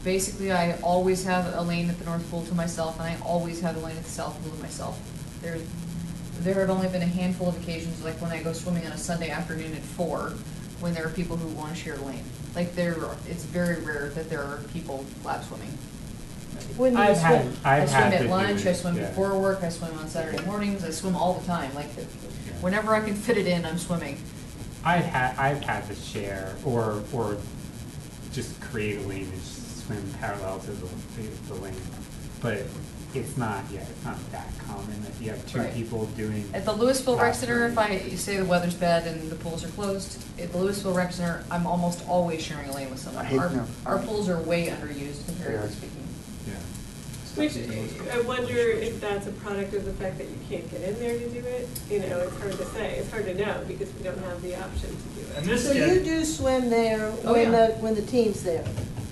basically, I always have a lane at the north pool to myself, and I always have a lane at the south pool to myself. There have only been a handful of occasions, like when I go swimming on a Sunday afternoon at 4, when there are people who want to share a lane. Like it's very rare that there are people lap swimming. When do you swim? I swim to at do lunch, I it, swim yeah. before work, I swim on Saturday mornings, I swim all the time. Like, whenever I can fit it in, I'm swimming. I've had to share or just create a lane and just swim parallel to the lane, but it's not that common that you have two Right. people doing. At the Louisville Rec lap Center, if swimming. I say the weather's bad and the pools are closed, at the Louisville Rec Center, I'm almost always sharing a lane with someone. I hate- no. Our pools are way underused, They comparatively are. speaking. Yeah. Which, I wonder if that's a product of the fact that you can't get in there to do it. You know, it's hard to say, it's hard to know, because we don't have the option to do And it. this, So you do swim there Oh, when yeah. when the team's there?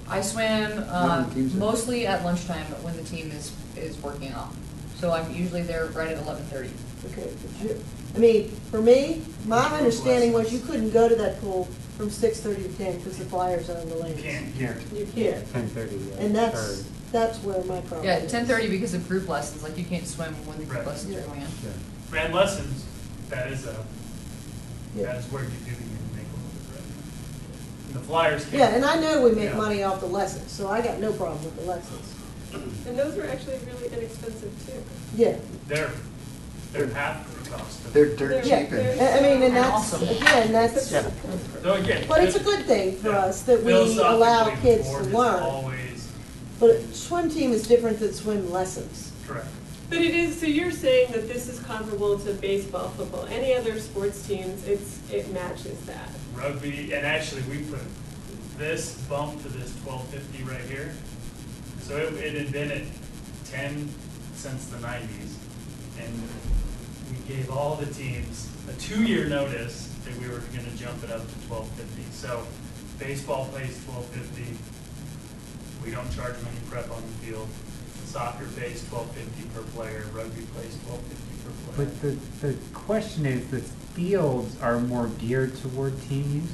I swim When the team's there. mostly at lunchtime when the team is working off. So I'm usually there right at 11:30. Okay, but I mean, for me, my understanding was you couldn't go to that pool from 6:30 to 10 because the Flyers are on the you lanes. can't, You can't. 10:30. Yeah. And Or- that's where my problem Yeah, is. 10:30 because of group lessons, like you can't swim when the group Right. lessons are going on. yeah. brand lessons, that is Yeah. where you do make a little bit of revenue. The Flyers can't. Yeah, and I know we make Yeah. money off the lessons, so I got no problem with the lessons. And those are actually really inexpensive too. Yeah. They're half the cost of. They're dirt Yeah, cheap and. I mean, and And that's, awesome. again, that's, So again. but it's a good thing for yeah, us that we allow philosophically, kids the to board has learn. Always, But swim team is different than swim lessons. correct. But it is, so you're saying that this is comparable to baseball, football, any other sports teams, it matches that? Rugby, and actually, we put this bump to this 1250 right here. So it had been at 10 since the 90s. And we gave all the teams a 2-year notice that we were gonna jump it up to 1250. So baseball pays 1250. We don't charge them any prep on the field. Soccer pays 1250 per player, rugby pays 1250 per player. But the question is, the fields are more geared toward team use.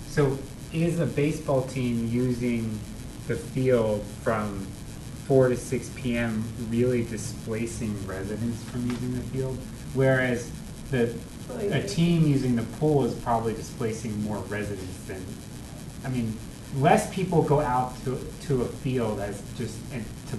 So is a baseball team using the field from 4 to 6 p.m. really displacing residents from using the field? Whereas a team using the pool is probably displacing more residents than, I mean, less people go out to a field as just to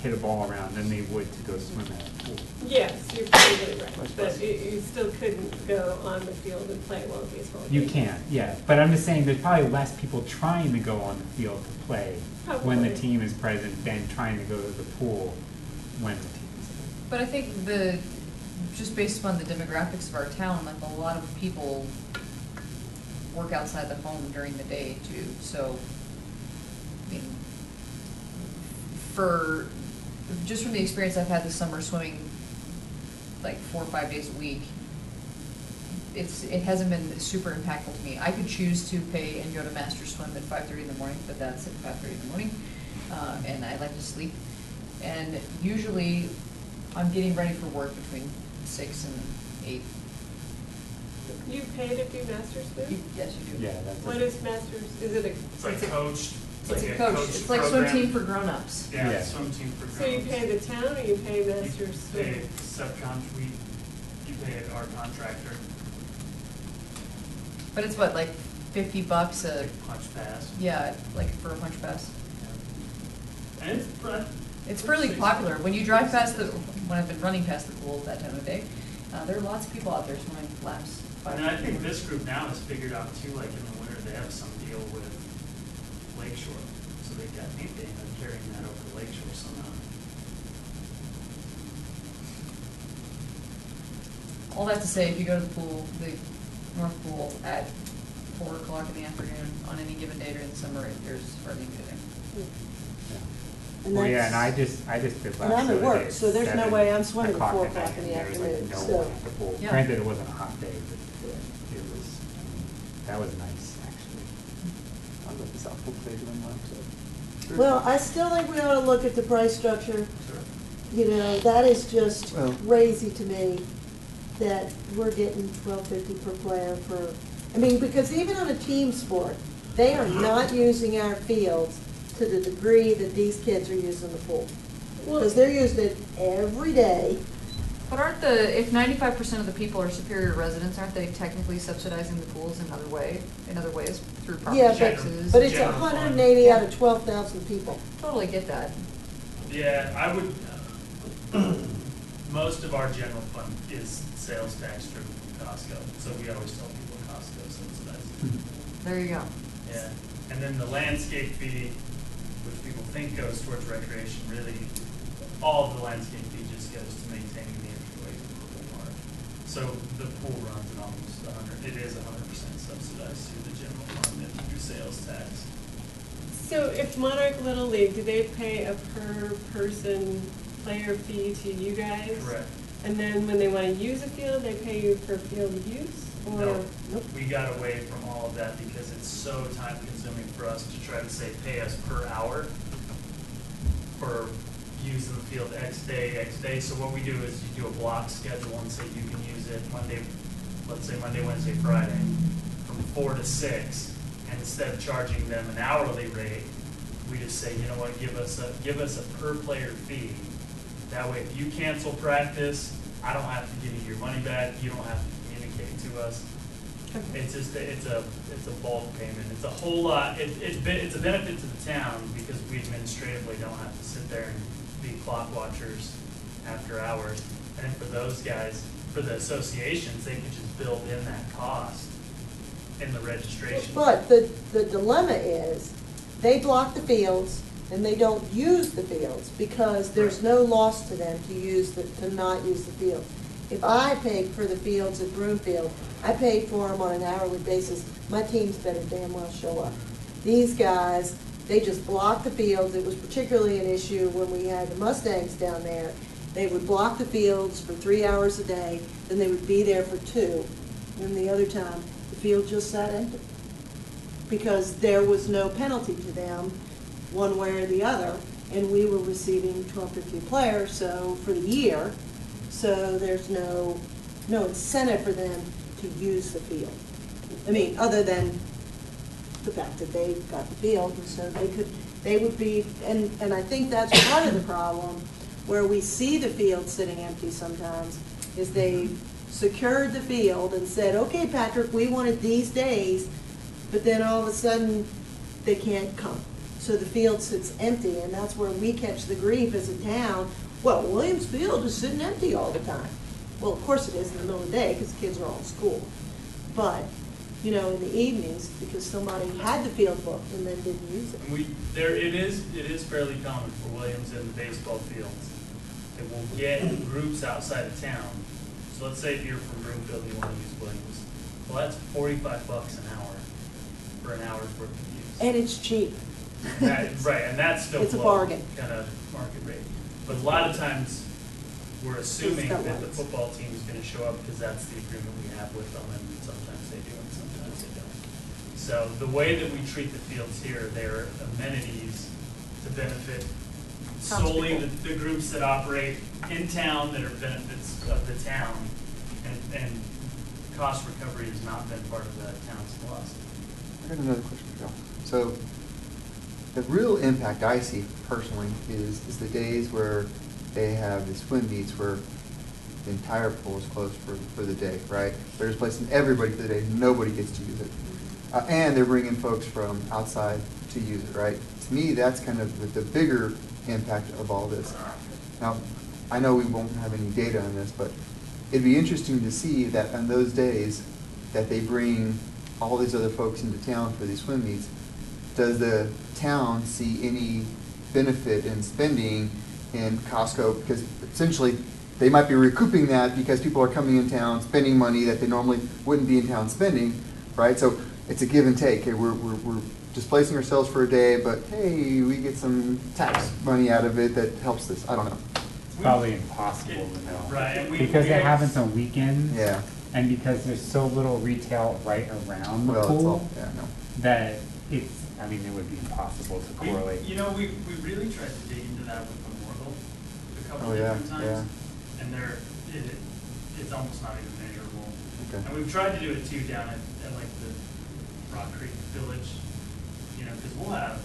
hit a ball around than they would to go swim at a pool. Yes, you're probably right, but you still couldn't go on the field and play while baseball. You games. can, yeah, but I'm just saying there's probably less people trying to go on the field to play when the Probably. team is present than trying to go to the pool when the team is there. But I think just based upon the demographics of our town, like a lot of people work outside the home during the day too, so, I mean, just from the experience I've had this summer swimming like 4 or 5 days a week, it hasn't been super impactful to me. I could choose to pay and go to master swim at 5:30 in the morning, but that's at 5:30 in the morning, and I like to sleep. And usually, I'm getting ready for work between 6 and 8. You pay to do master's swim? Yes, you do. Yeah, that's. What is master's, is it It's like coached. It's a coach. It's like swim program. a, for grown-ups. Yeah, Yeah. swim team for so you pay the town or you pay master's You pay swim? you pay our contractor, But it's what, like $50 a, like punch pass. yeah, like for a punch pass. And it's, It's fairly popular. When you drive past when I've been running past the pool that time of day, there are lots of people out there swimming laps. and I think this group now has figured out too, like in the winter, they have some deal with Lakeshore. So they've got anything and carrying that over to Lakeshore somehow. All that to say, if you go to the pool, the North Pool at 4 o'clock in the afternoon on any given day during the summer, there's hardly anybody there. And Well, yeah, that's- and I just did last And I'm at Saturday work, so there's no 7 way I'm swimming at o'clock 4 at night, o'clock in the and there was, like, afternoon, no so- one at the pool. Yeah. Granted, it wasn't a hot day, but it was, that was nice, actually. I'll let the South Pool play them up, so. Well, I still think we ought to look at the price structure. You know, that is just Well- crazy to me that we're getting $12.50 per player for, I mean, because even on a team sport, They are not using our fields to the degree that these kids are using the pool. Because they're using it every day. But if 95% of the people are Superior residents, aren't they technically subsidizing the pools in other ways through property Yeah, taxes? but it's General fund. 180 out of 12,000 people. Totally get that. Yeah, I would, most of our general fund is sales tax through Costco, so we always tell people Costco subsidizes. There you go. Yeah, and then the landscape fee, which people think goes towards recreation, really, all of the landscape fee just goes to maintaining the entryway to the pool park. So the pool runs at almost 100, it is 100% subsidized through the general fund and through sales tax. So if Monarch Little League, do they pay a per person player fee to you guys? Correct. And then when they want to use a field, they pay you for field use? Or No, we got away from all of that because it's so time consuming for us to try to say, pay us per hour for using the field X day. So what we do is you do a block schedule and say you can use it Monday, let's say Monday, Wednesday, Friday, from 4 to 6. And instead of charging them an hourly rate, we just say, you know what, give us a per player fee. That way, if you cancel practice, I don't have to give you your money back. You don't have to communicate to us. It's just it's a bulk payment. It's a whole lot. It's a benefit to the town because we administratively don't have to sit there and be clock watchers after hours. And then for those guys, for the associations, they can just build in that cost in the registration. But the dilemma is, they block the fields and they don't use the fields because there's no loss to them to not use the field. If I paid for the fields at Broomfield, I paid for them on an hourly basis, my teams better damn well show up. These guys, they just block the fields. It was particularly an issue when we had the Mustangs down there. They would block the fields for 3 hours a day, then they would be there for 2, and the other time, the field just sat empty. Because there was no penalty to them, one way or the other, and we were receiving $12.50 a player, so for the year, so there's no incentive for them to use the field. I mean, other than the fact that they got the field, and so they would be, and I think that's part of the problem, where we see the field sitting empty sometimes, is they secured the field and said, okay, Patrick, we wanted these days, but then all of a sudden, they can't come. So the field sits empty, and that's where we catch the grief as a town. Well, Williams Field is sitting empty all the time. Well, of course it is in the middle of the day, because kids are all in school. But, you know, in the evenings, because somebody had the field booked and then didn't use it. It is fairly common for Williams in the baseball fields. It will get groups outside of town. So let's say if you're from Broomfield and you want to use Williams. Well, that's $45 an hour for an hour's worth of use. And it's cheap. Right, and that's still It's a below bargain. kind of market rate. But a lot of times, we're assuming got that the rights. football team is going to show up because that's the agreement we have with them, and sometimes they do and sometimes they don't. So the way that we treat the fields here, they're amenities to benefit solely the groups that operate in town that are benefits of the town, and cost recovery has not been part of the town's philosophy. I got another question for y'all. So the real impact I see personally is the days where they have the swim meets where the entire pool is closed for the day, right? They're just placing everybody for the day. Nobody gets to use it. And they're bringing folks from outside to use it, right? To me, that's kind of the bigger impact of all this. Now, I know we won't have any data on this, but it'd be interesting to see that on those days that they bring all these other folks into town for these swim meets, does the town see any benefit in spending in Costco? Because essentially, they might be recouping that because people are coming in town, spending money that they normally wouldn't be in town spending, right? So it's a give and take. Okay, we're displacing ourselves for a day, but hey, we get some tax money out of it that helps this. I don't know. It's probably impossible to know. Right, and Because it happens on weekends. Yeah. And because there's so little retail right around the Well, it's pool, all, yeah, no. that it would be impossible to correlate. You know, we really tried to dig into that with Memorial a couple Oh, of yeah, different times. yeah. And it's almost not even measurable. Okay. And we've tried to do it too down at like the Rock Creek Village you know, because we'll have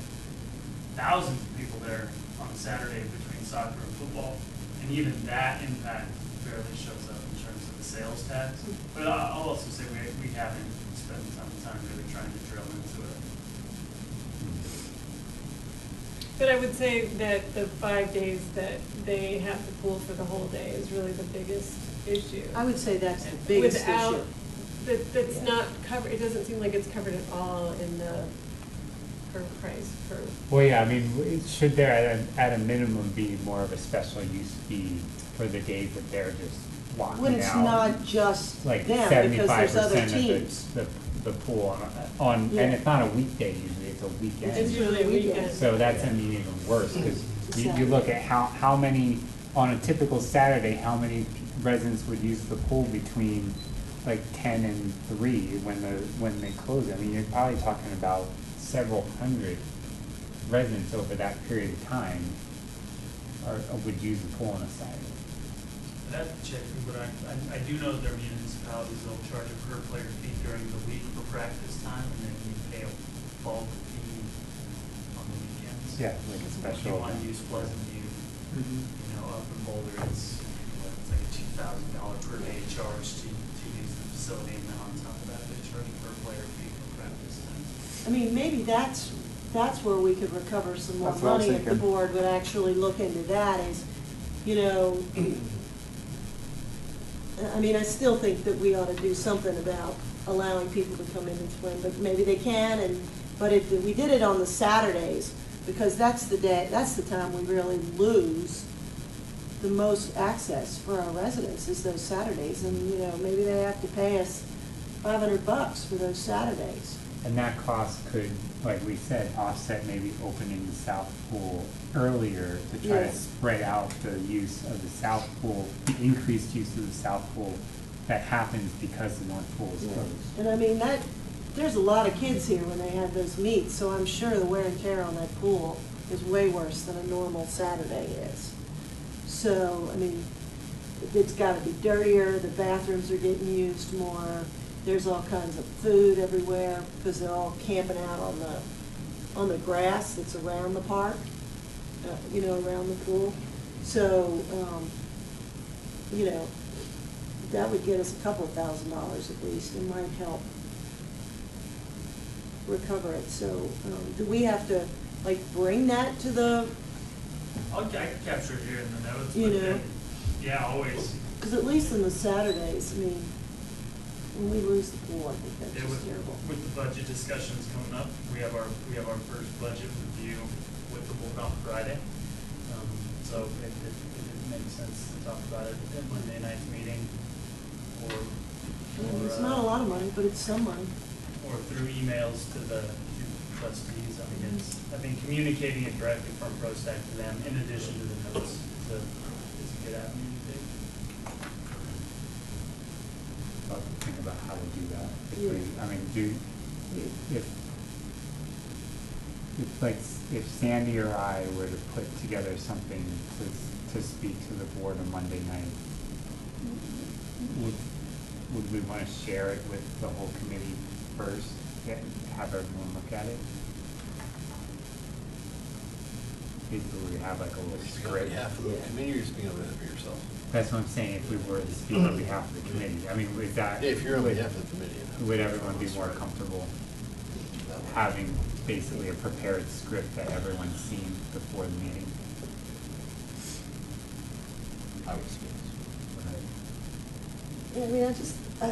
thousands of people there on Saturday between soccer and football, and even that impact barely shows up in terms of the sales tax. But I'll also say we haven't spent a ton of time really trying to drill into it. But I would say that the 5 days that they have the pool for the whole day is really the biggest issue. I would say that's the biggest Without, issue. that's Yeah. not covered, it doesn't seem like it's covered at all in the, per price, per. Well, yeah, I mean, should there at a minimum be more of a special use fee for the days that they're just locking out? When it's not just Like them, because 75% there's other of teams. the pool on, Yeah. and it's not a weekday usually, it's a weekend. It's usually a weekend. So that's, I mean, even worse, because you look at how many, on a typical Saturday, how many residents would use the pool between like 10 and 3 when they close it? I mean, you're probably talking about several hundred residents over that period of time would use the pool on a Saturday. I'd have to check, but I do know there are municipalities that'll charge a per player fee during the week for practice time, and then you pay a bulk fee on the weekends. Yeah, like a If you special. want to use Pleasant View, you know, up in Boulder, it's like a $2,000 per day charge to use the facility, and then on top of that, they charge a per player fee for practice time. I mean, maybe that's where we could recover some more That's what I was money if the thinking. board would actually look into that is, you know, I mean, I still think that we ought to do something about allowing people to come in and swim, but maybe they can, but if we did it on the Saturdays, because that's the time we really lose the most access for our residents is those Saturdays, and, you know, maybe they have to pay us $500 for those Saturdays. And that cost could, like we said, offset maybe opening the south pool earlier to try to Yes. spread out the use of the south pool, the increased use of the south pool that happens because the north pool is Yeah. closed. And I mean, there's a lot of kids here when they have those meets, so I'm sure the wear and tear on that pool is way worse than a normal Saturday is. So, I mean, it's gotta be dirtier, the bathrooms are getting used more, there's all kinds of food everywhere, because they're all camping out on the grass that's around the park, you know, around the pool. So, you know, that would get us a couple of $1,000s at least, it might help recover it. So, do we have to, like, bring that to the, I can capture it here in the notes, You but know? then, yeah, always. because at least on the Saturdays, I mean, when we lose the pool, I think Yeah, that's just terrible. with the budget discussions coming up, we have our first budget review with the board on Friday. So it makes sense to talk about it at Monday night's meeting, or It's not a lot of money, but it's some money. or through emails to the trustees. I mean, I've been communicating it directly from PROSTAC to them, in addition to the notes, is a good avenue to take. I'll think about how to do that. Yeah. I mean, if Sandy or I were to put together something to speak to the board on Monday night, would we want to share it with the whole committee first, have everyone look at it? Basically, we have like a little script. Yeah, for the committee, you're speaking on behalf of yourself. That's what I'm saying, if we were to speak on behalf of the committee, I mean, is that? Yeah, if you're on would- behalf of the committee. Would everyone be more comfortable having basically a prepared script that everyone's seen before the meeting? I would say. Yeah, I mean,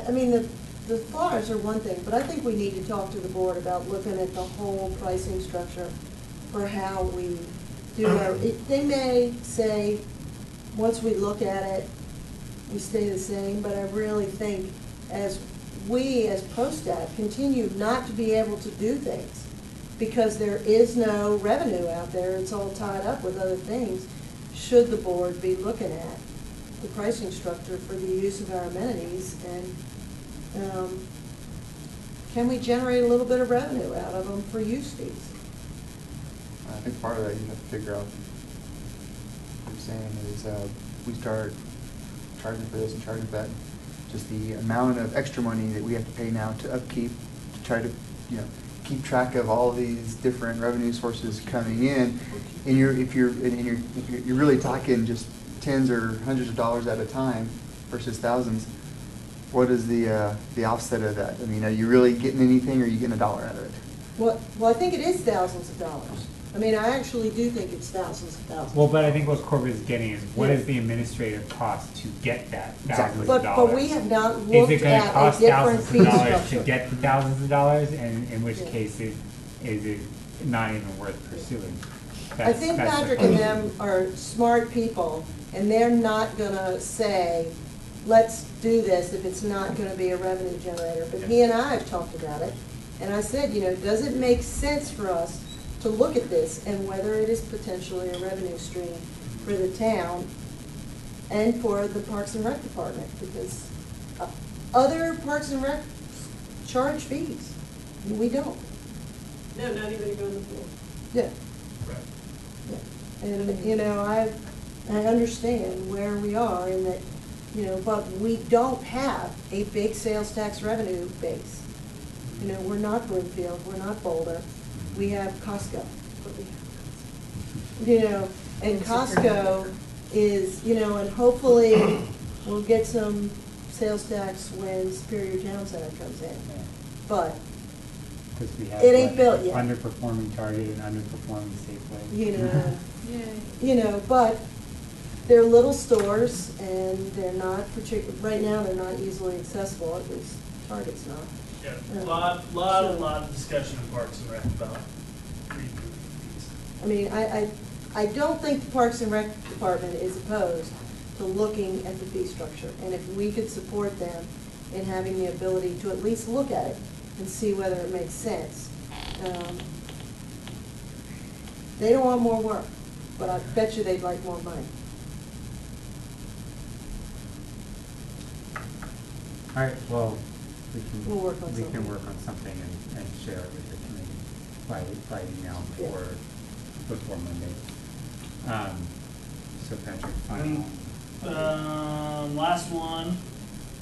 I mean, the flyers are one thing, but I think we need to talk to the board about looking at the whole pricing structure for how we do our, they may say, once we look at it, we stay the same, but I really think as we, as PROSTAC, continue not to be able to do things because there is no revenue out there, it's all tied up with other things, should the board be looking at the pricing structure for the use of our amenities, and can we generate a little bit of revenue out of them for use fees? I think part of that you have to figure out, what I'm saying is, we start charging for this and charging for that, just the amount of extra money that we have to pay now to upkeep, to try to, you know, keep track of all these different revenue sources coming in, and you're really talking just tens or hundreds of dollars at a time versus thousands, what is the offset of that? I mean, are you really getting anything, or are you getting $1 out of it? Well, I think it is thousands of dollars. I mean, I actually do think it's thousands of thousands. Well, but I think what Corbett is getting is, what Yeah. is the administrative cost to get that Exactly. thousands of dollars? But we have not Is looked it gonna at a cost different thousands fee of dollars to structure. get the thousands of dollars, and in which Yeah. case is it not even worth pursuing? I think That's the Patrick and point. them are smart people, and they're not gonna say, let's do this if it's not gonna be a revenue generator. But he and I have talked about it, and I said, does it make sense for us to look at this and whether it is potentially a revenue stream for the town and for the Parks and Rec Department? Because other Parks and Rec charge fees, and we don't. No, not even to go in the pool. Yeah. Right. Yeah. And, I understand where we are in that, but we don't have a big sales tax revenue base. We're not Broomfield, we're not Boulder, we have Costco. And Costco is, and hopefully we'll get some sales tax when Superior Town Center comes in. Yeah. But, 'Cause we have, It ain't what, built yet. underperforming Target and underperforming Safeway. But they're little stores and they're not right now they're not easily accessible, at least Target's not. Yeah, Yeah. lot of discussion in Parks and Rec about removing fees. I mean, I don't think the Parks and Rec Department is opposed to looking at the fee structure. And if we could support them in having the ability to at least look at it and see whether it makes sense. They don't want more work, but I bet you they'd like more money. All right, well, We'll work on we can something. work on something and share it with the committee by email Yeah. before Monday. So Patrick, And, final. last one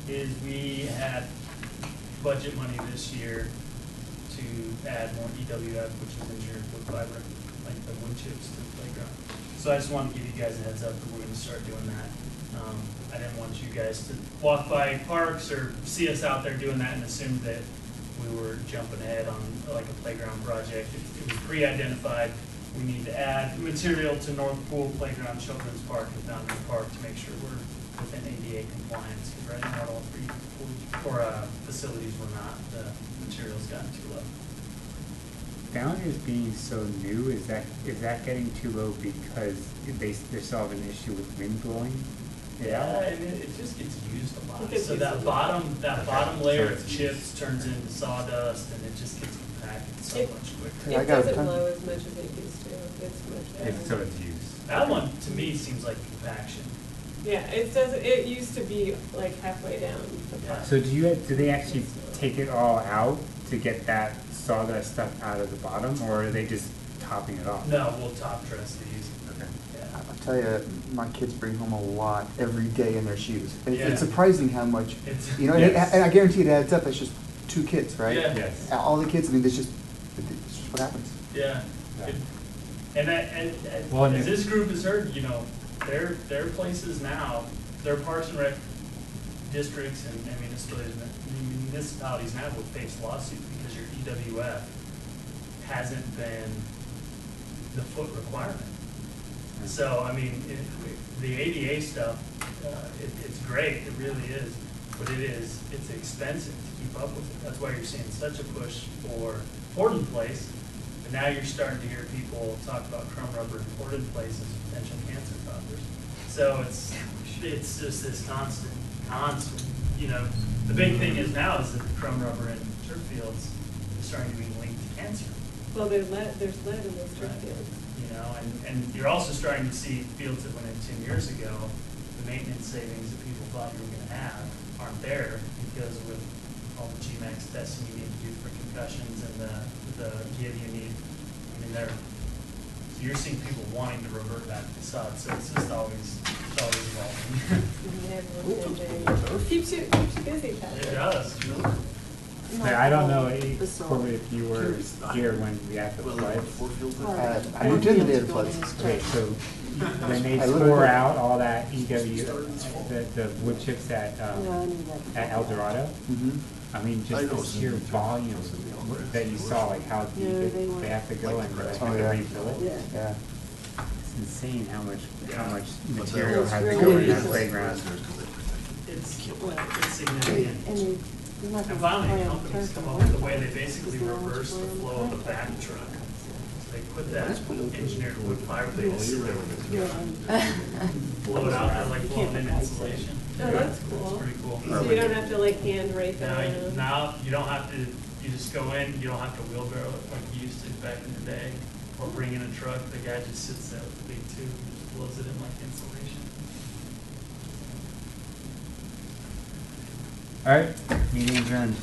is we had budget money this year to add more EWF, which is engineered wood fiber, like the wood chips to the playground. So I just wanted to give you guys a heads up that we're gonna start doing that. I didn't want you guys to walk by parks or see us out there doing that and assume that we were jumping ahead on like a playground project. It was pre-identified. We need to add material to North Pool Playground, Children's Park, and Fountain Park to make sure we're within ADA compliance. Because right now, all three facilities were not. The materials got too low. Founders being so new, is that getting too low because they still have an issue with wind blowing? Yeah, it just gets used a lot. It gets So used a that lot. bottom layer So of it's chips turns into sawdust, and it just gets compacted so It- much quicker. Yeah, I It got a doesn't ton. blow as much as it used to. It's much better. So it's used. That one, to me, seems like compaction. Yeah, it used to be like halfway down the Yeah. pipe. So do they actually take it all out to get that sawdust stuff out of the bottom, or are they just topping it off? No, we'll top dress these. Okay. Yeah. I'll tell you, my kids bring home a lot every day in their shoes. It's, Yeah. it's surprising how much, It's- Yes. and I guarantee it adds up. It's just 2 kids, right? Yeah. Yes. All the kids, I mean, it's just what happens. Yeah. Yeah. It- And Well, and as it- this group has heard, there are places now, there are Parks and Rec districts and municipalities now will face lawsuits because your EWF hasn't been the foot requirement. So, the ADA stuff, it's great, it really is, but it's expensive to keep up with it. That's why you're seeing such a push for Ford Place. But now you're starting to hear people talk about crumb rubber and Ford Place as potential cancer causers. So it's just this constant, the big thing is now is that the crumb rubber in turf fields is starting to be linked to cancer. Well, there's lead in those turf fields. And you're also starting to see fields that went in 10 years ago, the maintenance savings that people thought you were gonna have aren't there because with all the GMAX testing you need to do for concussions and the give you need, so you're seeing people wanting to revert back to sod, so it's just always evolving. Keeps you busy, Patrick. It does. But I don't know, Basalt. Corbett, if you were here when we had the Well, floods. four fields. I moved in the day of the floods. Okay, so when they I live tore there. out all that EW, the wood chips at Yeah, I knew that. at El Dorado, Mhm. I mean, just the sheer volume that you saw, like how deep No, they weren't. they have to go and like, Oh, have to yeah. refill it. Yeah. Yeah. It's insane how much But material that has to was go really in that easy. playground. It's significant. And you're not And gonna finally, play on companies turf come and up with a all way, that. they basically Because they reverse the want to play flow on of the turf. back truck. So they put that engineered wood fiber, they just sit there with Yeah, the and- blow it out there like You blowing can't in put pipes insulation. Oh, that's It's cool. pretty cool. So you don't have to like hand write Now, that. now, you don't have to, you just go in, you don't have to wheelbarrow it like you used to back in the day, or bring in a truck, the guy just sits there with the big tube and just blows it in like insulation. All right, meeting adjourned.